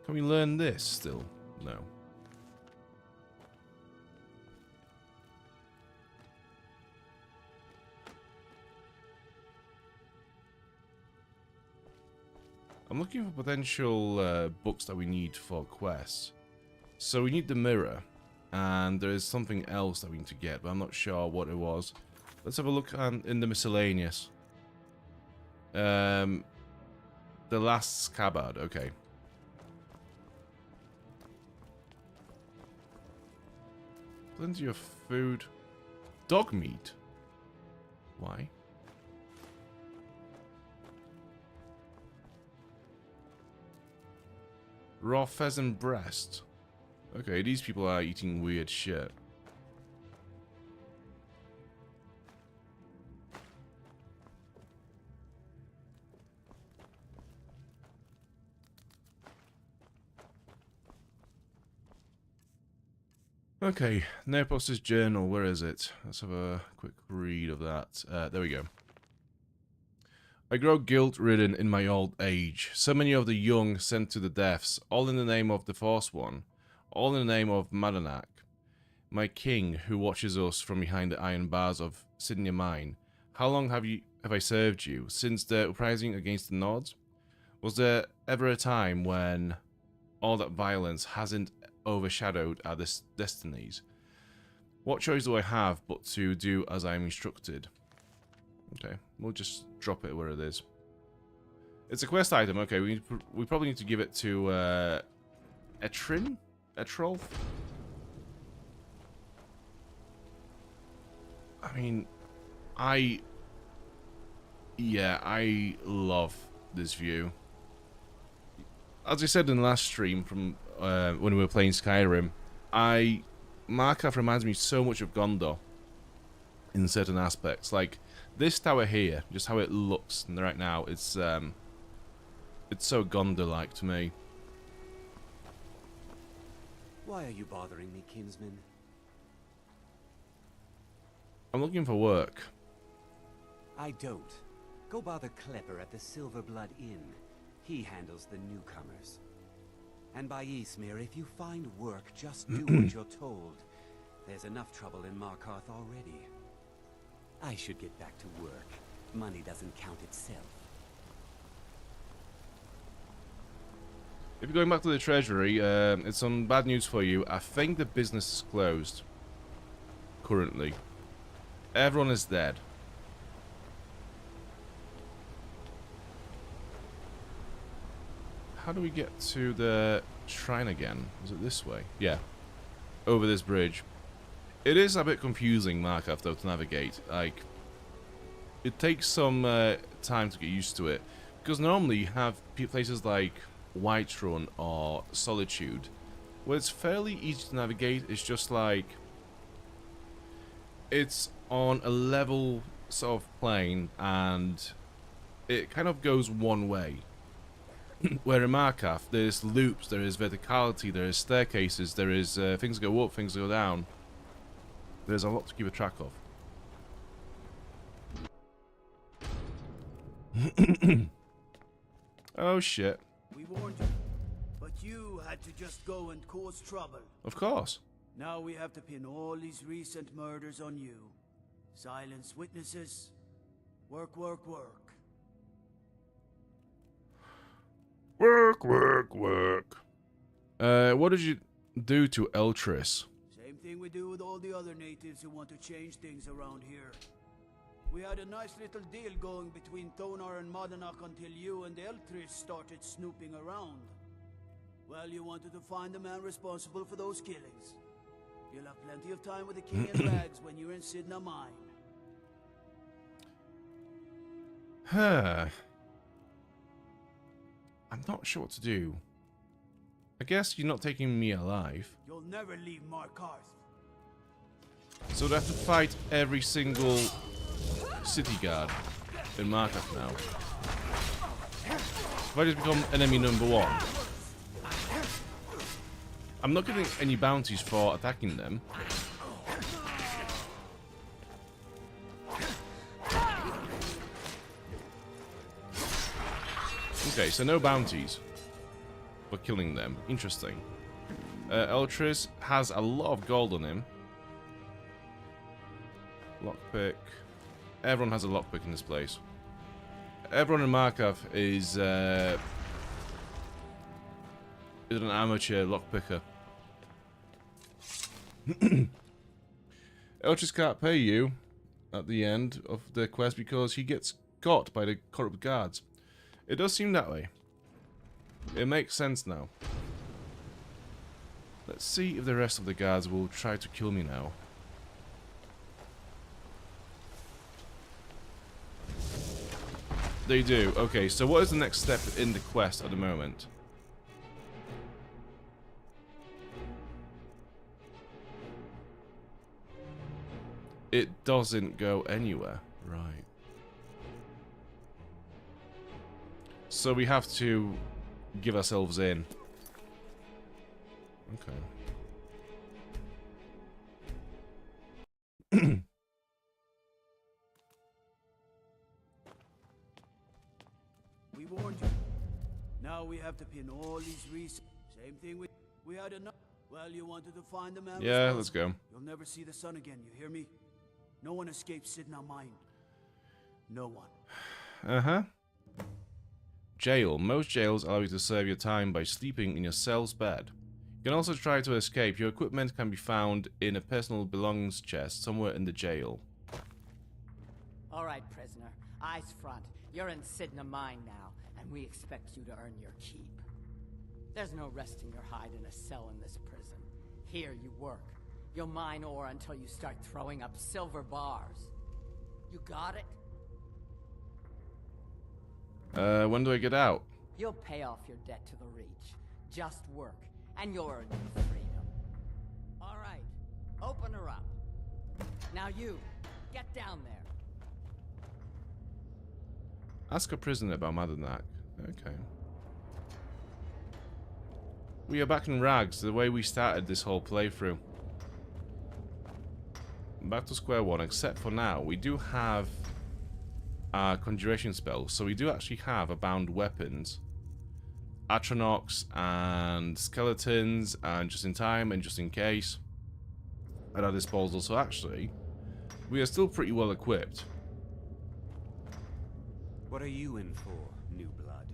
Speaker 1: Can we learn this still? No. I'm looking for potential books that we need for quests. So we need the mirror, and there is something else that we need to get, but I'm not sure what it was. Let's have a look in the miscellaneous. The last scabbard, okay. Plenty of food. Dog meat. Why? Raw pheasant breast. Okay, these people are eating weird shit. Okay, Nepos' journal, where is it? Let's have a quick read of that. There we go. I grow guilt-ridden in my old age. So many of the young sent to the deaths, all in the name of the Forsworn, all in the name of Madanach, my king, who watches us from behind the iron bars of Sydney Mine. How long have I served you? Since the uprising against the Nords? Was there ever a time when all that violence hasn't overshadowed our destinies? What choice do I have but to do as I am instructed? Okay, we'll just drop it where it is. It's a quest item. Okay, we probably need to give it to Etrin? Etrolf? I mean, I love this view. as I said in the last stream from when we were playing Skyrim, Markarth reminds me so much of Gondor in certain aspects. Like this tower here, just how it looks right now, it's so Gondor-like to me.
Speaker 16: Why are you bothering me, kinsman?
Speaker 1: I'm looking for work.
Speaker 16: I don't. Go bother Klepper at the Silver Blood Inn. He handles the newcomers. And by Ysmir, if you find work, just do what you're told. There's enough trouble in Markarth already. I should get back to work. Money doesn't count itself.
Speaker 1: If you're going back to the treasury, it's some bad news for you. I think the business is closed. Currently. Everyone is dead. How do we get to the shrine again? Is it this way? Yeah. Over this bridge. It is a bit confusing, Markarth, though, to navigate. Like, it takes some time to get used to it. Because normally you have places like Whiterun or Solitude, where it's fairly easy to navigate. It's just like, it's on a level sort of plane, and it kind of goes one way. Where in Markarth, there's loops, there is verticality, there is staircases, there is things go up, things go down. There's a lot to keep a track of. Oh shit.
Speaker 21: We warned you, but you had to just go and cause trouble.
Speaker 1: Of course.
Speaker 21: Now we have to pin all these recent murders on you. Silence witnesses. Work, work, work.
Speaker 1: Work, work, work. What did you do to Eltris?
Speaker 21: Same thing we do with all the other natives who want to change things around here. We had a nice little deal going between Thonar and Modanach until you and Eltris started snooping around. Well, you wanted to find the man responsible for those killings. You'll have plenty of time with the king and rags when you're in Sidna Mine.
Speaker 1: Huh. I'm not sure what to do. I guess you're not taking me alive.
Speaker 21: You'll never leave Markarth.
Speaker 1: So I have to fight every single city guard in Markarth now. If I just become enemy number 1. I'm not getting any bounties for attacking them. Okay, so no bounties for killing them. Interesting. Eltris has a lot of gold on him. Lockpick. Everyone has a lockpick in this place. Everyone in Markarth is an amateur lockpicker. Eltris can't pay you at the end of the quest because he gets caught by the corrupt guards. It does seem that way. It makes sense now. Let's see if the rest of the guards will try to kill me now. They do. Okay, so what is the next step in the quest at the moment? It doesn't go anywhere. Right. So we have to give ourselves in. Okay.
Speaker 21: We warned you. Now we have to pin all these Same thing we had enough. Well, you wanted to find the man.
Speaker 1: Yeah, let's go.
Speaker 21: You'll never see the sun again, you hear me? No one escapes Sidna Mine. No one.
Speaker 1: Uh-huh. Jail. Most jails allow you to serve your time by sleeping in your cell's bed. You can also try to escape. Your equipment can be found in a personal belongings chest somewhere in the jail.
Speaker 9: Alright, prisoner. Eyes front. You're in Sidna Mine now, and we expect you to earn your keep. There's no resting your hide in a cell in this prison. Here you work. You'll mine ore until you start throwing up silver bars. You got it?
Speaker 1: When do I get out?
Speaker 9: You'll pay off your debt to the Reach. Just work, and you'll earn your freedom. All right, open her up. Now you, get down there.
Speaker 1: Ask a prisoner about Madonak. Okay. We are back in rags, the way we started this whole playthrough. Back to square one, except for now, we do have our conjuration spells, so we do actually have a bound weapons, Atronox and skeletons, and just in time and just in case at our disposal. So actually, we are still pretty well equipped.
Speaker 16: What are you in for, new blood?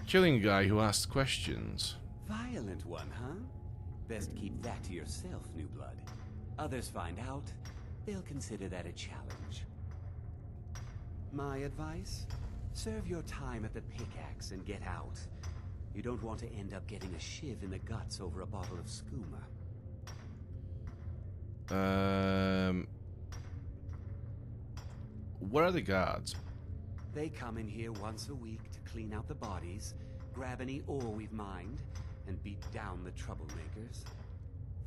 Speaker 1: Killing a guy who asks questions.
Speaker 16: Violent one, huh? Best keep that to yourself, new blood. Others find out, they'll consider that a challenge. My advice? Serve your time at the pickaxe and get out. You don't want to end up getting a shiv in the guts over a bottle of skooma.
Speaker 1: Where are the guards?
Speaker 16: They come in here once a week to clean out the bodies, grab any ore we've mined, and beat down the troublemakers.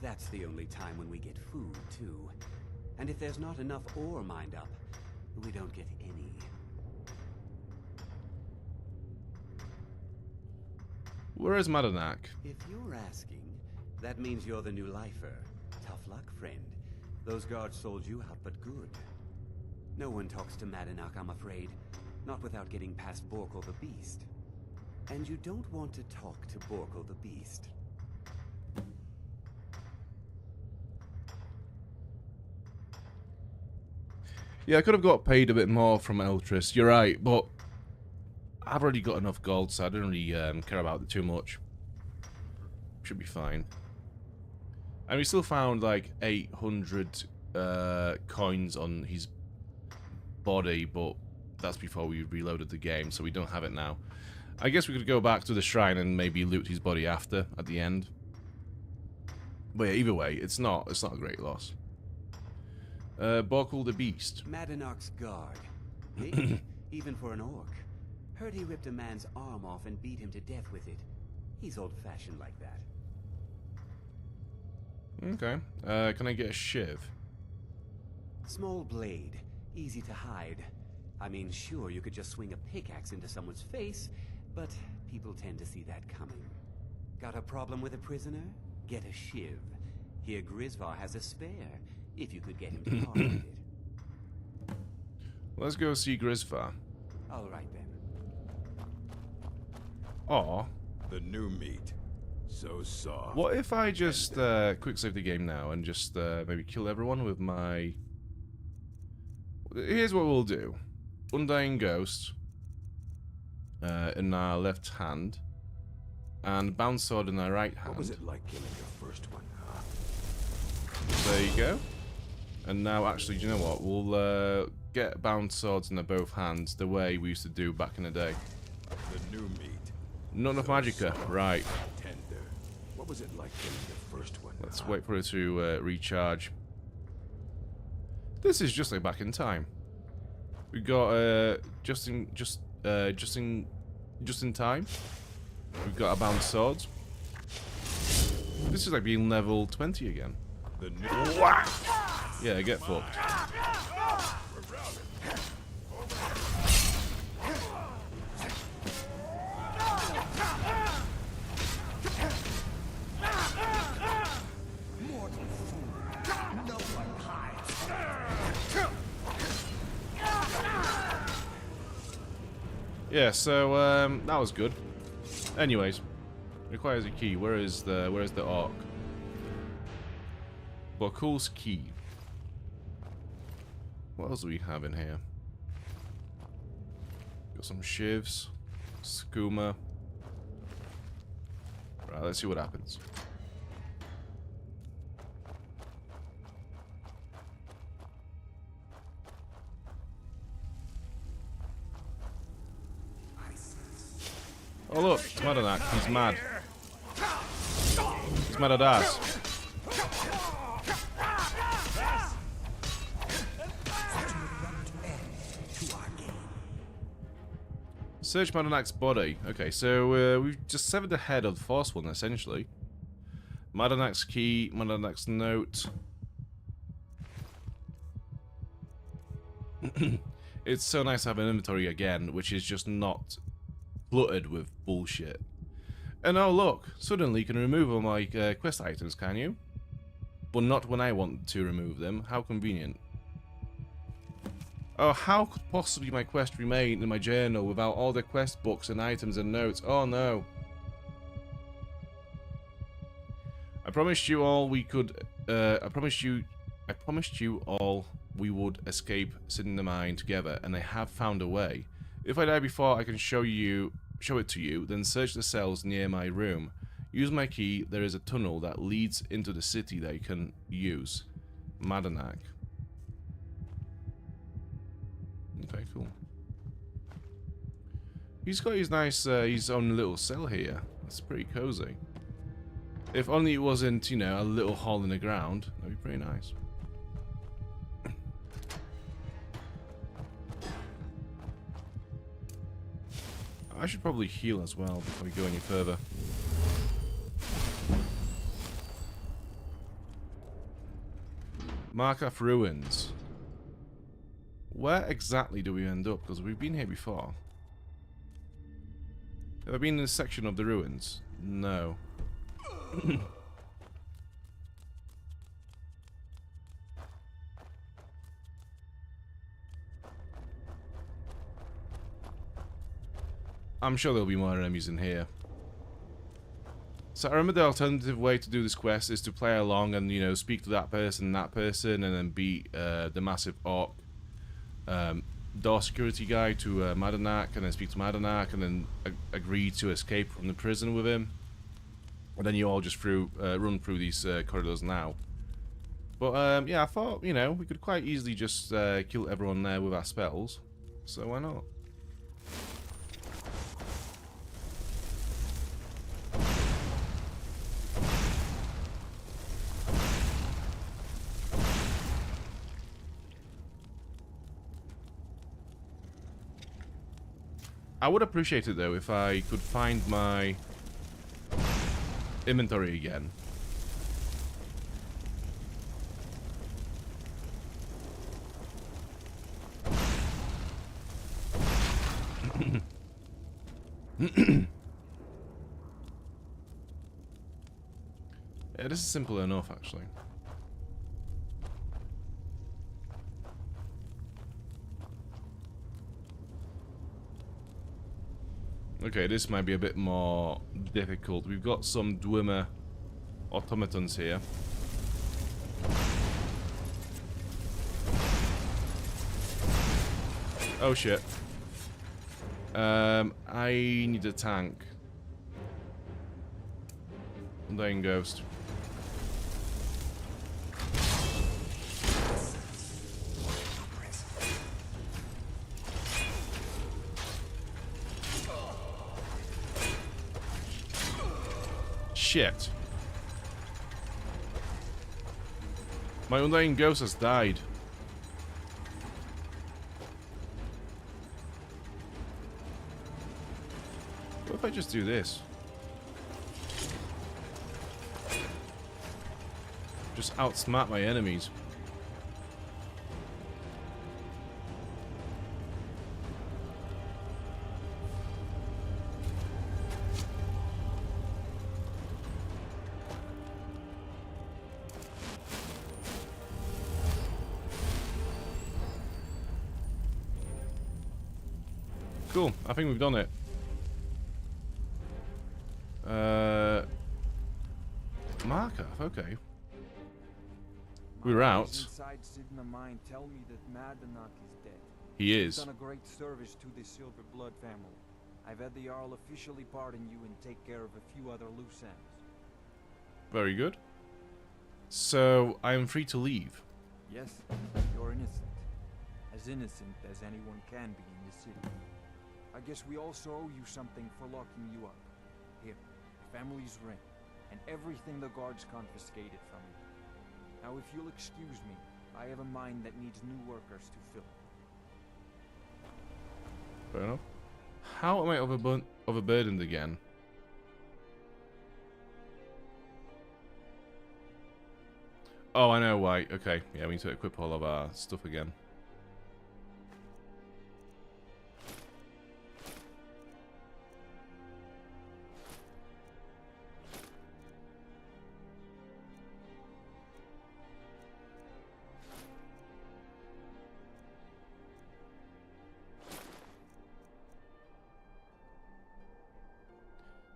Speaker 16: That's the only time when we get food, too. And if there's not enough ore mined up, we don't get any.
Speaker 1: Where is Madonak?
Speaker 16: If you're asking, that means you're the new lifer. Tough luck, friend. Those guards sold you out, but good. No one talks to Madonak, I'm afraid. Not without getting past Borkle the Beast. And you don't want to talk to Borkle the Beast.
Speaker 1: Yeah, I could have got paid a bit more from Eltrys, you're right, but I've already got enough gold, so I don't really care about it too much. Should be fine. And we still found like 800 coins on his body, but that's before we reloaded the game, so we don't have it now. I guess we could go back to the shrine and maybe loot his body after, at the end. But yeah, either way, it's not a great loss. Borkle the Beast.
Speaker 16: Madonak's guard. Big, even for an orc. Heard he ripped a man's arm off and beat him to death with it. He's old-fashioned like that.
Speaker 1: Okay. Can I get a shiv?
Speaker 16: Small blade. Easy to hide. I mean, sure, you could just swing a pickaxe into someone's face, but people tend to see that coming. Got a problem with a prisoner? Get a shiv. Here Grisvar has a spare, if you could get him to tolerate it.
Speaker 1: Let's go see Grisvar.
Speaker 16: All right, then.
Speaker 1: Aw.
Speaker 18: The new meat. So soft.
Speaker 1: What if I just quick save the game now and just maybe kill everyone with my... Here's what we'll do. Undying Ghost in our left hand, and Bound Sword in our right hand.
Speaker 18: What was it like killing your first one, huh?
Speaker 1: There you go. And now, actually, do you know what? We'll get Bound Swords in both hands the way we used to do back in the day.
Speaker 18: The new meat.
Speaker 1: Not enough magicka, right.
Speaker 18: Tender. What was it like killing your first one?
Speaker 1: Let's wait for it to recharge. This is just like back in time. We got just in time. We've got our Bound Swords. This is like being level 20 again.
Speaker 18: The new
Speaker 1: yeah, get fucked. Yeah, so that was good. Anyways, requires a key. Where is the orc? Borkle's key. What else do we have in here? Got some shivs, skooma. Right, let's see what happens. Oh look, it's Madonak. He's mad. He's mad at us. Search Madonak's body. Okay, so we've just severed the head of the Forsworn, essentially. Madonak's key, Madonak's note. It's so nice to have an inventory again, which is just not cluttered with bullshit. And oh look, suddenly you can remove all my quest items, can you? But not when I want to remove them. How convenient. Oh, how could possibly my quest remain in my journal without all the quest books and items and notes? Oh no. I promised you all we could, I promised you all we would escape sitting the mine together, and I have found a way. If I die before I can show it to you, then search the cells near my room. Use my key. There is a tunnel that leads into the city that you can use. Madonak. Okay, cool. He's got his nice, his own little cell here. That's pretty cozy. If only it wasn't, you know, a little hole in the ground. That'd be pretty nice. I should probably heal as well before we go any further. Markarth Ruins. Where exactly do we end up? Because we've been here before. Have I been in this section of the ruins? No. I'm sure there'll be more enemies in here. So I remember the alternative way to do this quest is to play along and, you know, speak to that person, and then beat the massive orc door security guy to Madonak, and then speak to Madonak, and then agree to escape from the prison with him. And then you all just run through these corridors now. But yeah, I thought, you know, we could quite easily just kill everyone there with our spells. So why not? I would appreciate it though if I could find my inventory again. Yeah, this is simple enough actually. Okay, this might be a bit more difficult. We've got some Dwemer automatons here. Oh shit. I need a tank. Undying Ghost. Shit. My Undying Ghost has died. What if I just do this? Just outsmart my enemies. Cool, I think we've done it. Markarth, okay. We're out.
Speaker 19: Inside sitting the mine tell me that Madonak is dead.
Speaker 1: He is.
Speaker 19: He's done a great service to the Silver Blood family. I've had the Jarl officially pardon you and take care of a few other loose ends.
Speaker 1: Very good. So, I am free to leave.
Speaker 19: Yes, you're innocent. As innocent as anyone can be in the city. I guess we also owe you something for locking you up. Here, the family's ring, and everything the guards confiscated from you. Now, if you'll excuse me, I have a mine that needs new workers to fill.
Speaker 1: Fair enough. How am I overburdened again? Oh, I know why. Okay, yeah, we need to equip all of our stuff again.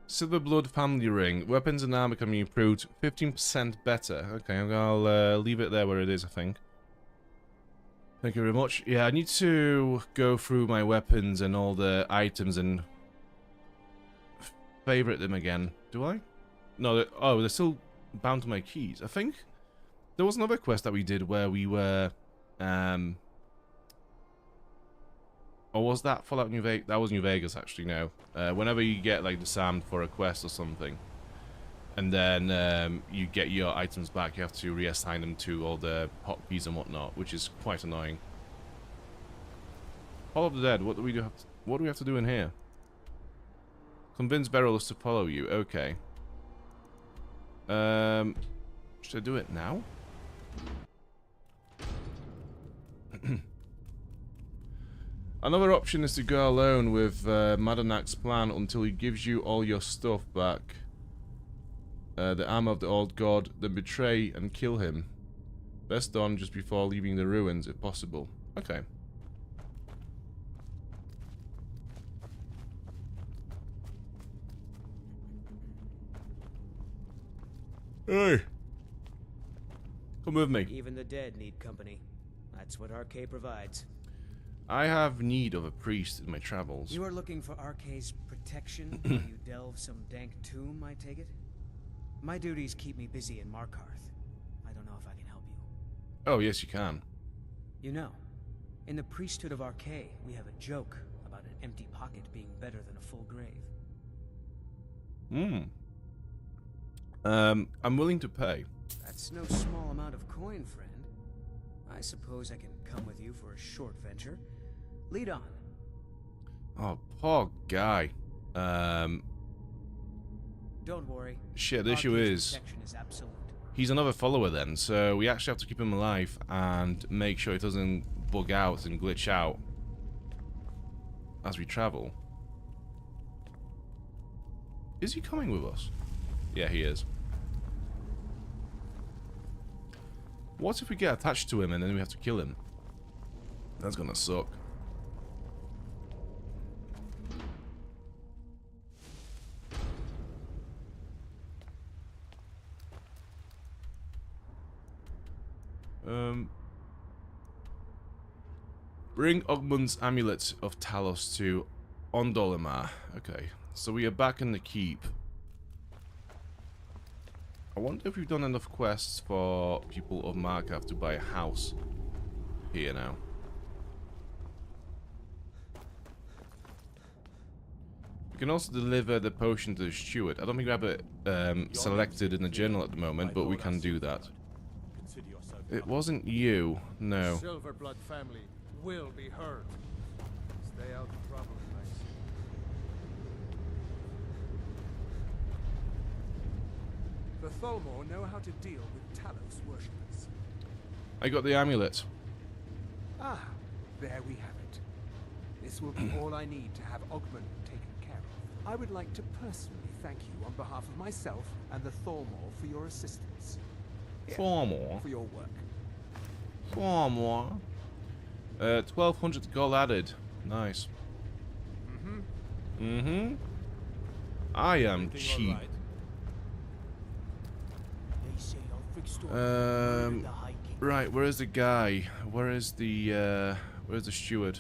Speaker 1: Silverblood family ring. Weapons and armor can be improved 15% better. Okay, I'll leave it there where it is, I think. Thank you very much. Yeah, I need to go through my weapons and all the items and favorite them again. Do I? No, they're still bound to my keys. I think there was another quest that we did where we were... Or was that Fallout New Vegas? That was New Vegas, actually, no. Whenever you get, like, disarmed for a quest or something, and then you get your items back, you have to reassign them to all the hotkeys and whatnot, which is quite annoying. Follow the dead. What do we have to do in here? Convince Beryls to follow you. Okay. Should I do it now? Another option is to go alone with Madonak's plan until he gives you all your stuff back. The armor of the old god, then betray and kill him. Best done just before leaving the ruins, if possible. Okay. Hey! Come with me.
Speaker 13: Even the dead need company. That's what RK provides.
Speaker 1: I have need of a priest in my travels.
Speaker 13: You are looking for RK's protection while you delve some dank tomb, I take it? My duties keep me busy in Markarth. I don't know if I can help you.
Speaker 1: Oh, yes, you can.
Speaker 13: You know, in the priesthood of RK, we have a joke about an empty pocket being better than a full grave.
Speaker 1: I'm willing to pay.
Speaker 13: That's no small amount of coin, friend. I suppose I can come with you for a short venture. Lead on.
Speaker 1: Oh, poor guy.
Speaker 13: Don't worry.
Speaker 1: Shit, the issue is he's another follower then, so we actually have to keep him alive and make sure it doesn't bug out and glitch out as we travel. Is he coming with us? Yeah, he is. What if we get attached to him and then we have to kill him? That's gonna suck. Bring Ogmund's amulet of Talos to Ondolimar. Okay, so we are back in the keep. I wonder if we've done enough quests for people of Markarth to buy a house here now. We can also deliver the potion to the steward. I don't think we have it selected in the journal at the moment, but we can do that. It wasn't you, no.
Speaker 7: The Silverblood family will be heard. Stay out of trouble, nice. The Tholmor know how to deal with Talos worshippers.
Speaker 1: I got the amulet.
Speaker 5: Ah, there we have it. This will be all I need to have Ogmund taken care of. I would like to personally thank you on behalf of myself and the Tholmor for your assistance. Here,
Speaker 1: Tholmor?
Speaker 5: for your work.
Speaker 1: Tholmor? 1200 gold added. Nice. I am cheap. Right, where is the guy? Where is the steward?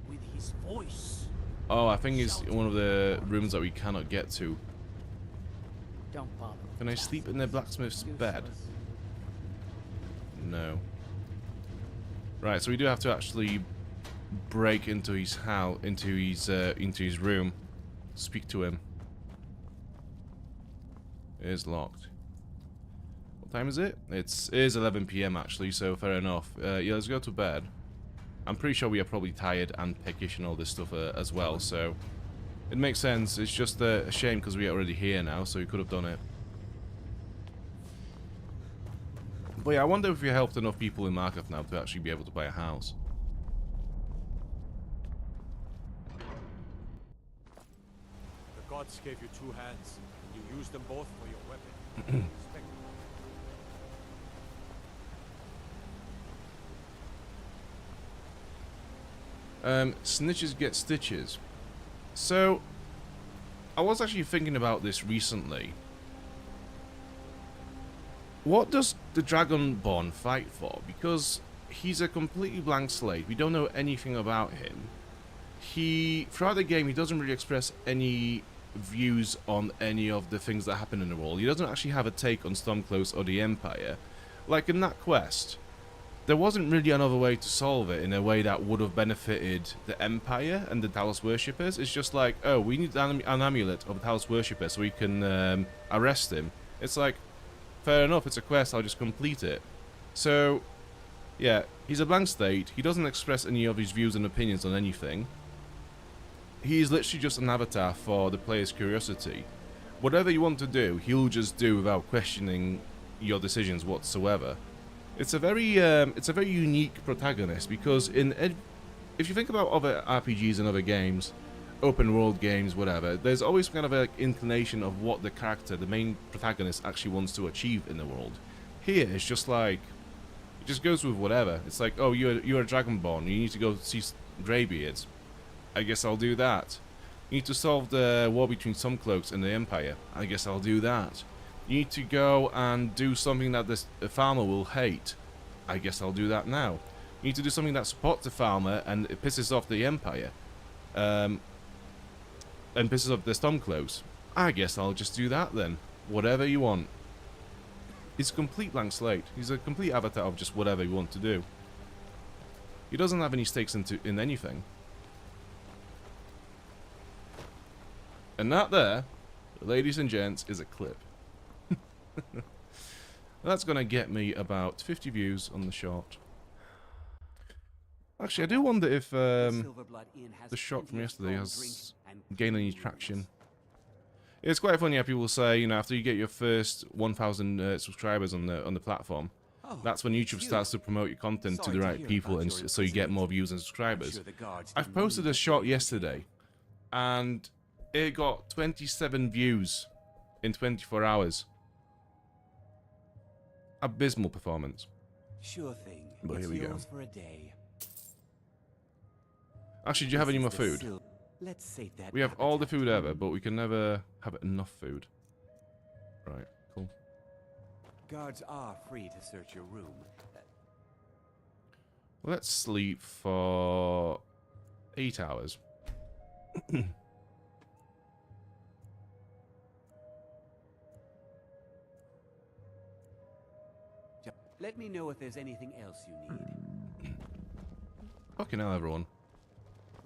Speaker 21: With his voice.
Speaker 1: Oh, I think he's in one of the rooms that we cannot get to.
Speaker 9: Don't bother.
Speaker 1: Can I sleep in the blacksmith's bed? No. Right, so we do have to actually break into his house, into his room, speak to him. It is locked. time is it? It is 11 PM actually, so fair enough. Yeah, let's go to bed. I'm pretty sure we are probably tired and peckish and all this stuff as well, so it makes sense. It's just a shame because we are already here now, so we could have done it. But yeah, I wonder if we helped enough people in Markarth now to actually be able to buy a house.
Speaker 8: The gods gave you 2 hands, and you used them both for your weapon.
Speaker 1: Snitches get stitches. So, I was actually thinking about this recently. What does the Dragonborn fight for? Because he's a completely blank slate. We don't know anything about him. Throughout the game, he doesn't really express any views on any of the things that happen in the world. He doesn't actually have a take on Stormcloaks or the Empire. Like in that quest, there wasn't really another way to solve it in a way that would have benefited the Empire and the Talos worshippers. It's just like, oh, we need an amulet of the Talos worshipper so we can arrest him. It's like, fair enough, it's a quest, I'll just complete it. So, yeah, he's a blank slate. He doesn't express any of his views and opinions on anything. He is literally just an avatar for the player's curiosity. Whatever you want to do, he'll just do without questioning your decisions whatsoever. It's a very unique protagonist because if you think about other RPGs and other games, open world games, whatever, there's always kind of an inclination of what the character, the main protagonist, actually wants to achieve in the world. Here, it's just like, it just goes with whatever. It's like, oh, you're a Dragonborn, you need to go see Greybeards. I guess I'll do that. You need to solve the war between Stormcloaks and the Empire. I guess I'll do that. You need to go and do something that the farmer will hate. I guess I'll do that now. You need to do something that supports the farmer and it pisses off the Empire. And pisses off the Stormcloaks. I guess I'll just do that then. Whatever you want. He's a complete blank slate. He's a complete avatar of just whatever you want to do. He doesn't have any stakes in anything. And that there, ladies and gents, is a clip. That's gonna get me about 50 views on the short. Actually, I do wonder if the shot from yesterday has gained any traction. It's quite funny how people say, you know, after you get your first 1,000 subscribers on the platform, that's when YouTube starts to promote your content to the right people, and so you get more views and subscribers. I've posted a shot yesterday, and it got 27 views in 24 hours. Abysmal performance.
Speaker 16: Sure thing.
Speaker 1: But here we go.
Speaker 16: For a day.
Speaker 1: Actually, do you have any more food?
Speaker 16: Let's sate that
Speaker 1: We have all the food ever, but we can never have enough food. Right, cool.
Speaker 16: Guards are free to search your room.
Speaker 1: Let's sleep for 8 hours.
Speaker 16: Let me know if there's anything else you need.
Speaker 1: Fucking hell, everyone.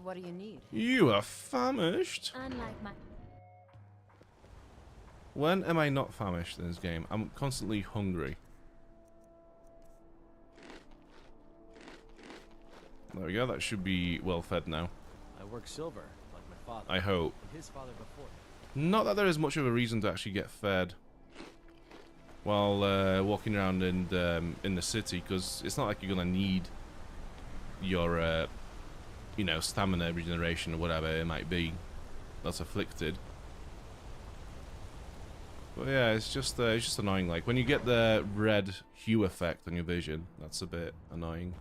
Speaker 12: What do you need?
Speaker 1: You are famished?
Speaker 3: Unlike my...
Speaker 1: When am I not famished in this game? I'm constantly hungry. There we go, that should be well fed now.
Speaker 2: I work silver, like my father.
Speaker 1: I hope.
Speaker 2: And his father before.
Speaker 1: Not that there is much of a reason to actually get fed while walking around in the city, because it's not like you're gonna need your you know, stamina regeneration or whatever it might be that's afflicted. But yeah, it's just annoying. Like when you get the red hue effect on your vision, that's a bit annoying.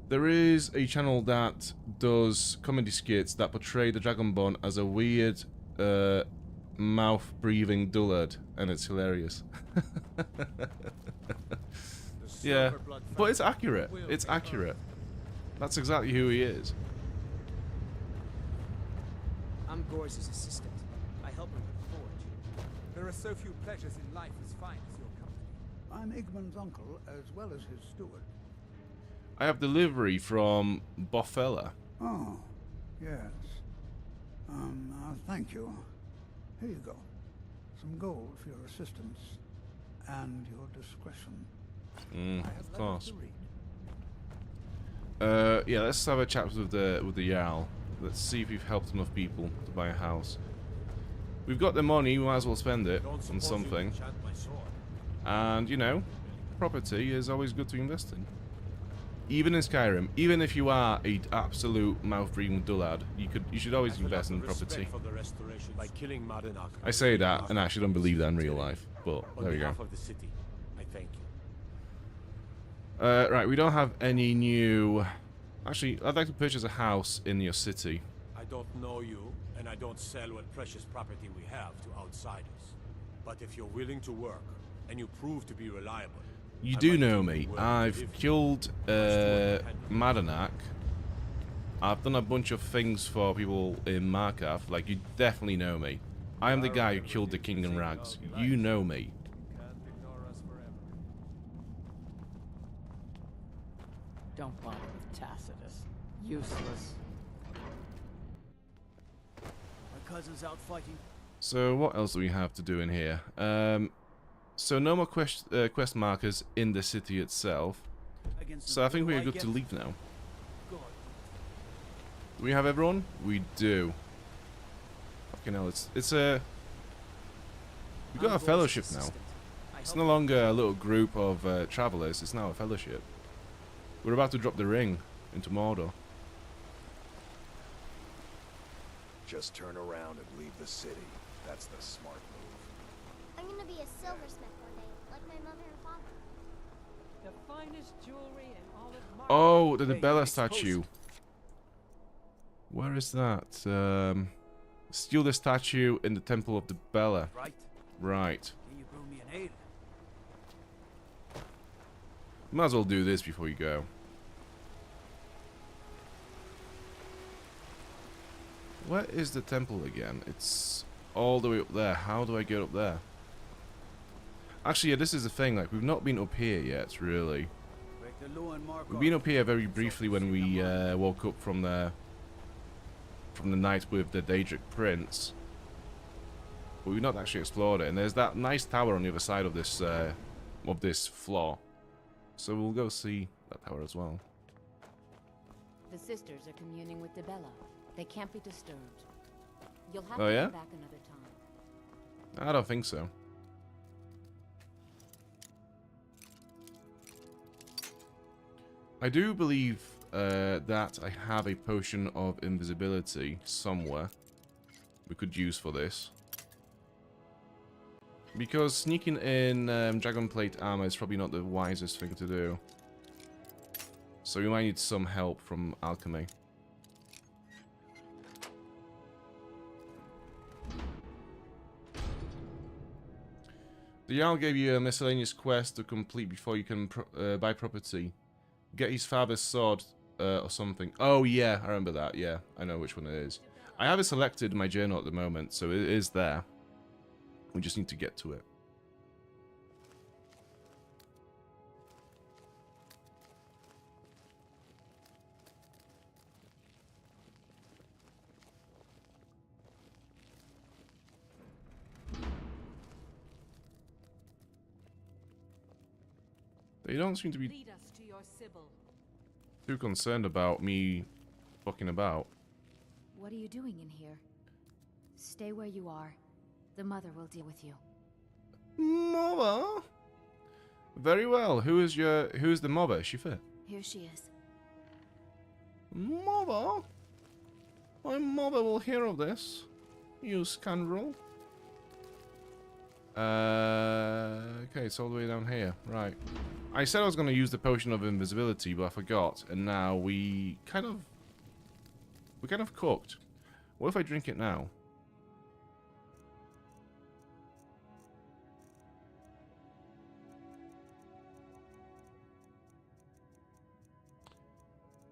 Speaker 1: There is a channel that does comedy skits that portray the Dragonborn as a weird, mouth-breathing dullard, and it's hilarious. Yeah, but it's accurate. It's accurate. That's exactly who he is.
Speaker 5: I'm Gorse's assistant. I help him with the forge. There are so few pleasures in life as fine as your company.
Speaker 20: I'm Igmund's uncle as well as his steward.
Speaker 1: I have delivery from Boffella.
Speaker 20: Oh, Yes. Thank you. Here you go. Some gold for your assistance and your discretion.
Speaker 1: Of course. Yeah, let's have a chat with the Jarl. Let's see if we've helped enough people to buy a house. We've got the money, we might as well spend it on something. And, you know, property is always good to invest in. Even in Skyrim, even if you are a absolute mouth-breathing dullard, you should always invest in property. I say that, and I actually don't believe that in real life, but there we go. Right, we don't have any new... Actually, I'd like to purchase a house in your city.
Speaker 8: I don't know you, and I don't sell what precious property we have to outsiders. But if you're willing to work, and you prove to be reliable...
Speaker 1: You do know me. I've killed Madanak. I've done a bunch of things for people in Markarth. Like, you definitely know me. I am the guy who killed the king in rags. You know me.
Speaker 9: Don't bother with Tacitus. Useless.
Speaker 21: My cousin's out fighting.
Speaker 1: So what else do we have to do in here? So no more quest markers in the city itself. So I think we're good to leave now. Do we have everyone? We do. Fucking hell, it's a... We've got a fellowship now. It's no longer a little group of travelers, it's now a fellowship. We're about to drop the ring into Mordor.
Speaker 18: Just turn around and leave the city. That's the smart move.
Speaker 15: I'm gonna be a silversmith one day, like my mother and father.
Speaker 9: The finest jewelry in all of Markarth.
Speaker 1: Oh, the Bella statue. Where is that? Steal the statue in the Temple of the Bella. Right.
Speaker 21: Can you brew me an ale?
Speaker 1: Might as well do this before you go. Where is the temple again? It's all the way up there. How do I get up there? Actually, yeah, this is the thing. Like, we've not been up here yet, really. We've been up here very briefly when we woke up from the night with the Daedric Prince. But we've not actually explored it. And there's that nice tower on the other side of this floor. So we'll go see that tower as well.
Speaker 12: The sisters are communing with Debella. They can't be disturbed. You'll have
Speaker 1: Oh,
Speaker 12: to
Speaker 1: yeah?
Speaker 12: come back another time.
Speaker 1: I don't think so. I do believe that I have a potion of invisibility somewhere we could use for this. Because sneaking in dragonplate armor is probably not the wisest thing to do. So we might need some help from alchemy. The Jarl gave you a miscellaneous quest to complete before you can buy property. Get his father's sword or something. Oh yeah, I remember that. Yeah, I know which one it is. I have it selected in my journal at the moment, so it is there. We just need to get to it. They don't seem to be
Speaker 10: Lead us to your Sybil.
Speaker 1: too concerned about me fucking about.
Speaker 3: What are you doing in here? Stay where you are. The mother will deal with you.
Speaker 1: Mother? Very well. Who's the mother? Is she fit?
Speaker 3: Here she is.
Speaker 1: Mother? My mother will hear of this. You scoundrel. Okay, it's all the way down here. Right. I said I was going to use the potion of invisibility, but I forgot. And now we kind of cooked. What if I drink it now?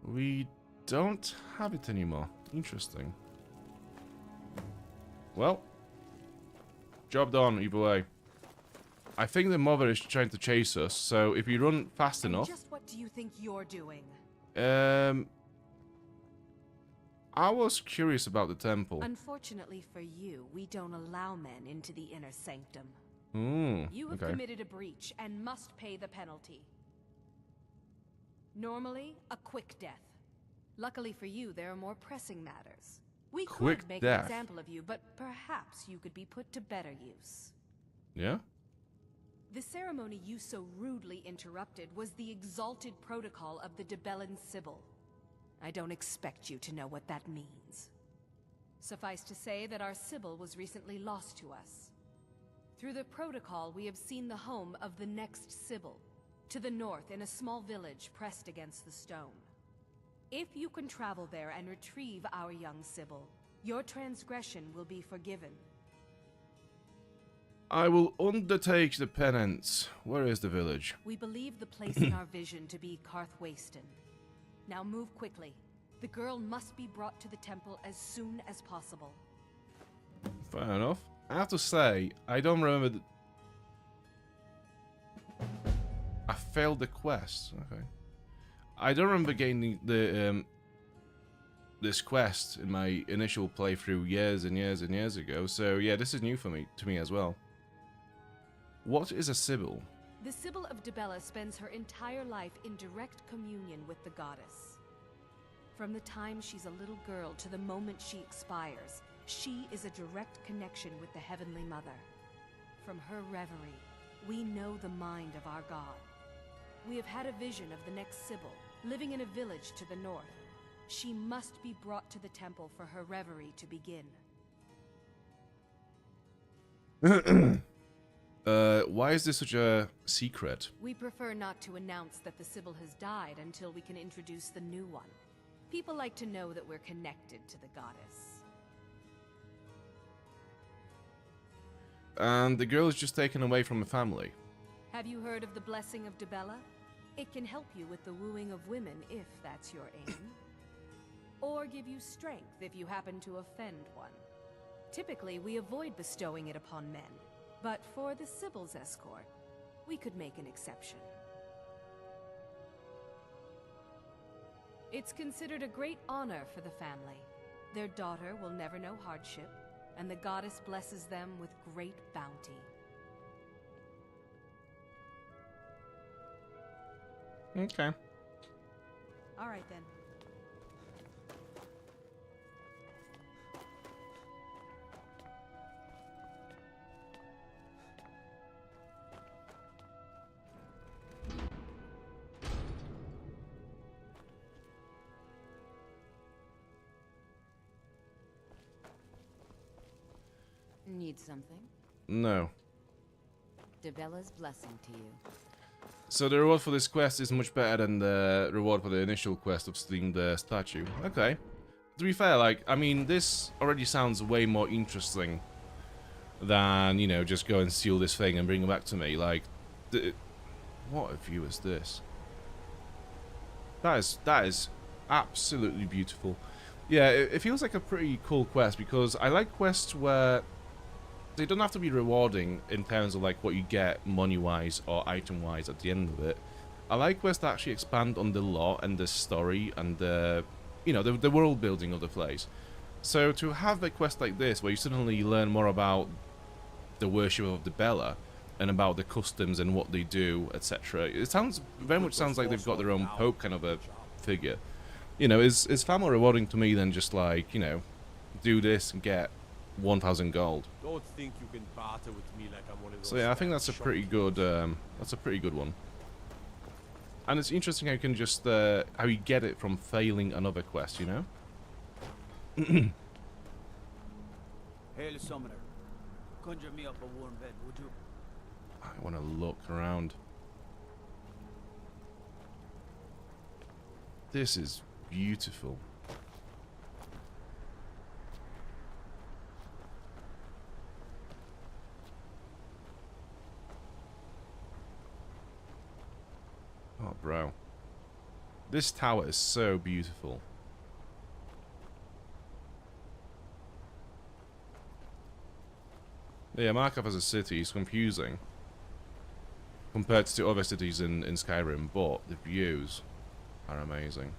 Speaker 1: We don't have it anymore. Interesting. Well, job done either way. I think the mother is trying to chase us, so if we run fast enough...
Speaker 10: Just what do you think you're doing?
Speaker 1: I I was curious about the temple.
Speaker 11: Unfortunately for you, we don't allow men into the inner sanctum. You have
Speaker 1: Okay.
Speaker 11: committed a breach and must pay the penalty. Normally, a quick death. Luckily for you, there are more pressing matters. We
Speaker 1: Quick
Speaker 11: could make
Speaker 1: death.
Speaker 11: an example of you, but perhaps you could be put to better use.
Speaker 1: Yeah?
Speaker 11: The ceremony you so rudely interrupted was the exalted protocol of the Debellan Sibyl. I don't expect you to know what that means. Suffice to say that our Sibyl was recently lost to us. Through the protocol, we have seen the home of the next Sibyl, to the north in a small village pressed against the stone. If you can travel there and retrieve our young Sibyl, your transgression will be forgiven.
Speaker 1: I will undertake the penance. Where is the village?
Speaker 11: We believe the place in our vision to be Karthwasten. Now move quickly. The girl must be brought to the temple as soon as possible.
Speaker 1: Fair enough. I have to say, I don't remember. I failed the quest. Okay. I don't remember getting the this quest in my initial playthrough years and years and years ago. So yeah, this is new for me as well. What is a Sibyl?
Speaker 11: The Sibyl of Debella spends her entire life in direct communion with the goddess. From the time she's a little girl to the moment she expires, she is a direct connection with the Heavenly Mother. From her reverie, we know the mind of our god. We have had a vision of the next Sibyl, living in a village to the north. She must be brought to the temple for her reverie to begin.
Speaker 1: Why is this such a secret?
Speaker 11: We prefer not to announce that the Sibyl has died until we can introduce the new one. People like to know that we're connected to the goddess.
Speaker 1: And the girl is just taken away from the family.
Speaker 11: Have you heard of the blessing of Debella? It can help you with the wooing of women if that's your aim. Or give you strength if you happen to offend one. Typically, we avoid bestowing it upon men. But for the Sibyl's escort, we could make an exception. It's considered a great honor for the family. Their daughter will never know hardship, and the goddess blesses them with great bounty.
Speaker 1: Okay.
Speaker 11: All right then.
Speaker 12: Need something?
Speaker 1: No.
Speaker 12: Debella's blessing to you.
Speaker 1: So the reward for this quest is much better than the reward for the initial quest of stealing the statue. Okay. To be fair, like, I mean, this already sounds way more interesting than, you know, just go and steal this thing and bring it back to me. Like, what a view is this? That is absolutely beautiful. Yeah, it feels like a pretty cool quest because I like quests where they don't have to be rewarding in terms of like what you get money-wise or item-wise at the end of it. I like quests that actually expand on the lore and the story and the, you know, the world building of the place. So to have a quest like this where you suddenly learn more about the worship of the Bella and about the customs and what they do, etc. It sounds very much sounds like they've got their own pope kind of a figure. You know, is far more rewarding to me than just like, you know, do this and get 1,000 gold.
Speaker 8: Don't think you can barter with me like I'm one of those.
Speaker 1: So yeah, I think that's a pretty good one. And it's interesting how you can just how you get it from failing another quest, you know?
Speaker 21: Hail Summoner. Conjure me up a warm bed, would you?
Speaker 1: I want to look around. This is beautiful. Oh, bro. This tower is so beautiful. Yeah, Markarth as a city is confusing compared to other cities in Skyrim, but the views are amazing.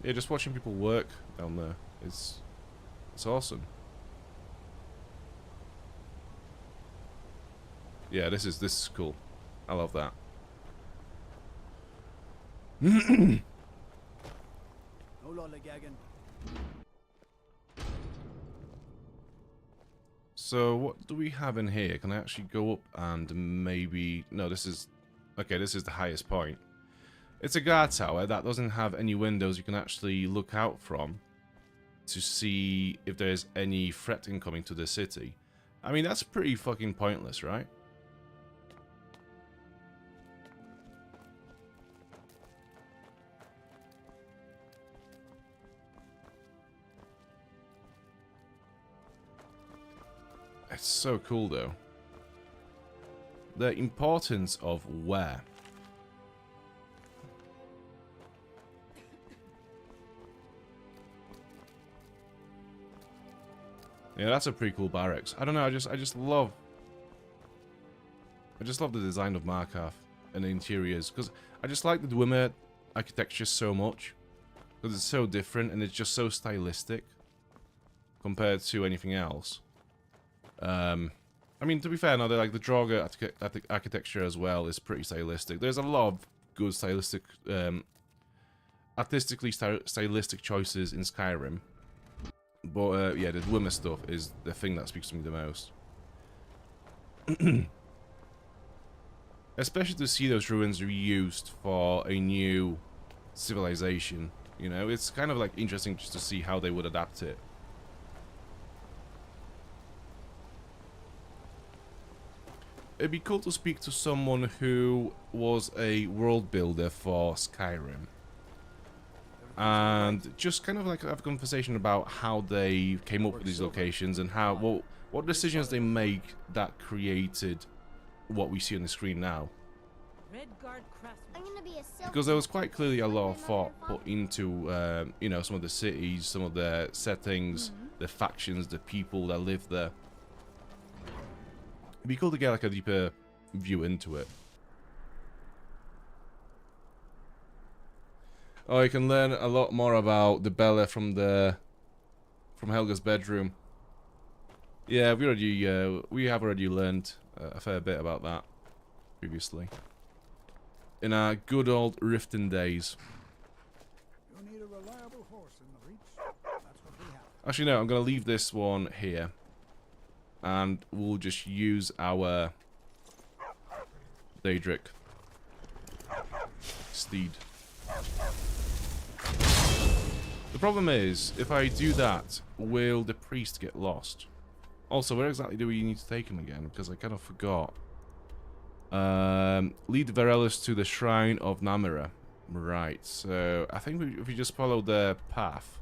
Speaker 1: Yeah, just watching people work down there is it's awesome. Yeah, this is cool. I love that.
Speaker 21: No lollygagging.
Speaker 1: So what do we have in here? Can I actually go up and maybe... No, this is... Okay, this is the highest point. It's a guard tower that doesn't have any windows you can actually look out from to see if there's any threat incoming to the city. I mean, that's pretty fucking pointless, right? It's so cool, though. The importance of where. Yeah, that's a pretty cool barracks. I don't know. I just love the design of Markarth and the interiors, because I just like the Dwemer architecture so much, because it's so different and it's just so stylistic compared to anything else. I mean, to be fair, no, like the Draugr architecture as well is pretty stylistic. There's a lot of good stylistic, artistically stylistic choices in Skyrim. But yeah, the Dwemer stuff is the thing that speaks to me the most. Especially to see those ruins reused for a new civilization. You know, it's kind of like interesting just to see how they would adapt it. It'd be cool to speak to someone who was a world builder for Skyrim. And just kind of like have a conversation about how they came up with these locations and how what decisions they make that created what we see on the screen now. Because there was quite clearly a lot of thought put into you know, some of the cities, some of the settings, the factions, the people that live there. It'd be cool to get like a deeper view into it. Oh, you can learn a lot more about the Bella from Helga's bedroom. Yeah, we have already learned a fair bit about that previously. In our good old Riften days.
Speaker 20: You need a reliable horse in the Reach. That's what we have.
Speaker 1: Actually, no, I'm gonna leave this one here, and we'll just use our Daedric steed. The problem is, if I do that, will the priest get lost? Also, where exactly do we need to take him again? Because I kind of forgot. Lead Varellus to the Shrine of Namira. Right, so I think if we just follow the path.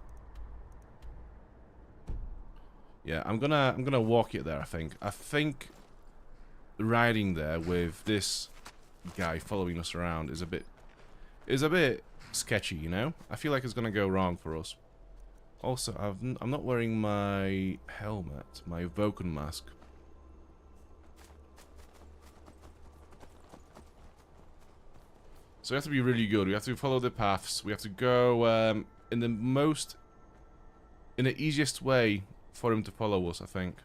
Speaker 1: Yeah, I'm gonna walk it there, I think riding there with this guy following us around is a bit sketchy, you know? I feel like it's gonna go wrong for us. Also, I'm not wearing my helmet, my Vulcan mask. So we have to be really good. We have to follow the paths. We have to go in the easiest way for him to follow us, I think.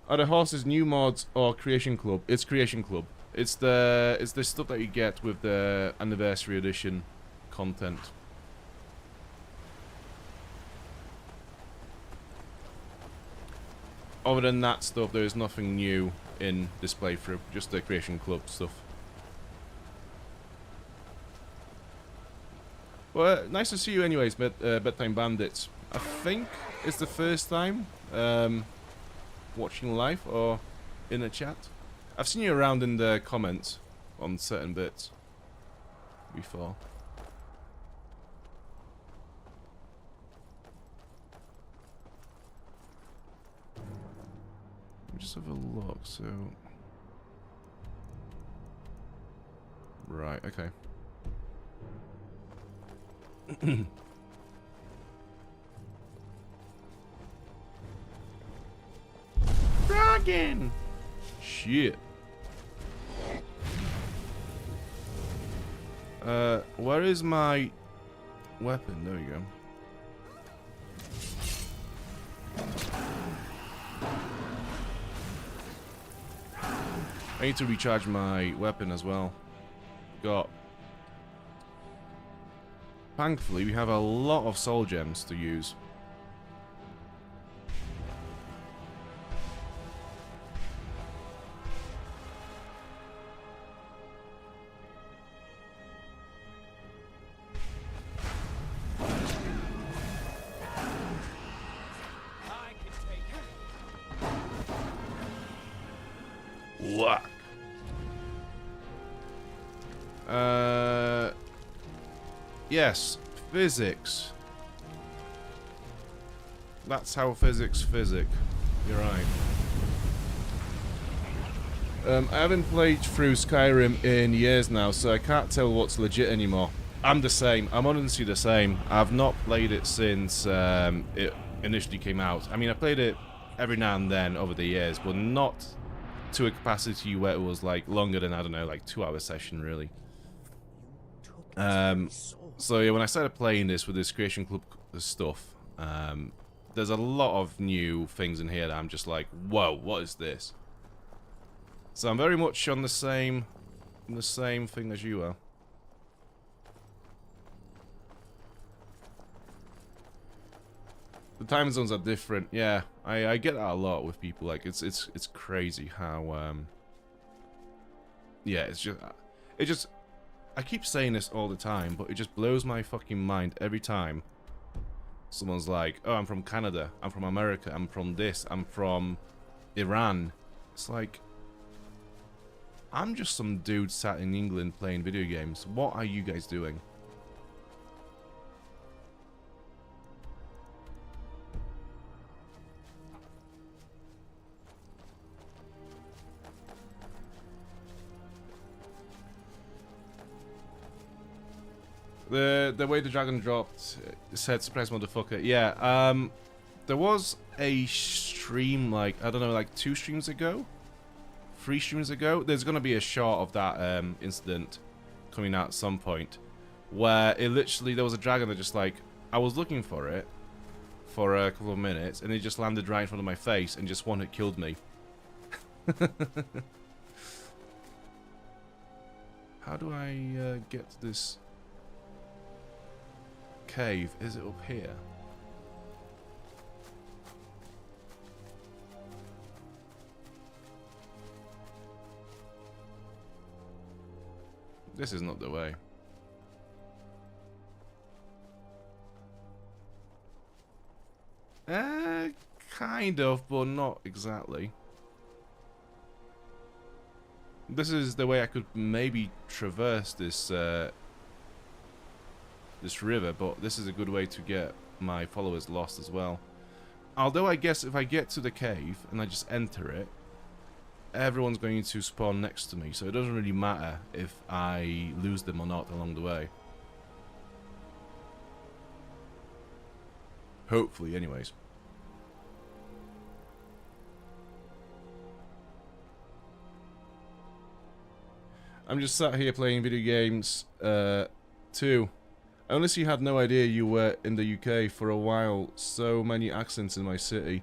Speaker 1: Are the horses new mods or Creation Club? It's Creation Club. It's the stuff that you get with the Anniversary Edition content. Other than that stuff, there is nothing new in this playthrough. Just the Creation Club stuff. Well, nice to see you anyways, Bedtime Bandits. I think it's the first time watching live or in the chat. I've seen you around in the comments on certain bits before. Let me just have a look, so... Right, okay. Dragon! Shit. Where is my weapon? There we go. I need to recharge my weapon as well. Thankfully, we have a lot of soul gems to use. Whack. Yes, physics. That's how physics. You're right. I haven't played through Skyrim in years now, so I can't tell what's legit anymore. I'm the same. I'm honestly the same. I've not played it since it initially came out. I mean, I played it every now and then over the years, but not to a capacity where it was like longer than, I don't know, like 2-hour session really. So yeah, when I started playing this with this Creation Club stuff, there's a lot of new things in here that I'm just like, whoa, what is this? So I'm very much on the same thing as you are. The time zones are different. Yeah, I get that a lot with people. Like it's crazy how yeah, it just I keep saying this all the time, but it just blows my fucking mind every time someone's like, "Oh, I'm from Canada. I'm from America. I'm from this. I'm from Iran." It's like, I'm just some dude sat in England playing video games. What are you guys doing? The way the dragon dropped said surprise motherfucker. Yeah, there was a stream like, I don't know, like 2 streams ago? 3 streams ago? There's gonna be a shot of that incident coming out at some point. Where it literally, there was a dragon that just like, I was looking for it for a couple of minutes and it just landed right in front of my face and just one-hit killed me. How do I get to this cave? Is it up here? This is not the way. Kind of, but not exactly. This is the way I could maybe traverse this this river, but this is a good way to get my followers lost as well. Although I guess if I get to the cave and I just enter it, everyone's going to spawn next to me, so it doesn't really matter if I lose them or not along the way. Hopefully, anyways. I'm just sat here playing video games, too. I honestly had no idea you were in the UK for a while. So many accents in my city.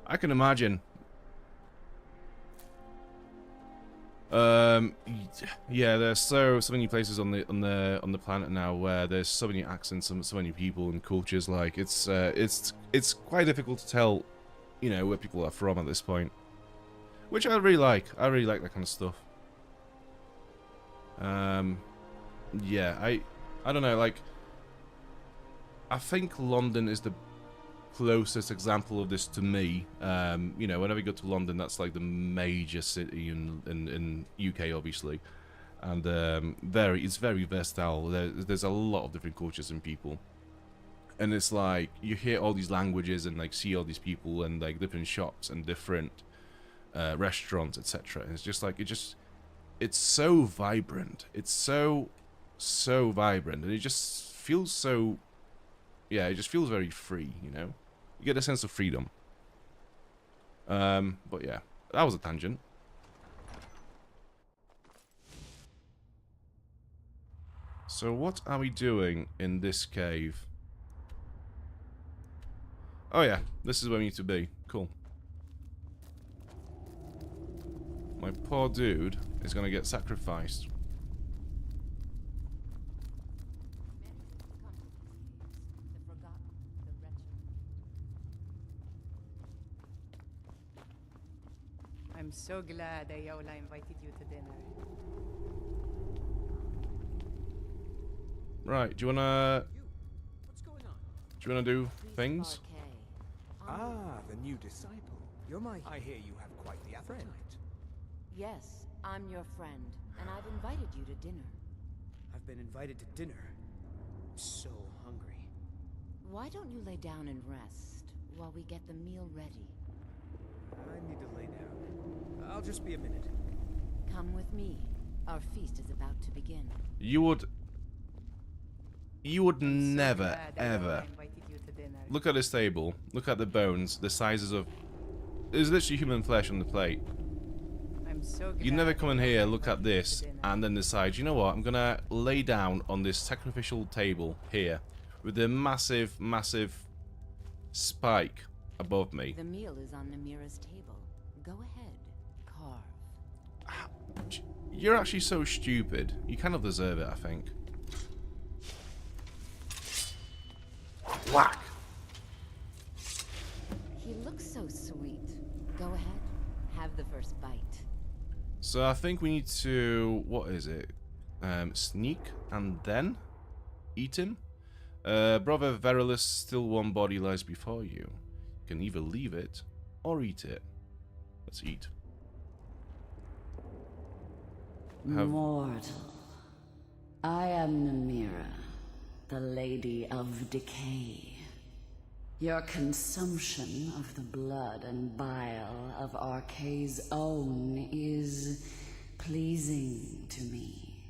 Speaker 1: I can imagine. Yeah, there's so many places on the planet now where there's so many accents and so many people and cultures. Like it's quite difficult to tell, you know, where people are from at this point. Which I really like. I really like that kind of stuff. Yeah, I don't know, like, I think London is the closest example of this to me. You know, whenever you go to London, that's like the major city in UK, obviously, and it's very versatile. There's a lot of different cultures and people, and it's like you hear all these languages and like see all these people and like different shops and different restaurants, etc. And it's just like it's so vibrant. It's so vibrant, and it just feels so, yeah, it just feels very free, you know? You get a sense of freedom. But yeah, that was a tangent. So what are we doing in this cave? Oh yeah, this is where we need to be. Cool. My poor dude is gonna get sacrificed.
Speaker 4: I'm so glad Ayola invited you to dinner.
Speaker 1: Right, do you wanna... Do you wanna do things?
Speaker 5: Ah, the new disciple.
Speaker 13: You're my...
Speaker 5: I hear you have quite the appetite.
Speaker 12: Yes, I'm your friend, and I've invited you to dinner.
Speaker 13: I've been invited to dinner. I'm so hungry.
Speaker 12: Why don't you lay down and rest while we get the meal ready?
Speaker 13: I need to lay down. I'll just be a minute.
Speaker 12: Come with me. Our feast is about to begin.
Speaker 1: You would never, ever... Look at this table. Look at the bones. The sizes of... There's literally human flesh on the plate. You never come in here, look at this, and then decide, you know what, I'm gonna lay down on this sacrificial table here with a massive, massive spike above me.
Speaker 12: The meal is on Namira's table. Go ahead, carve.
Speaker 1: You're actually so stupid. You kind of deserve it, I think. Whack!
Speaker 12: He looks so sweet. Go ahead, have the first bite.
Speaker 1: So I think we need to... What is it? Sneak and then eat him? Brother Verilus, still one body lies before you. You can either leave it or eat it. Let's eat.
Speaker 22: Mortal. I am Namira, the Lady of Decay. Your consumption of the blood and bile of Arkay's own is pleasing to me.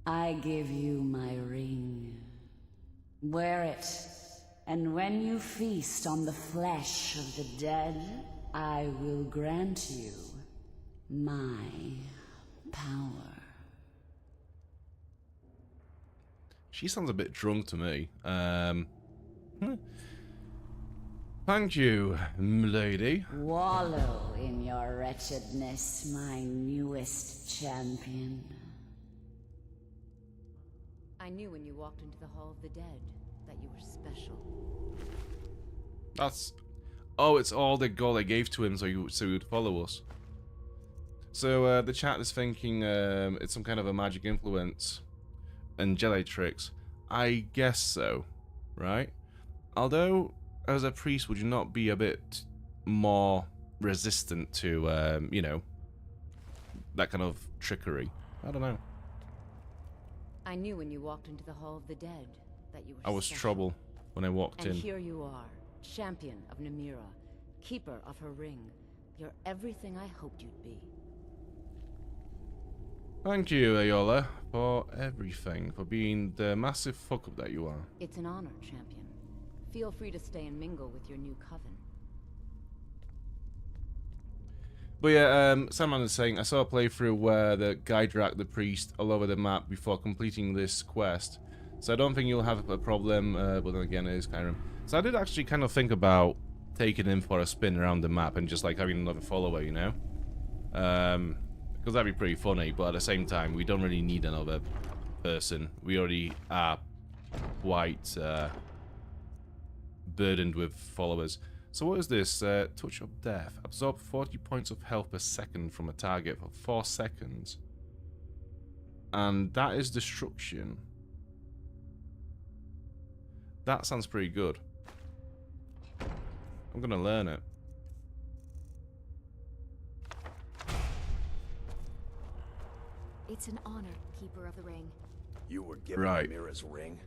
Speaker 22: I give you my ring. Wear it, and when you feast on the flesh of the dead, I will grant you my power.
Speaker 1: She sounds a bit drunk to me. Thank you, lady.
Speaker 22: Wallow in your wretchedness, my newest champion.
Speaker 12: I knew when you walked into the Hall of the Dead that you were special.
Speaker 1: That's... Oh, it's all the gold I gave to him so he would follow us. So, the chat is thinking it's some kind of a magic influence and Jedi tricks. I guess so, right? Although, as a priest, would you not be a bit more resistant to, you know, that kind of trickery? I don't know.
Speaker 12: I knew when you walked into the Hall of the Dead that you were
Speaker 1: I was
Speaker 12: special.
Speaker 1: trouble when I walked in.
Speaker 12: And here you are, champion of Namira, keeper of her ring. You're everything I hoped you'd be.
Speaker 1: Thank you, Ayola, for everything, for being the massive fuck-up that you are.
Speaker 12: It's an honor, champion. Feel free to stay and mingle with your new coven.
Speaker 1: But yeah, Sandman is saying, I saw a playthrough where the guy dragged the priest all over the map before completing this quest. So I don't think you'll have a problem, but then again, it is Skyrim. So I did actually kind of think about taking him for a spin around the map and just like having another follower, you know? Because that'd be pretty funny, but at the same time, we don't really need another person. We already are quite burdened with followers. So what is this? Touch of Death. Absorb 40 points of health per second from a target for 4 seconds. And that is destruction. That sounds pretty good. I'm gonna learn it.
Speaker 3: It's an honor, Keeper of the Ring.
Speaker 18: You were given Namira's ring?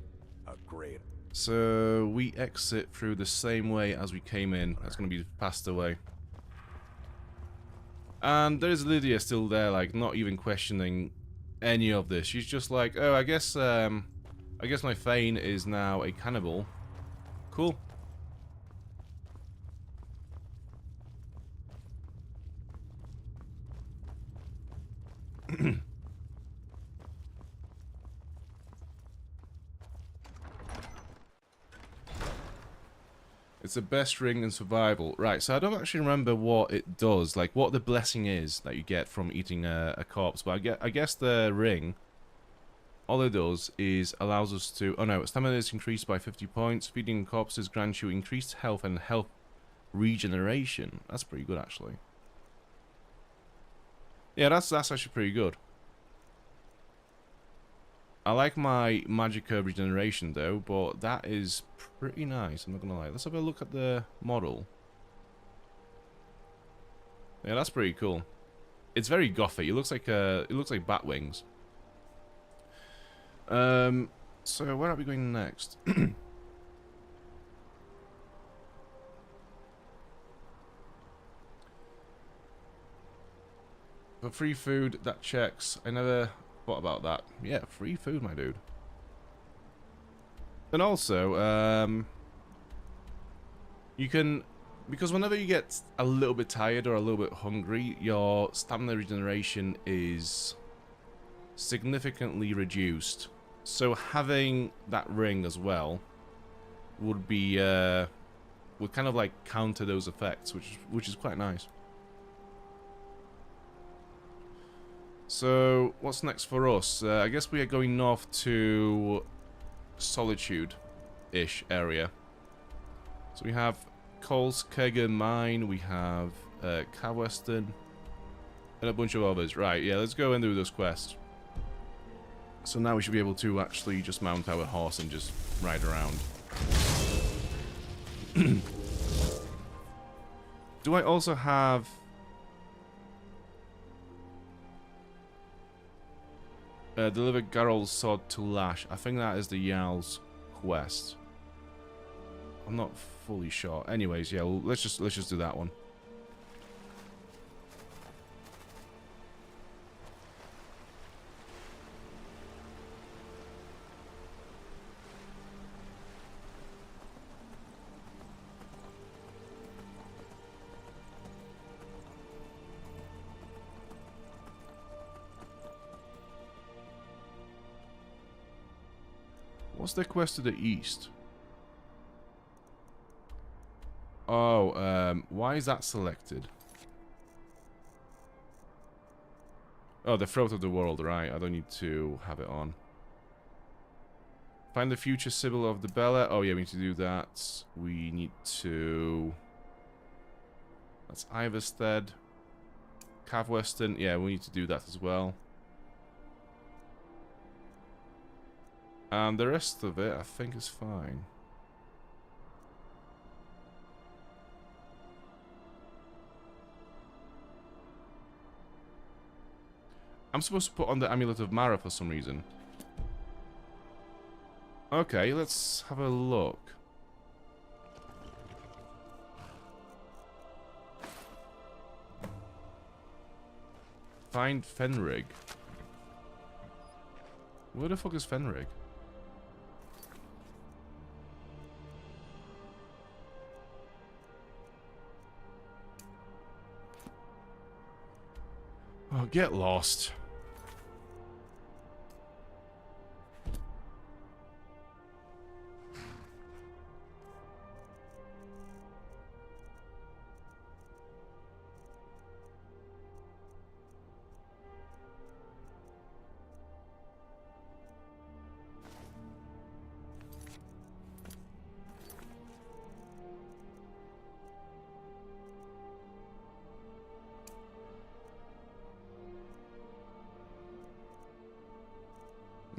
Speaker 18: A great...
Speaker 1: So, we exit through the same way as we came in. That's gonna be passed away. And there's Lydia still there, like, not even questioning any of this. She's just like, oh, I guess my Thane is now a cannibal. Cool. It's the best ring in survival. Right, so I don't actually remember what it does, like what the blessing is that you get from eating a corpse, but I guess the ring, all it does is allows us to... Oh no, stamina is increased by 50 points. Feeding corpses grants you increased health and health regeneration. That's pretty good, actually. Yeah, that's actually pretty good. I like my Magicka regeneration though, but that is pretty nice, I'm not gonna lie. Let's have a look at the model. Yeah, that's pretty cool. It's very gothic. It looks like bat wings. So where are we going next? For free food, that checks. I never thought about that. Yeah, free food, my dude. And also, you can, because whenever you get a little bit tired or a little bit hungry, your stamina regeneration is significantly reduced. So having that ring as well would be, would kind of like counter those effects, which is quite nice. So, what's next for us? I guess we are going north to Solitude-ish area. So we have Kolskega Mine, we have Caweston, and a bunch of others. Right, yeah, let's go and do those quests. So now we should be able to actually just mount our horse and just ride around. Do I also have... deliver Garol's sword to Lash. I think that is the Jarl's quest. I'm not fully sure. Anyways, yeah, well, let's just do that one. What's the quest to the east? Oh, why is that selected? Oh, the Throat of the World, right. I don't need to have it on. Find the future Sibyl of the Bella. Oh, yeah, we need to do that. We need to... That's Iverstead. Caweston. Yeah, we need to do that as well. And the rest of it, I think, is fine. I'm supposed to put on the Amulet of Mara for some reason. Okay, let's have a look. Find Fenrig. Where the fuck is Fenrig? Oh, get lost.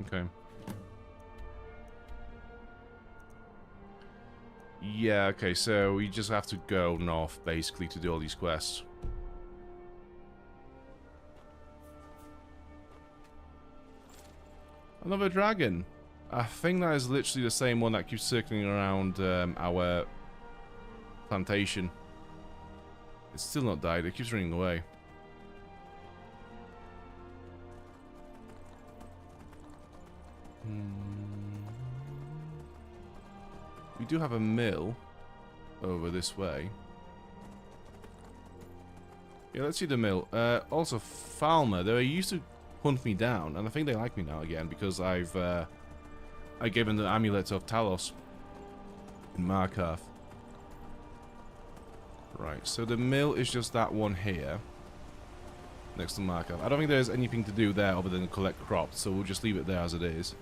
Speaker 1: Okay. Yeah, okay, so we just have to go north, basically, to do all these quests. Another dragon. I think that is literally the same one that keeps circling around our plantation. It's still not died, it keeps running away. We do have a mill over this way. Yeah, let's see the mill. Also, Falmer, they used to hunt me down, and I think they like me now again because I gave them the Amulet of Talos in Markarth. Right, so the mill is just that one here. Next to Markarth. I don't think there's anything to do there other than collect crops, so we'll just leave it there as it is.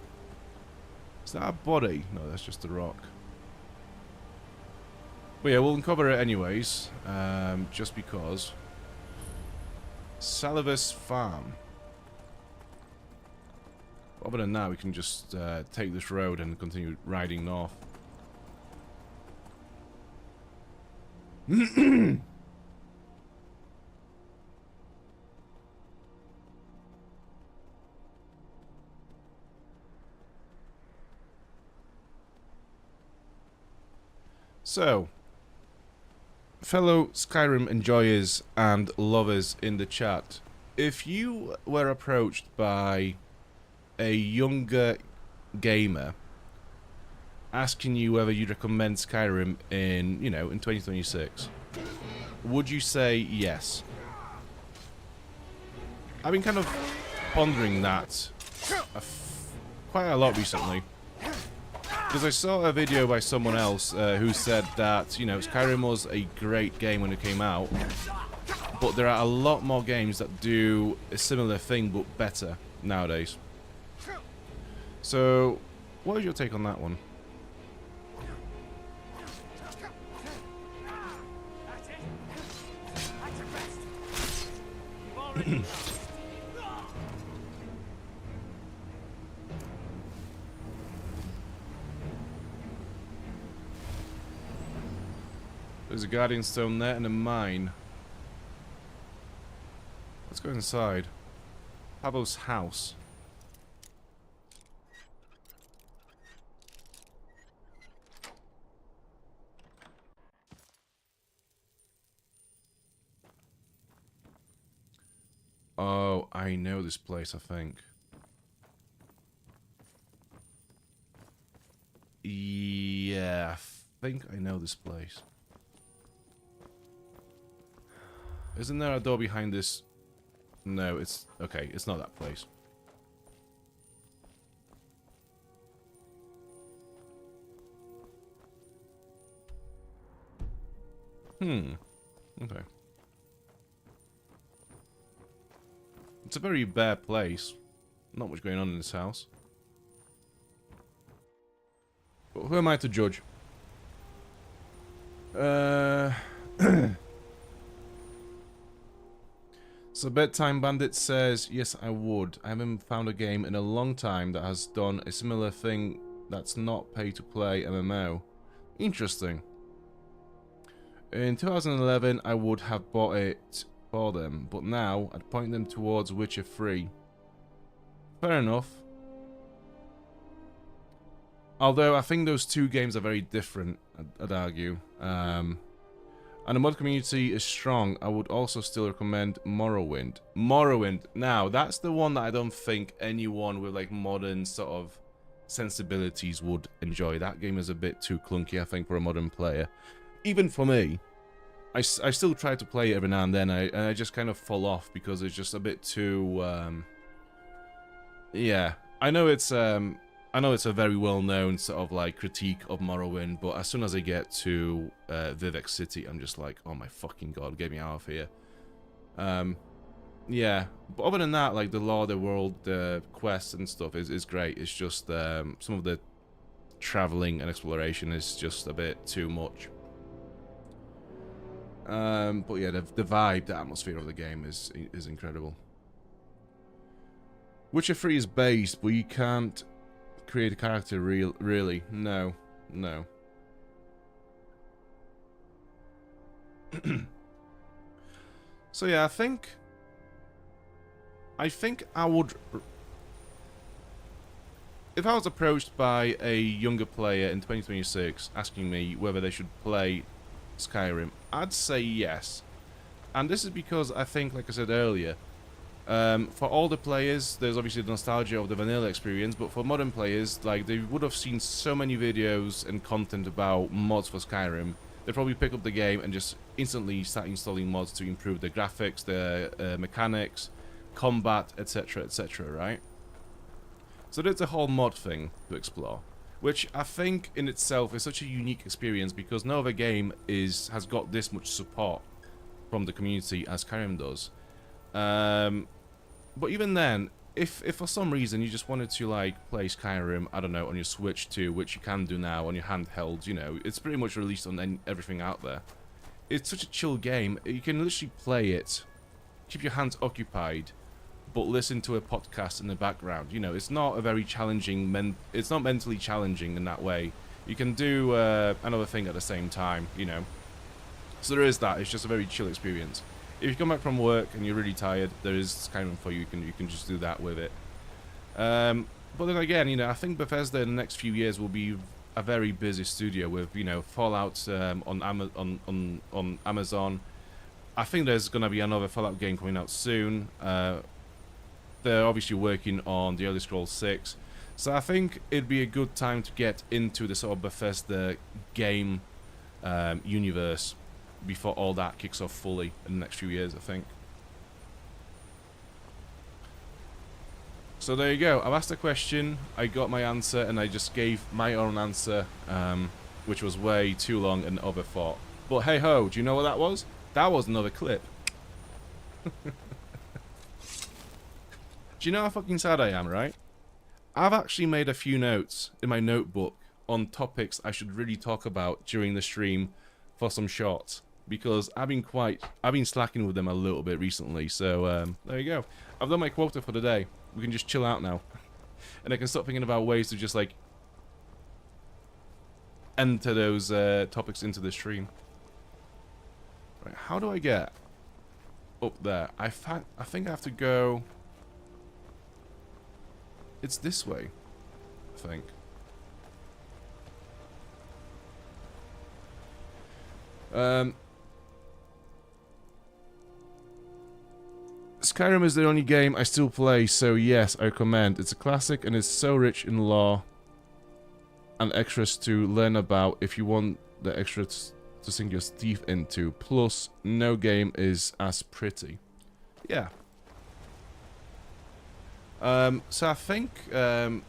Speaker 1: Is that a body? No, that's just a rock. But yeah, we'll uncover it anyways, just because. Salivus Farm. Other than that, we can just take this road and continue riding north. So, fellow Skyrim enjoyers and lovers in the chat, if you were approached by a younger gamer asking you whether you'd recommend Skyrim in, in 2026, would you say yes? I've been kind of pondering that quite a lot recently. Because I saw a video by someone else who said that, Skyrim was a great game when it came out, but there are a lot more games that do a similar thing but better nowadays. So, what is your take on that one? There's a guardian stone there and a mine. Let's go inside. Pablo's house. Oh, I know this place, I think. Yeah, I think I know this place. Isn't there a door behind this? No, it's... Okay, it's not that place. Okay. It's a very bare place. Not much going on in this house. But who am I to judge? So Bedtime Bandit says, yes, I would. I haven't found a game in a long time that has done a similar thing that's not pay-to-play MMO. Interesting. In 2011, I would have bought it for them, but now I'd point them towards Witcher 3. Fair enough. Although I think those two games are very different, I'd argue. And the mod community is strong. I would also still recommend Morrowind. Morrowind. Now, that's the one that I don't think anyone with like modern sort of sensibilities would enjoy. That game is a bit too clunky, I think, for a modern player. Even for me. I still try to play it every now and then, and I just kind of fall off because it's just a bit too... yeah. I know it's a very well-known sort of like critique of Morrowind, but as soon as I get to Vivek City, I'm just like, oh my fucking god, get me out of here. Yeah, but other than that, like the lore, the world, the quests and stuff is great. It's just some of the traveling and exploration is just a bit too much. But yeah, the vibe, the atmosphere of the game is incredible. Witcher 3 is based, but you can't create a character really. No. So yeah, I think I would, if I was approached by a younger player in 2026 asking me whether they should play Skyrim, I'd say yes. And this is because I think, like I said earlier, for older players, there's obviously the nostalgia of the vanilla experience, but for modern players, like, they would have seen so many videos and content about mods for Skyrim, they'd probably pick up the game and just instantly start installing mods to improve the graphics, the mechanics, combat, etc., etc., right? So there's a whole mod thing to explore. which I think in itself is such a unique experience because no other game has got this much support from the community as Skyrim does. But even then, if for some reason you just wanted to like play Skyrim, I don't know, on your Switch 2, which you can do now on your handheld, you know, it's pretty much released on everything out there. It's such a chill game. You can literally play it, keep your hands occupied, but listen to a podcast in the background. You know, it's not a very challenging, it's not mentally challenging in that way. You can do another thing at the same time, you know. So there is that. It's just a very chill experience. If you come back from work and you're really tired, there is Skyrim for you. You can just do that with it. But then again, you know, I think Bethesda in the next few years will be a very busy studio with, you know, Fallout on Amazon. I think there's going to be another Fallout game coming out soon. They're obviously working on the Elder Scrolls 6. So I think it'd be a good time to get into the sort of Bethesda game universe before all that kicks off fully in the next few years, I think. So there you go. I've asked a question, I got my answer, and I just gave my own answer, which was way too long and overthought. But hey ho, do you know what that was? That was another clip. Do you know how fucking sad I am, right? I've actually made a few notes in my notebook on topics I should really talk about during the stream for some shorts, because I've been slacking with them a little bit recently. So there you go. I've done my quota for the day. We can just chill out now, and I can stop thinking about ways to just like enter those topics into the stream. Right, how do I get up there? I think I have to go. It's this way, I think. Skyrim is the only game I still play, so yes, I recommend. It's a classic and it's so rich in lore and extras to learn about if you want the extras to sink your teeth into. Plus, no game is as pretty. Yeah. So I think, oh,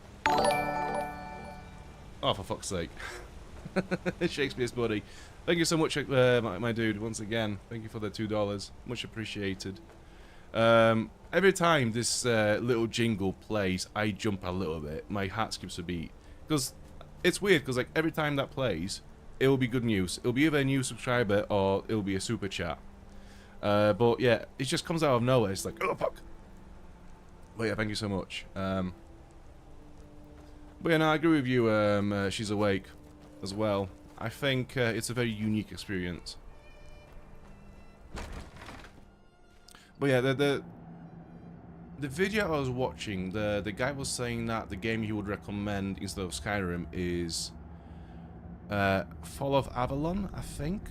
Speaker 1: for fuck's sake. Shakespeare's buddy. Thank you so much, my dude, once again. Thank you for the $2. Much appreciated. Every time this little jingle plays, I jump a little bit. My heart skips a beat. Because it's weird, because like every time that plays, it will be good news. It'll be either a new subscriber or it'll be a super chat. But yeah, it just comes out of nowhere. It's like, oh fuck. But yeah, thank you so much. But yeah, no, I agree with you, She's Awake as well. I think it's a very unique experience. But yeah, the video I was watching, the guy was saying that the game he would recommend instead of Skyrim is Fall of Avalon, I think,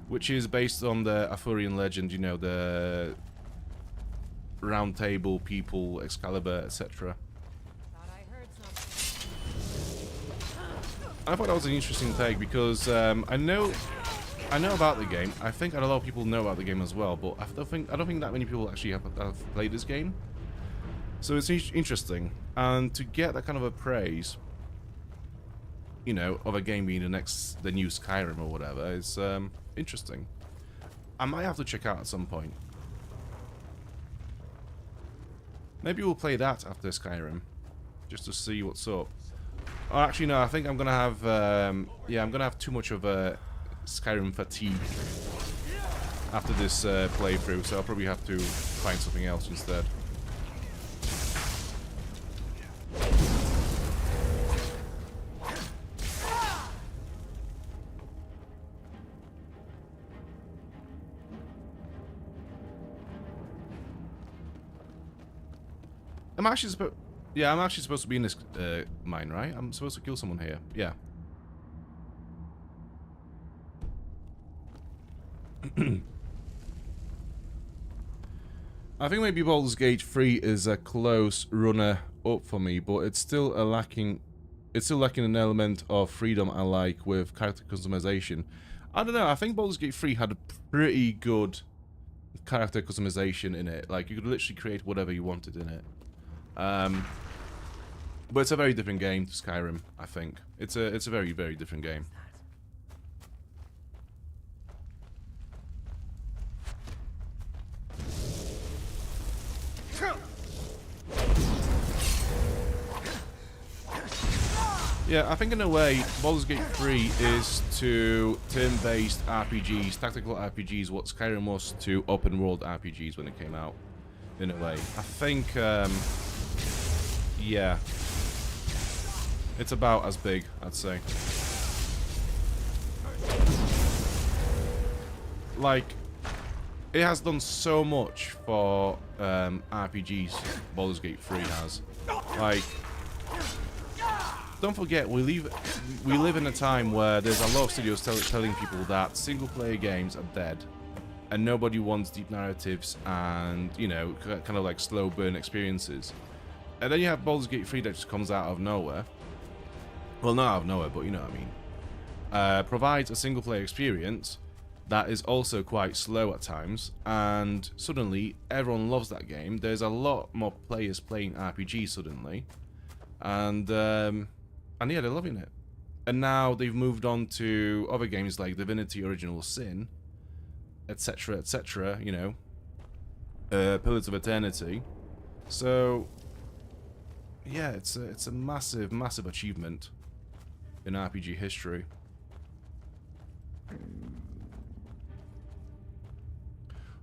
Speaker 1: which is based on the Arthurian legend, you know, the Round Table people, Excalibur, etc. I thought that was an interesting take because I know about the game. I think a lot of people know about the game as well, but I don't think that many people actually have played this game. So it's interesting, and to get that kind of a praise, you know, of a game being the new Skyrim or whatever, is interesting. I might have to check out at some point. Maybe we'll play that after Skyrim, just to see what's up. Oh, actually, no. I think I'm gonna have, yeah, I'm gonna have too much of a Skyrim fatigue after this playthrough, so I'll probably have to find something else instead. I'm actually supposed. Yeah, I'm actually supposed to be in this mine, right? I'm supposed to kill someone here. Yeah. I think maybe Baldur's Gate 3 is a close runner-up for me, but it's still lacking an element of freedom I like with character customization. I don't know, I think Baldur's Gate 3 had a pretty good character customization in it. Like, you could literally create whatever you wanted in it. But it's a very different game to Skyrim, I think. It's a very, very different game. Yeah, I think in a way, Baldur's Gate 3 is to turn-based RPGs, tactical RPGs, what Skyrim was to open-world RPGs when it came out, in a way. I think, yeah, it's about as big, I'd say. Like, it has done so much for RPGs, Baldur's Gate 3 has. Like, don't forget, we live in a time where there's a lot of studios telling people that single-player games are dead, and nobody wants deep narratives and, you know, kind of like slow burn experiences. And then you have Baldur's Gate 3 that just comes out of nowhere. Well, not out of nowhere, but you know what I mean. Provides a single-player experience that is also quite slow at times, and suddenly everyone loves that game. There's a lot more players playing RPG suddenly, and yeah, they're loving it. And now they've moved on to other games like Divinity Original Sin, etc., etc., you know, Pillars of Eternity. So, yeah, it's a massive, massive achievement in RPG history.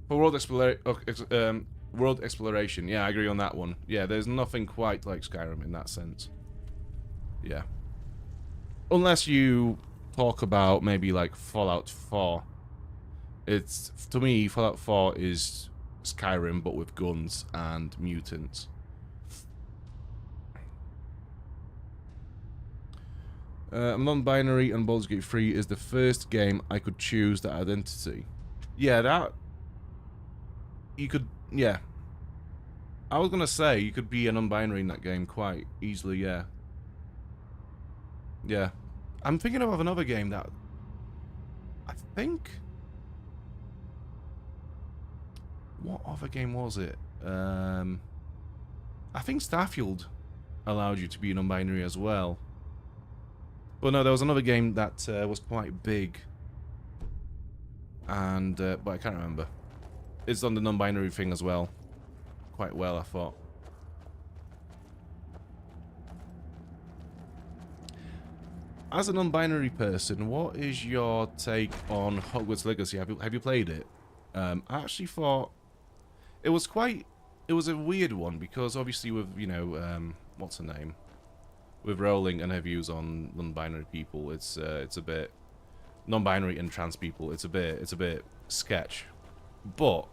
Speaker 1: For world exploration, yeah, I agree on that one. Yeah, there's nothing quite like Skyrim in that sense. Yeah. Unless you talk about maybe like Fallout 4. It's, to me, Fallout 4 is Skyrim but with guns and mutants. I'm non-binary and Baldur's Gate 3 is the first game I could choose that identity. Yeah, that... You could... Yeah. I was gonna say, you could be a non-binary in that game quite easily, yeah. Yeah. I'm thinking of another game that... I think... What other game was it? I think Starfield allowed you to be non-binary as well. But no, there was another game that was quite big. And, but I can't remember. It's on the non-binary thing as well. Quite well, I thought. As a non-binary person, what is your take on Hogwarts Legacy? Have you played it? I actually thought it was a weird one because obviously with, you know, what's her name? With Rowling and her views on non-binary people, it's a bit non-binary and trans people. It's a bit sketch. But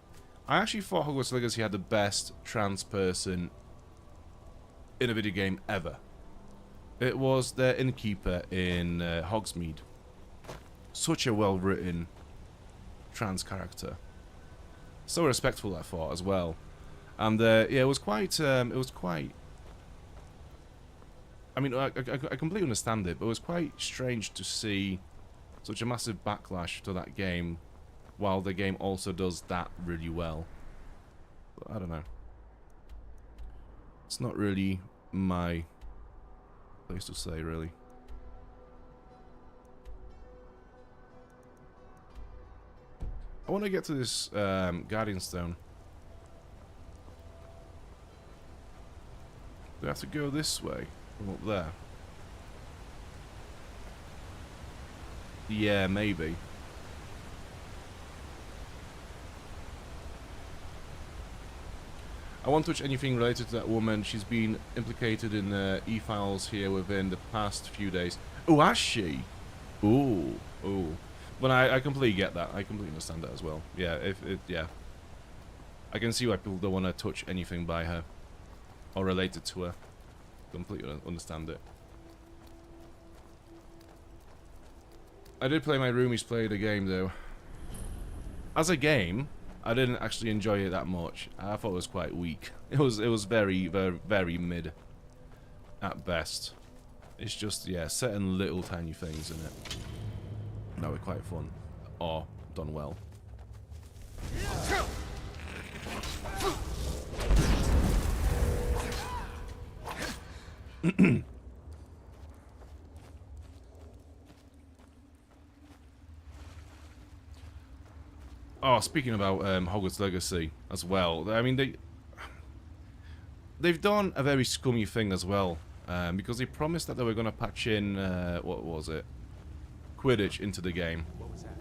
Speaker 1: I actually thought Hogwarts Legacy had the best trans person in a video game ever. It was their innkeeper in Hogsmeade. Such a well-written trans character. So respectful, I thought, as well. And yeah, it was quite. I mean, I completely understand it, but it was quite strange to see such a massive backlash to that game, while the game also does that really well. But I don't know. It's not really my place to say, really. I want to get to this Guardian Stone. Do I have to go this way? From up there? Yeah, maybe. I won't touch anything related to that woman. She's been implicated in e-files here within the past few days. Oh, has she? Ooh, ooh. But I completely get that. I completely understand that as well. Yeah, yeah. I can see why people don't want to touch anything by her or related to her. Completely understand it. I did play my roomies play the game though. As a game, I didn't actually enjoy it that much. I thought it was quite weak. It was very, very, very mid at best. It's just, yeah, certain little tiny things in it that were quite fun or done well. Oh, speaking about Hogwarts Legacy as well, I mean, they've done a very scummy thing as well, because they promised that they were going to patch in, what was it? Quidditch into the game.
Speaker 6: What was that?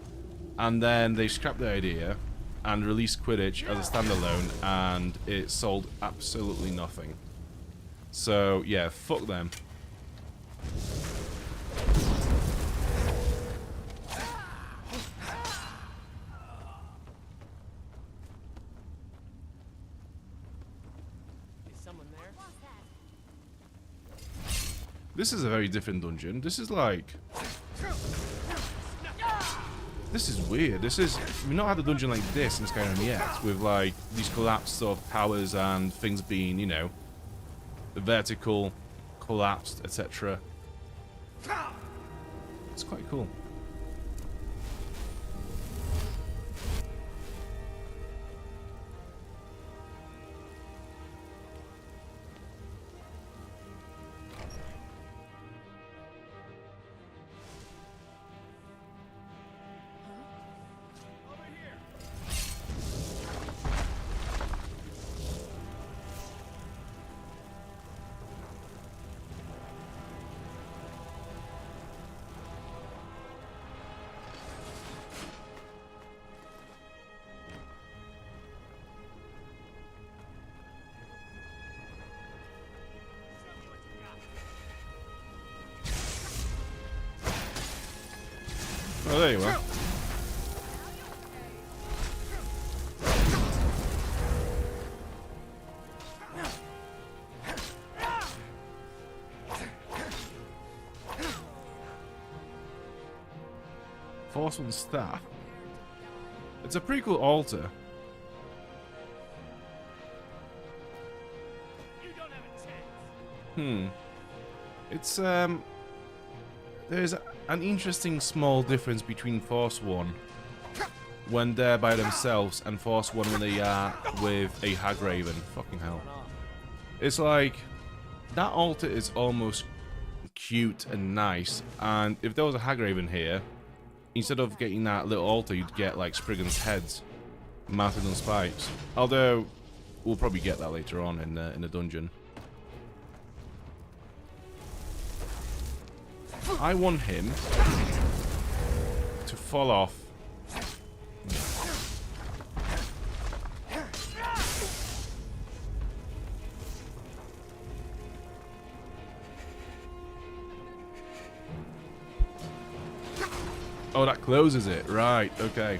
Speaker 1: And then they scrapped the idea and released Quidditch as a standalone, and it sold absolutely nothing. So, yeah, fuck them.
Speaker 6: Is someone there?
Speaker 1: This is a very different dungeon. This is like... This is weird. We've not had a dungeon like this in Skyrim yet, with like these collapsed sort of towers and things being, you know, vertical, collapsed, etc. It's quite cool. Oh, there you are. Forsworn staff. It's a pretty cool altar. It's there's an interesting small difference between Forsworn when they're by themselves and Forsworn when they are with a Hagraven. Fucking hell. It's like that altar is almost cute and nice, and if there was a Hagraven here, instead of getting that little altar, you'd get like Spriggan's heads mounted on spikes. Although we'll probably get that later on in the dungeon. I want him to fall off. Oh, that closes it. Right, okay.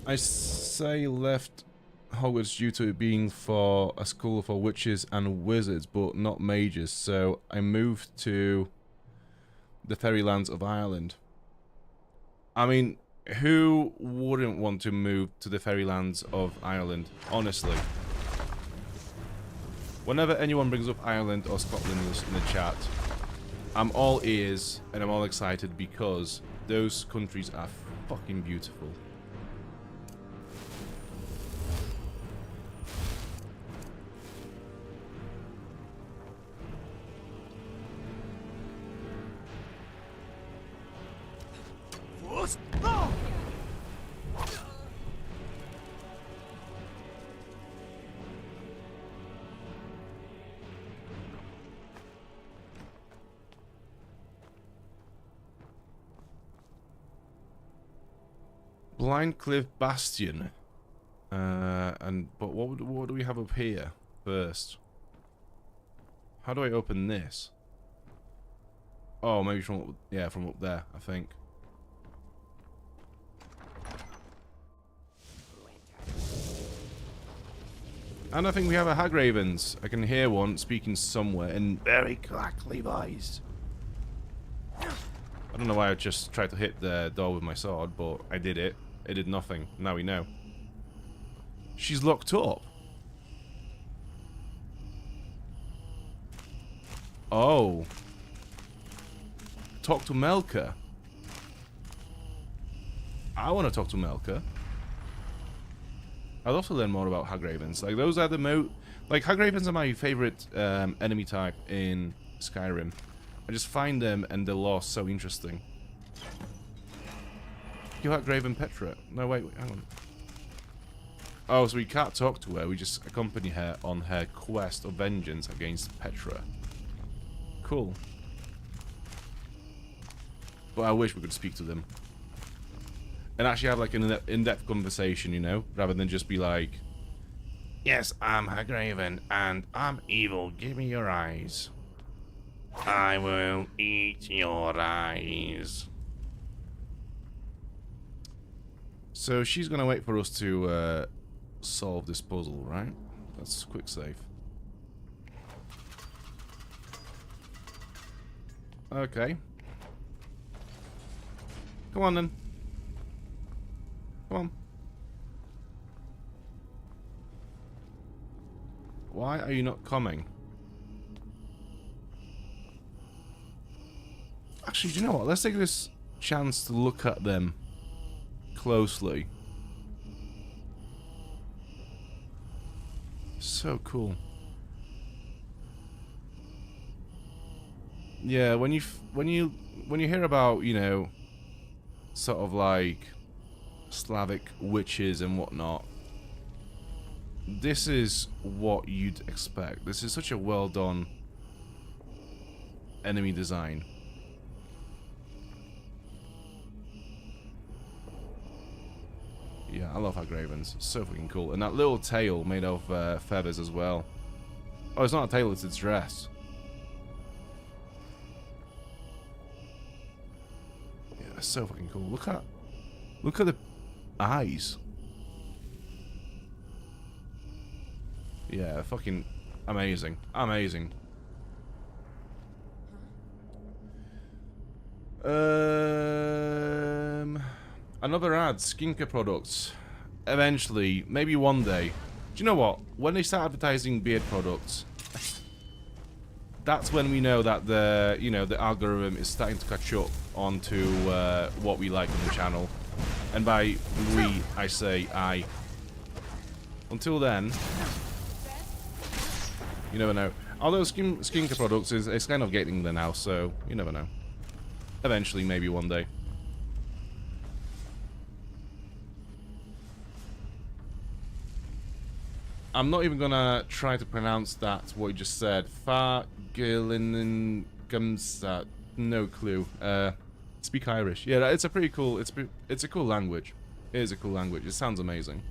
Speaker 1: I say left Hogwarts due to it being for a school for witches and wizards, but not mages, so I moved to the Fairylands of Ireland. I mean, who wouldn't want to move to the Fairylands of Ireland, honestly? Whenever anyone brings up Ireland or Scotland in the chat, I'm all ears and I'm all excited because those countries are fucking beautiful. Blind Cliff Bastion. But what do we have up here first? How do I open this? Oh, maybe from up there, I think. And I think we have a Hagravens. I can hear one speaking somewhere in very crackly voice. I don't know why I just tried to hit the door with my sword, but I did it. It did nothing. Now we know. She's locked up. Oh. Talk to Melka. I want to talk to Melka. I'd also learn more about Hagravens. Like, those are the like, Hagravens are my favorite enemy type in Skyrim. I just find them and the lore so interesting. You Hagraven Petra. No, wait, hang on. Oh, so we can't talk to her. We just accompany her on her quest of vengeance against Petra. Cool. But I wish we could speak to them. And actually have like an in-depth conversation, you know? Rather than just be like, yes, I'm Hagraven, and I'm evil. Give me your eyes. I will eat your eyes. So she's gonna wait for us to solve this puzzle, right? That's quick save. Okay. Come on then. Come on. Why are you not coming? Actually, do you know what? Let's take this chance to look at them closely. So cool. Yeah, when you hear about, you know, sort of like Slavic witches and whatnot, this is what you'd expect. This is such a well done enemy design. Yeah, I love Hagravens. So fucking cool. And that little tail made of feathers as well. Oh, it's not a tail, it's its dress. Yeah, that's so fucking cool. Look at the eyes. Yeah, fucking amazing. Amazing. Another ad, skincare products. Eventually, maybe one day. Do you know what? When they start advertising beard products, that's when we know that the, you know, the algorithm is starting to catch up onto what we like on the channel. And by we, I say I. Until then, you never know. Although skincare products is kind of getting there now, so you never know. Eventually, maybe one day. I'm not even gonna try to pronounce that, what you just said. Fargilingamsat. No clue. Speak Irish. Yeah, it's a pretty cool, it's a cool language. It is a cool language. It sounds amazing.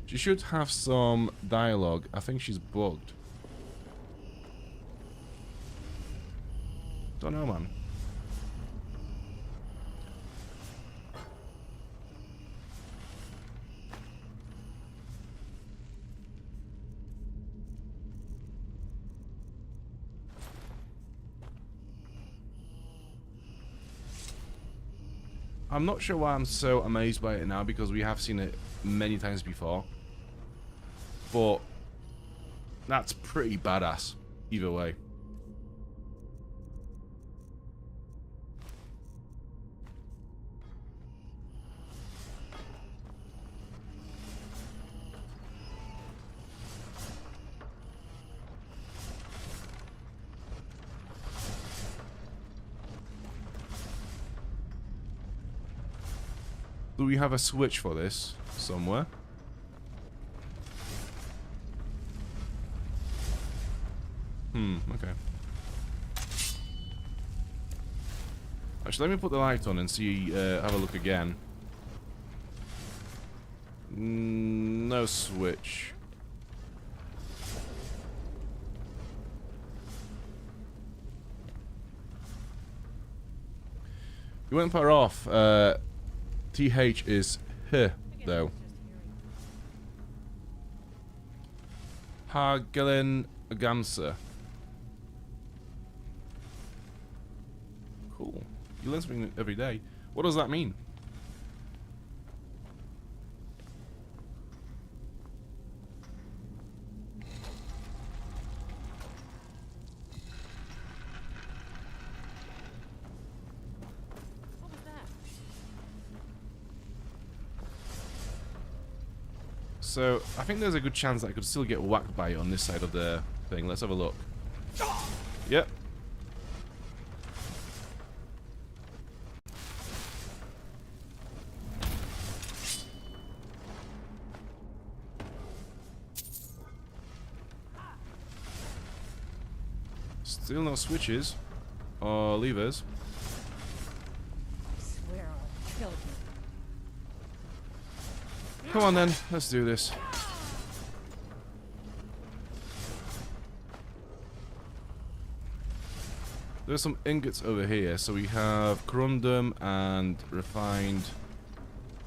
Speaker 1: She should have some dialogue. I think she's bugged. Don't know, man. I'm not sure why I'm so amazed by it now, because we have seen it many times before. But that's pretty badass, either way. Do we have a switch for this somewhere? Okay. Actually, let me put the light on and see, have a look again. No switch. We went far off. TH is H, though. Hagelen Gamsa. Cool. You learn something every day. What does that mean? So, I think there's a good chance that I could still get whacked by it on this side of the thing. Let's have a look. Yep. Still no switches or levers.
Speaker 9: I swear I'll kill you.
Speaker 1: Come on then, let's do this. There's some ingots over here, so we have corundum and refined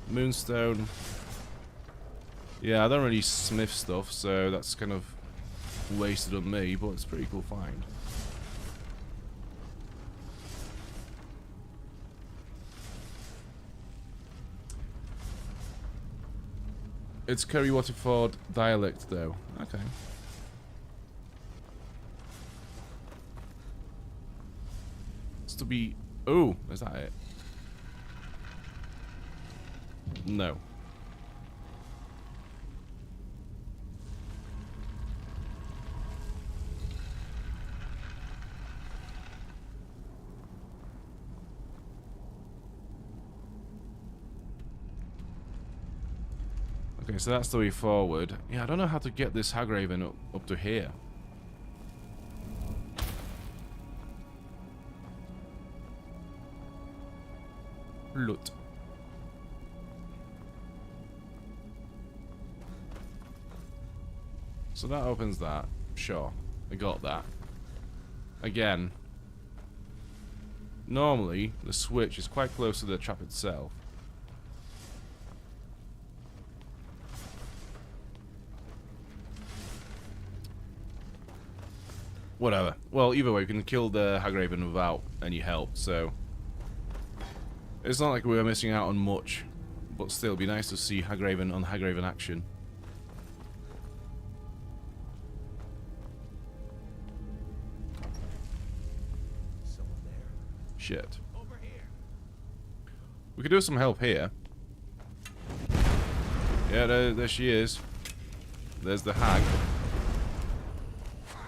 Speaker 1: moonstone. Yeah, I don't really smith stuff, so that's kind of wasted on me, but it's a pretty cool find. It's Curry Waterford dialect, though. Okay. It's to be... Oh, is that it? No. Okay, so that's the way forward. Yeah, I don't know how to get this Hagraven up to here. Loot. So that opens that. Sure, I got that. Again, normally the switch is quite close to the trap itself. Whatever. Well, either way, we can kill the Hagraven without any help, so... It's not like we were missing out on much, but still, it'd be nice to see Hagraven on Hagraven action.
Speaker 6: Someone there.
Speaker 1: Shit.
Speaker 6: Over here.
Speaker 1: We could do some help here. Yeah, there she is. There's the hag.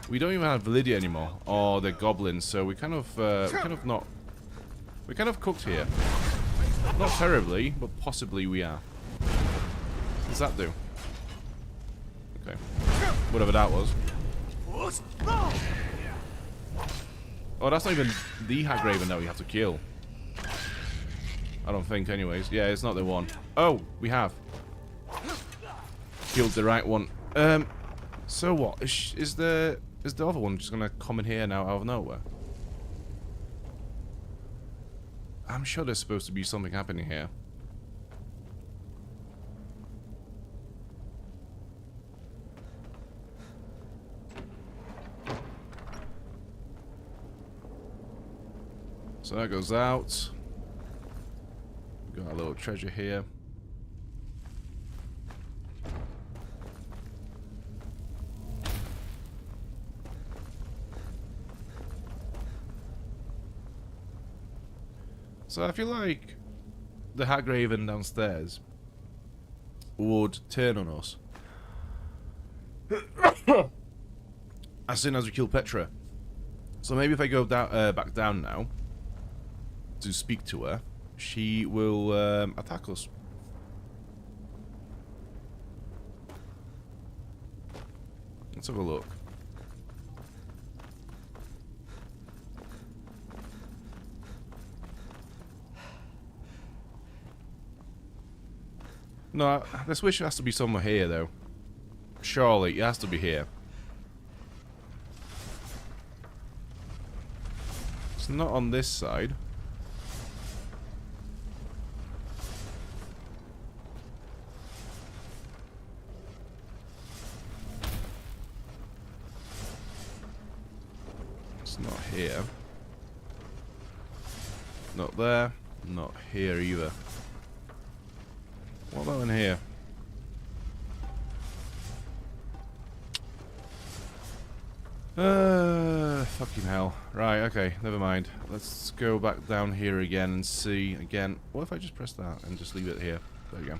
Speaker 1: We don't even have Lydia anymore, or the goblins, so we kind of cooked here. Not terribly, but possibly we are. What does that do? Okay. Whatever that was. Oh, that's not even the Hagraven that we have to kill. I don't think, anyways. Yeah, it's not the one. Oh, we have. Killed the right one. So what? Is the other one just gonna come in here now out of nowhere? I'm sure there's supposed to be something happening here. So that goes out. We've got a little treasure here. So I feel like the Hagraven downstairs would turn on us as soon as we kill Petra. So maybe if I go down, back down now to speak to her, she will attack us. Let's have a look. No, the switch has to be somewhere here, though. Surely, it has to be here. It's not on this side. It's not here. Not there. Not here either. What about in here? Fucking hell. Right, okay, never mind. Let's go back down here again and see again. What if I just press that and just leave it here? There we go.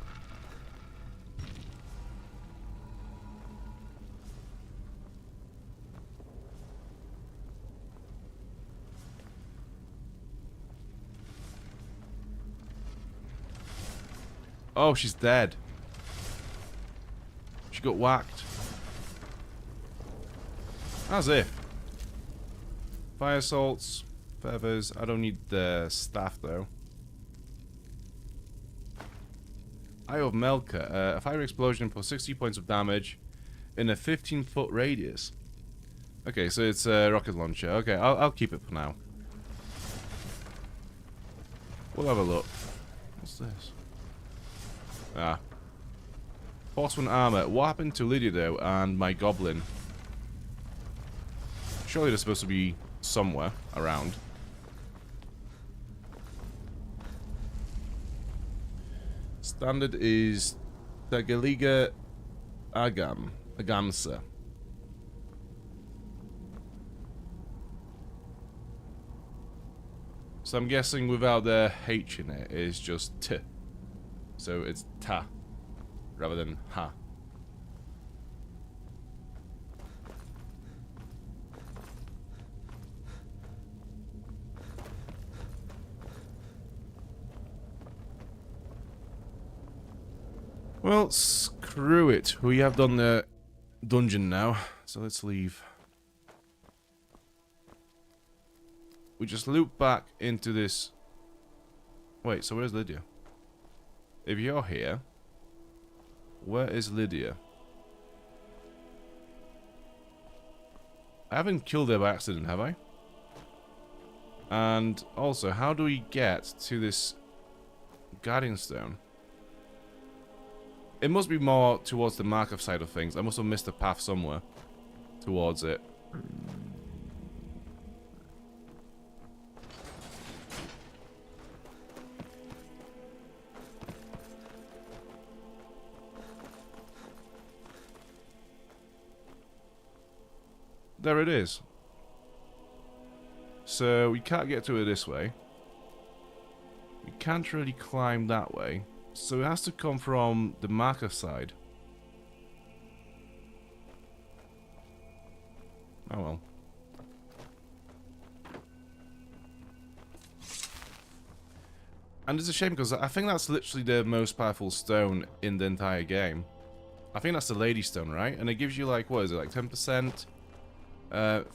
Speaker 1: Oh, she's dead. She got whacked. As if. Fire salts, feathers. I don't need the staff though. Eye of Melka. A fire explosion for 60 points of damage in a 15-foot radius. Okay, so it's a rocket launcher. Okay, I'll keep it for now. We'll have a look. What's this? Ah. Forsworn armor. What happened to Lydia though and my goblin? Surely they're supposed to be somewhere around. Standard is Tagaliga Agamsa. So I'm guessing without the H in it, it's just T. So it's Ta rather than Ha. Well, screw it. We have done the dungeon now, so let's leave. We just loop back into this... Wait, so where's Lydia? If you're here, where is Lydia? I haven't killed her by accident, have I? And also, how do we get to this Guardian Stone? It must be more towards the Markarth side of things. I must have missed a path somewhere towards it. There it is. So we can't get to it this way. We can't really climb that way. So it has to come from the Markarth side. Oh well. And it's a shame because I think that's literally the most powerful stone in the entire game. I think that's the Lady Stone, right? And it gives you like, what is it, like 10%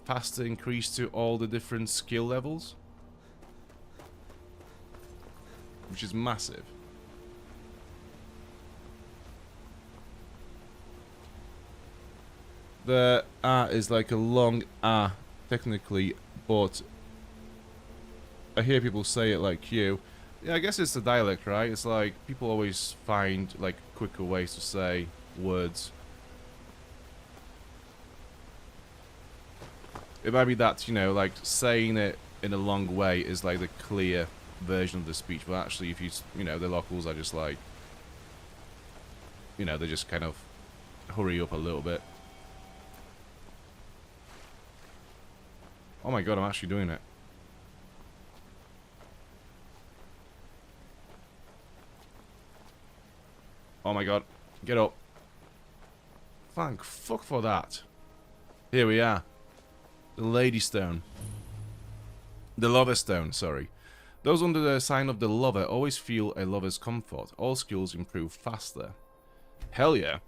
Speaker 1: faster increase to all the different skill levels? Which is massive. The A is like a long A, technically, but I hear people say it like you. Yeah, I guess it's the dialect, right? It's like, people always find, like, quicker ways to say words. It might be that, you know, like, saying it in a long way is, like, the clear version of the speech, but actually, if you know, the locals are just, like, you know, they just kind of hurry up a little bit. Oh my god, I'm actually doing it. Oh my god. Get up. Thank fuck for that. Here we are. The Lady Stone. The Lover Stone, sorry. Those under the sign of the Lover always feel a lover's comfort. All skills improve faster. Hell yeah.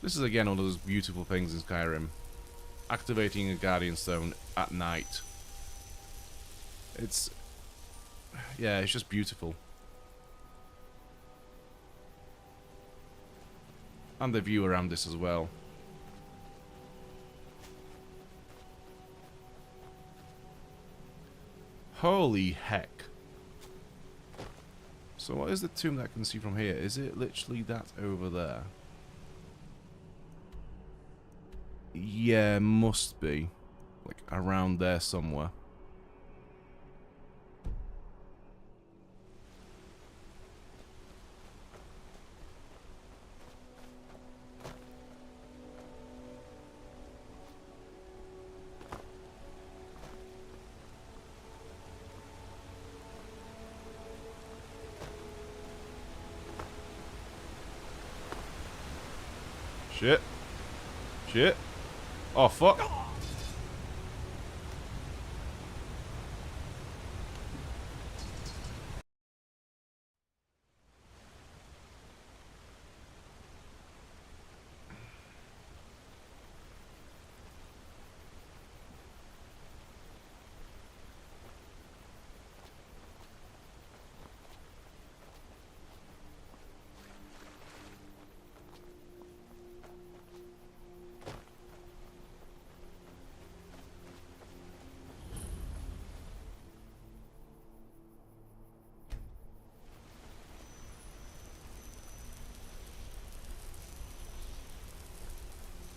Speaker 1: This is again one of those beautiful things in Skyrim. Activating a Guardian Stone at night. It's... yeah, it's just beautiful. And the view around this as well. Holy heck. So what is the tomb that I can see from here? Is it literally that over there? Yeah, must be. Like around there somewhere. Shit. Shit. Oh, fuck.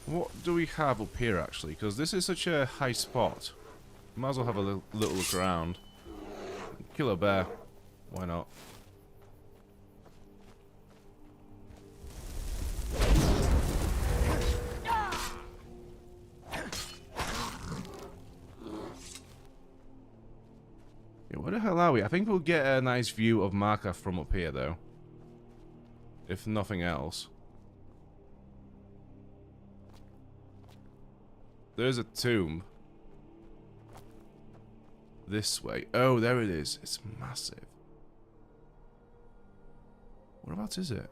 Speaker 1: What do we have up here, actually? Because this is such a high spot. Might as well have a little look around. Kill a bear. Why not? Yeah, where the hell are we? I think we'll get a nice view of Markarth from up here, though. If nothing else. There's a tomb. This way. Oh, there it is. It's massive. Whereabouts is it?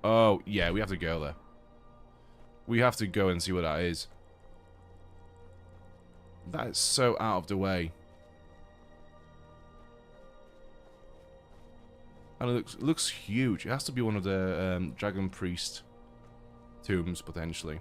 Speaker 1: Oh, yeah, we have to go there. We have to go and see what that is. That is so out of the way. And it looks huge. It has to be one of the Dragon Priest tombs, potentially.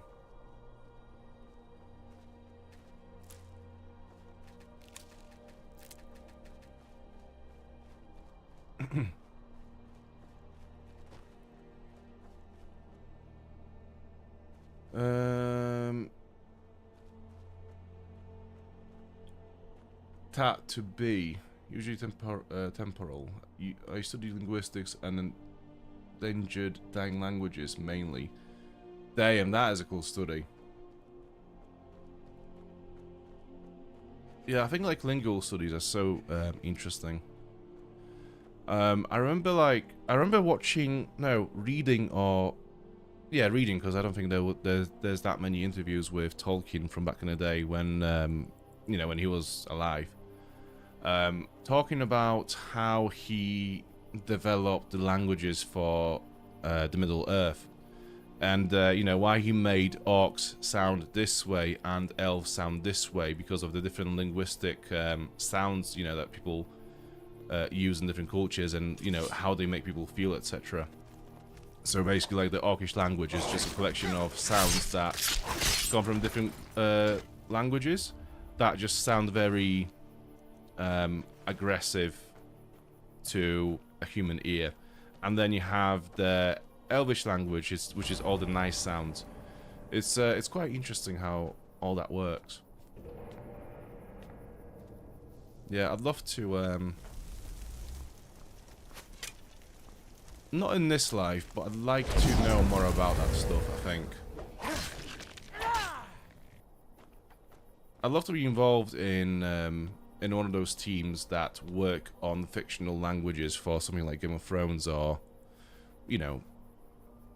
Speaker 1: Tat to be usually temporal. I study linguistics and endangered dying languages mainly. Damn, that is a cool study. Yeah, I think like lingual studies are so interesting. I remember watching, reading because I don't think there's that many interviews with Tolkien from back in the day when when he was alive. Talking about how he developed the languages for the Middle Earth, and why he made orcs sound this way and elves sound this way because of the different linguistic sounds that people use in different cultures, and how they make people feel, etc. So basically, like, the orcish language is just a collection of sounds that come from different languages that just sound very aggressive to a human ear. And then you have the Elvish language, which is all the nice sounds. It's quite interesting how all that works. Yeah, I'd love to not in this life, but I'd like to know more about that stuff, I think. I'd love to be involved in one of those teams that work on fictional languages for something like Game of Thrones or, The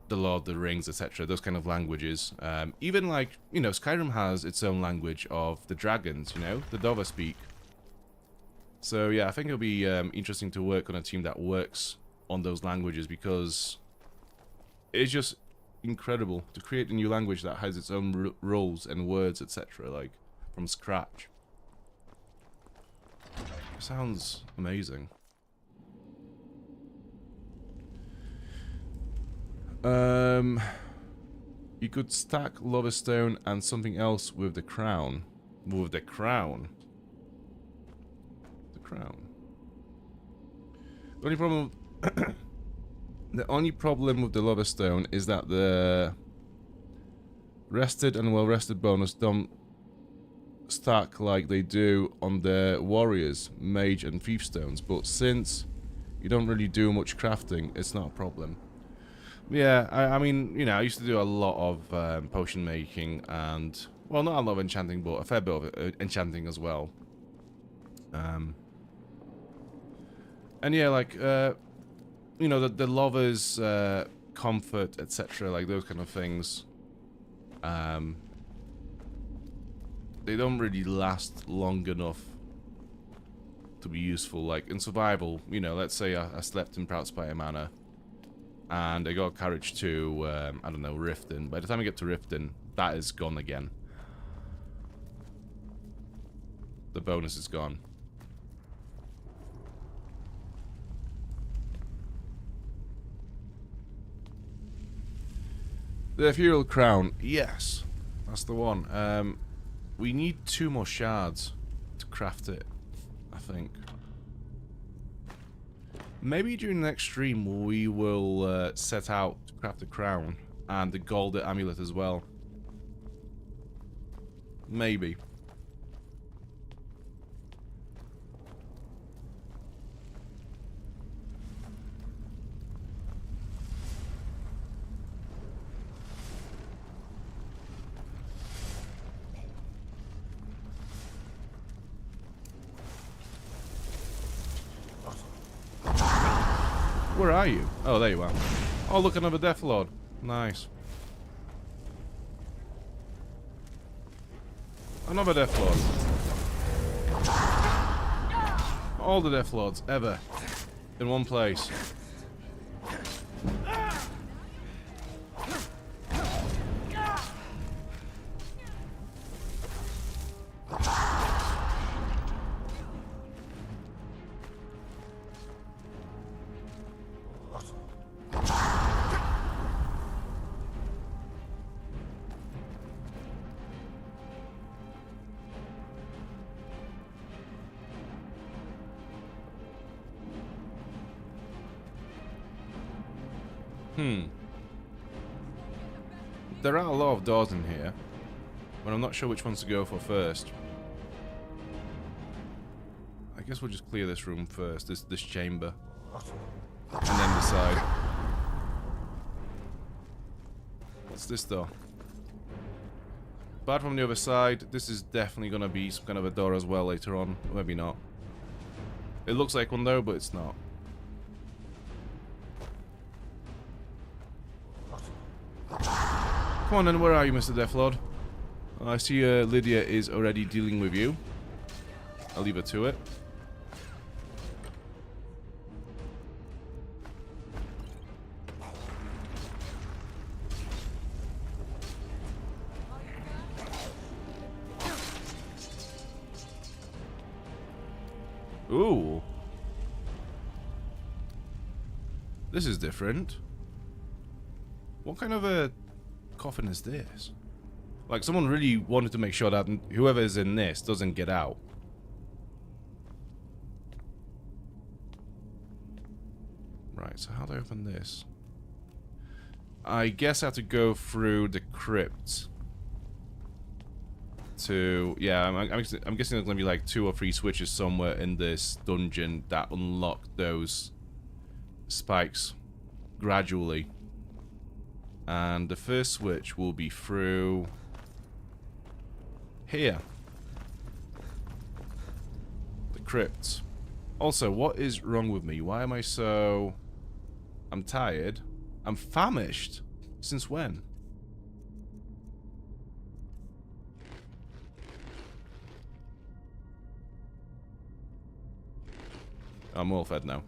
Speaker 1: Lord of the Rings, etc. Those kind of languages. Even like, Skyrim has its own language of the dragons, the Dwemer speak. So yeah, I think it'll be interesting to work on a team that works on those languages, because it's just incredible to create a new language that has its own rules and words, etc. like from scratch. Sounds amazing. You could stack Loverstone and something else with the crown. With the crown. The crown. The only problem. The only problem with the Loverstone is that the rested and well-rested bonus don't stack like they do on the warriors, mage and thief stones, but since you don't really do much crafting, it's not a problem. Yeah, I mean, I used to do a lot of potion making and, well, not a lot of enchanting, but a fair bit of enchanting as well. And yeah, like, the lovers, comfort, etc., like those kind of things, they don't really last long enough to be useful. Like in survival, let's say I slept in Proudspire Manor and I got carriage to, I don't know, Riften. By the time I get to Riften, that is gone again. The bonus is gone. The Ethereal Crown, yes, that's the one. We need 2 more shards to craft it, I think. Maybe during the next stream we will set out to craft the crown and the golden amulet as well. Maybe. Where are you? Oh, there you are. Oh, look, another Death Lord. Nice. Another Death Lord. All the Death Lords ever in one place. There are a lot of doors in here, but I'm not sure which ones to go for first. I guess we'll just clear this room first, this chamber, and then decide. What's this door? Apart from the other side, this is definitely gonna be some kind of a door as well later on. Or maybe not. It looks like one though, but it's not. Come on then, where are you, Mr. Deathlord? I see Lydia is already dealing with you. I'll leave her to it. Ooh. This is different. What kind of a coffin is this? Like, someone really wanted to make sure that whoever is in this doesn't get out. Right, so how do I open this? I guess I have to go through the crypt to... Yeah, I'm guessing there's going to be like 2 or 3 switches somewhere in this dungeon that unlock those spikes gradually. And the first switch will be through here. The crypt. Also, what is wrong with me? Why am I so... I'm tired. I'm famished. Since when? I'm all fed now.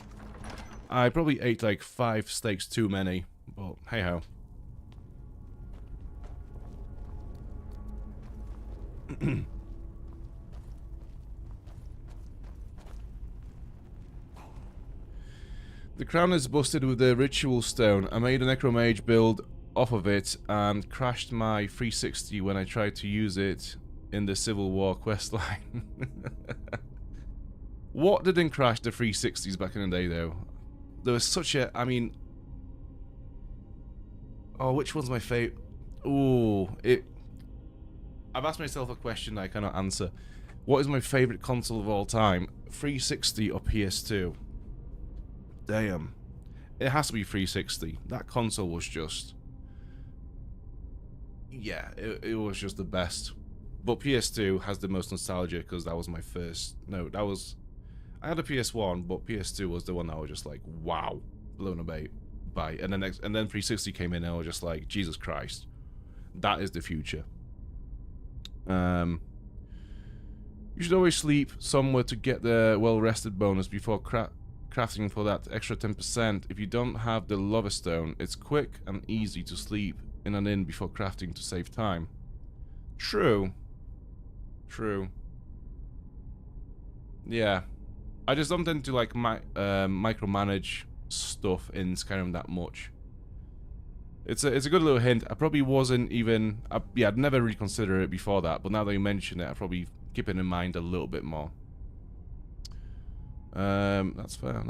Speaker 1: I probably ate like 5 steaks too many, but hey ho. The crown is busted with the ritual stone. I made a necromage build off of it and crashed my 360 when I tried to use it in the Civil War questline. What didn't crash the 360s back in the day though? There was such a... I mean... Oh, which one's my favorite? Ooh, I've asked myself a question I cannot answer. What is my favorite console of all time? 360 or PS2? Damn. It has to be 360. That console was just... Yeah, it was just the best. But PS2 has the most nostalgia because that was my first... No, that was... I had a PS1, but PS2 was the one that I was just like, wow, blown away by. And then 360 came in and I was just like, Jesus Christ. That is the future. You should always sleep somewhere to get the well-rested bonus before crafting for that extra 10%. If you don't have the Lover Stone, it's quick and easy to sleep in an inn before crafting to save time. True. True. Yeah. I just don't tend to like micromanage stuff in Skyrim that much. It's a good little hint. I probably wasn't even... yeah, I'd never really considered it before that, but now that you mention it, I probably keep it in mind a little bit more. That's fair.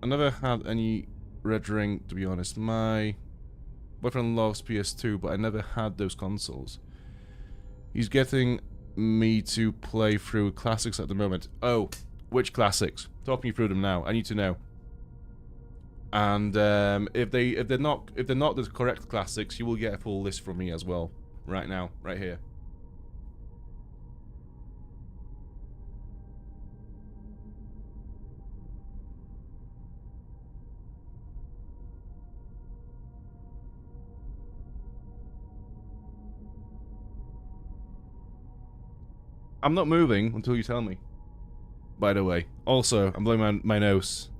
Speaker 1: I never had any red ring, to be honest. My boyfriend loves PS2, but I never had those consoles. He's getting me to play through classics at the moment. Oh, which classics? Talk me through them now. I need to know. And if they're not the correct classics, you will get a full list from me as well. Right now, right here. I'm not moving until you tell me. By the way. Also, I'm blowing my nose.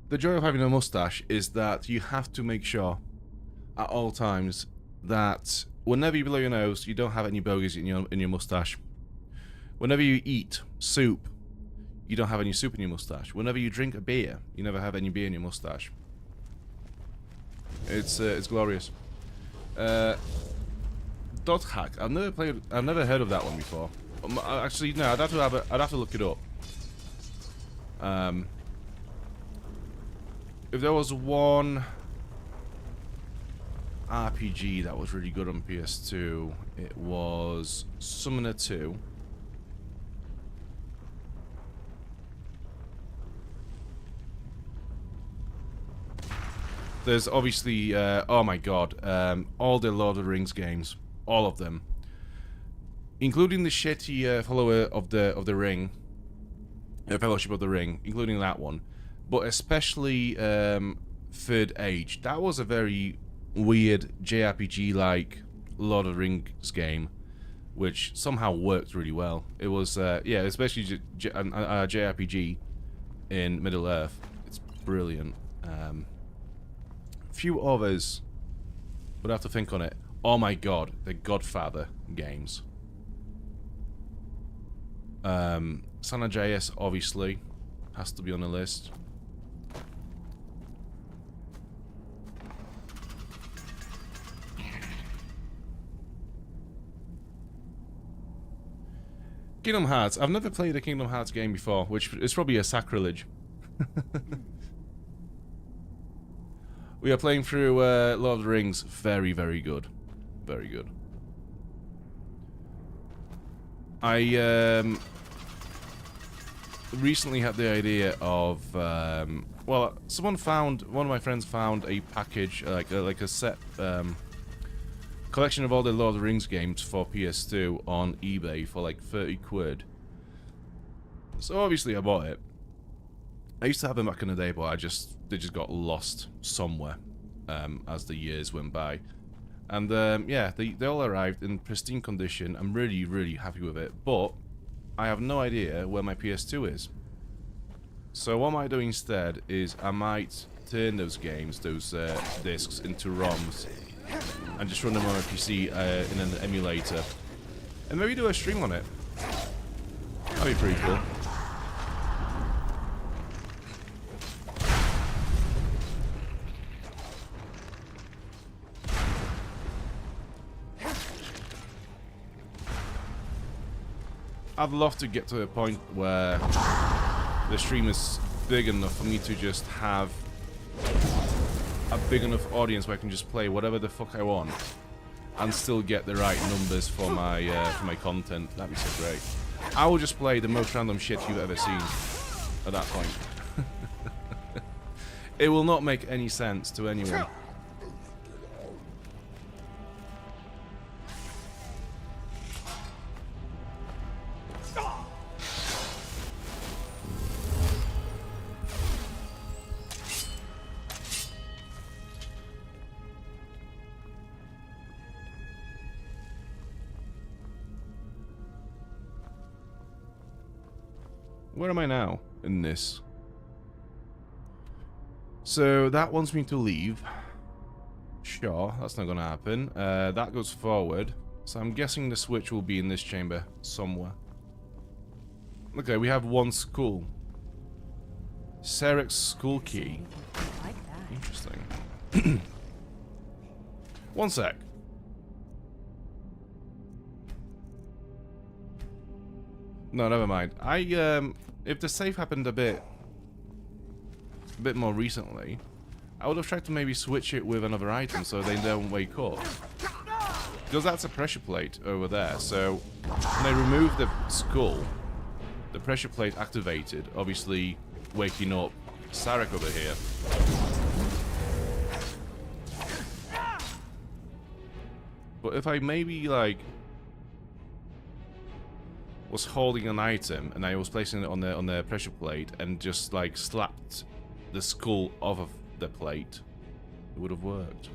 Speaker 1: The joy of having a mustache is that you have to make sure at all times that whenever you blow your nose, you don't have any bogies in your mustache. Whenever you eat soup, you don't have any soup in your mustache. Whenever you drink a beer, you never have any beer in your mustache. It's glorious. Dot hack. I've never heard of that one before. Actually, no. I'd have to look it up. If there was one RPG that was really good on PS2, it was Summoner 2. There's obviously, oh my god, all the Lord of the Rings games, all of them, including the shitty follower of the Ring, Fellowship of the Ring, including that one. But especially Third Age. That was a very weird JRPG-like Lord of the Rings game, which somehow worked really well. It was, yeah, especially a JRPG in Middle-earth. It's brilliant. Few others would have to think on it. Oh my god, the Godfather games. San Andreas, obviously, has to be on the list. Kingdom Hearts. I've never played a Kingdom Hearts game before, which is probably a sacrilege. We are playing through Lord of the Rings. Very, very good. Very good. I recently had the idea of... well, one of my friends found a package, like a set... collection of all the Lord of the Rings games for PS2 on eBay for like 30 quid. So obviously I bought it. I used to have them back in the day, but they just got lost somewhere as the years went by. And yeah, they all arrived in pristine condition. I'm really, really happy with it, but I have no idea where my PS2 is. So what I might do instead is I might turn those games, those discs, into ROMs and just run them on my PC in an emulator. And maybe do a stream on it. That'd be pretty cool. I'd love to get to a point where the stream is big enough for me to just have a big enough audience where I can just play whatever the fuck I want and still get the right numbers for my content. That'd be so great. I will just play the most random shit you've ever seen at that point. It will not make any sense to anyone. Where am I now in this? So that wants me to leave. Sure, that's not gonna happen. That goes forward. So I'm guessing the switch will be in this chamber somewhere. Okay, we have one school. Sarek's school key.
Speaker 9: Like that.
Speaker 1: Interesting. One sec. No, never mind. If the save happened a bit more recently, I would have tried to maybe switch it with another item so they don't wake up. Because that's a pressure plate over there, so when I remove the skull, the pressure plate activated, obviously waking up Sarek over here. But if I maybe, like, was holding an item and I was placing it on the pressure plate and just, like, slapped the skull off of the plate, it would have worked.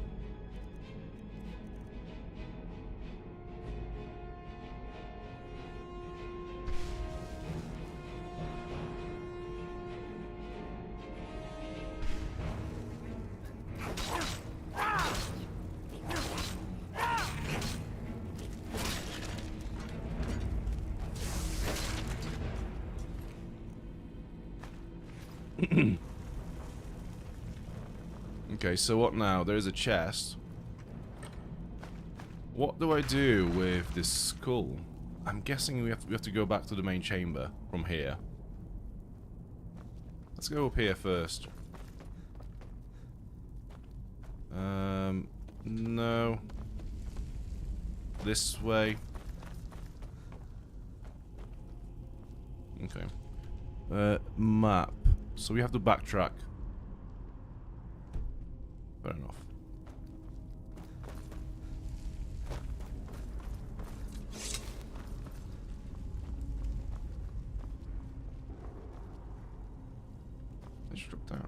Speaker 1: Okay, so what now? There is a chest. What do I do with this skull? I'm guessing we have to go back to the main chamber from here. Let's go up here first. No. This way. Okay. Map. So we have to backtrack. Fair enough. Let's drop down.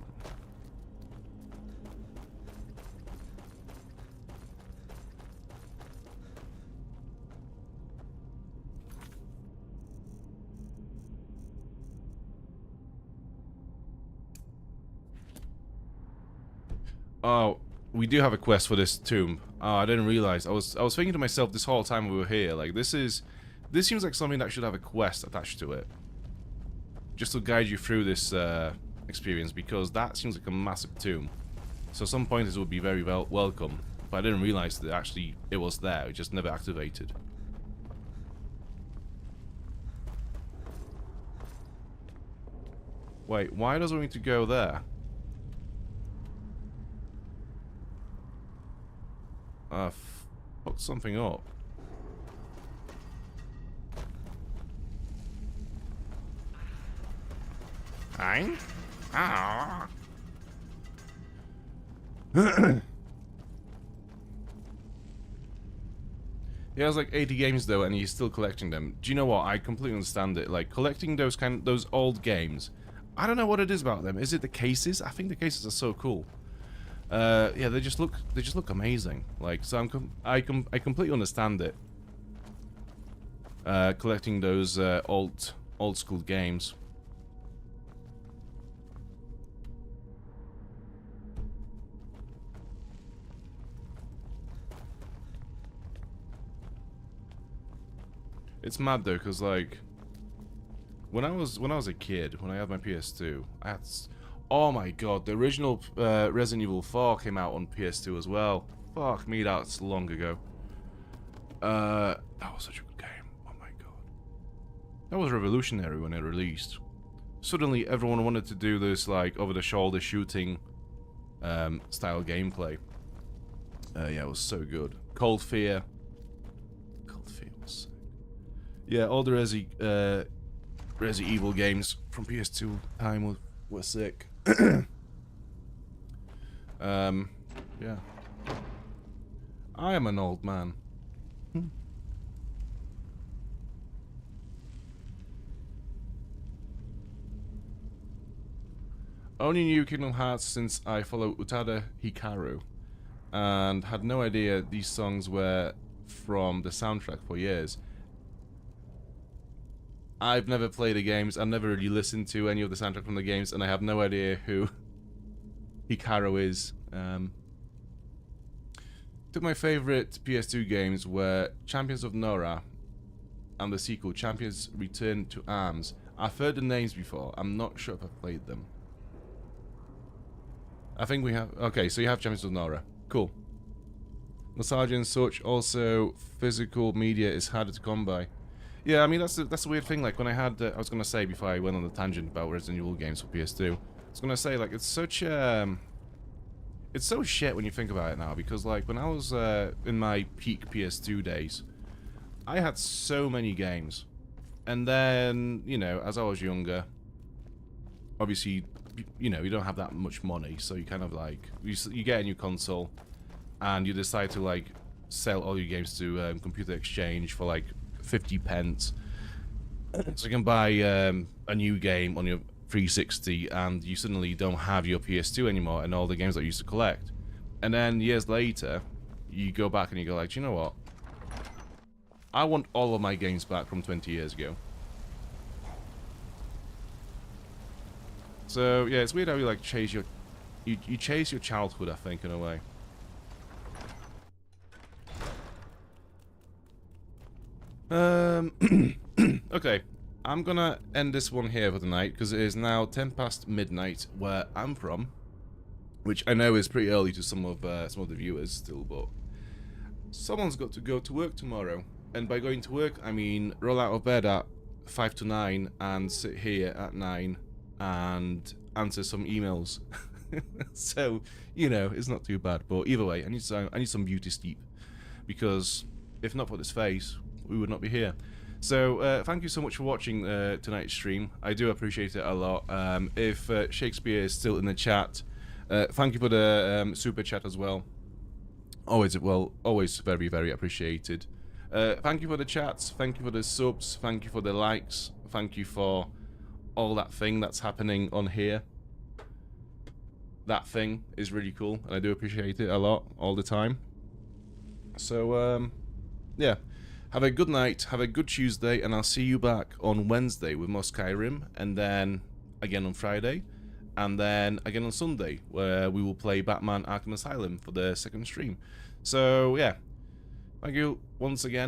Speaker 1: Oh, we do have a quest for this tomb. Oh, I didn't realize. I was thinking to myself this whole time we were here, like, this seems like something that should have a quest attached to it. Just to guide you through this experience, because that seems like a massive tomb. So some pointers would be very welcome. But I didn't realize that actually it was there, it just never activated. Wait, why does it need to go there? Fuck something up. Hein? Ah. He has like 80 games though, and he's still collecting them. Do you know what? I completely understand it. Like collecting those old games. I don't know what it is about them. Is it the cases? I think the cases are so cool. Yeah, they just look amazing. Like, so I completely understand it. Collecting those old school games. It's mad though, cause like when I was a kid, when I had my PS2, I had. Oh my god, the original Resident Evil 4 came out on PS2 as well. Fuck me, that's long ago. That was such a good game. Oh my god. That was revolutionary when it released. Suddenly everyone wanted to do this like over-the-shoulder shooting style gameplay. Yeah, it was so good. Cold Fear. Cold Fear was sick. Yeah, all the Resi Evil games from PS2 time were sick. Yeah. I am an old man. Only knew Kingdom Hearts since I follow Utada Hikaru, and had no idea these songs were from the soundtrack for years. I've never played the games, I've never really listened to any of the soundtrack from the games, and I have no idea who Hikaru is. Two of my favorite PS2 games were Champions of Nora and the sequel, Champions Return to Arms. I've heard the names before, I'm not sure if I've played them. I think we have... Okay, so you have Champions of Nora. Cool. Nostalgia and such. Also, physical media is harder to come by. Yeah, I mean, that's the weird thing. Like, when I had... I was going to say, before I went on the tangent about Resident Evil games for PS2, I was going to say, like, it's such... it's so shit when you think about it now, because, like, when I was in my peak PS2 days, I had so many games. And then, you know, as I was younger, obviously, you know, you don't have that much money, so you kind of, like, you get a new console, and you decide to, like, sell all your games to Computer Exchange for, like, 50 pence. So you can buy a new game on your 360, and you suddenly don't have your PS2 anymore, and all the games that you used to collect. And then, years later, you go back and you go, like, do you know what? I want all of my games back from 20 years ago. So, yeah, it's weird how you, like, chase your... You chase your childhood, I think, in a way. Okay, I'm gonna end this one here for the night, because it is now 10 past midnight where I'm from. Which I know is pretty early to some of the viewers still, but... Someone's got to go to work tomorrow. And by going to work, I mean roll out of bed at 5 to 9 and sit here at 9 and answer some emails. So, you know, it's not too bad. But either way, I need some beauty sleep, because if not for this face, we would not be here. So, thank you so much for watching tonight's stream. I do appreciate it a lot. If Shakespeare is still in the chat, thank you for the super chat as well. Always very, very appreciated. Thank you for the chats, thank you for the subs, thank you for the likes, thank you for all that thing that's happening on here. That thing is really cool, and I do appreciate it a lot, all the time. So, yeah. Have a good night, have a good Tuesday, and I'll see you back on Wednesday with more Skyrim, and then again on Friday, and then again on Sunday, where we will play Batman Arkham Asylum for the second stream. So, yeah. Thank you once again.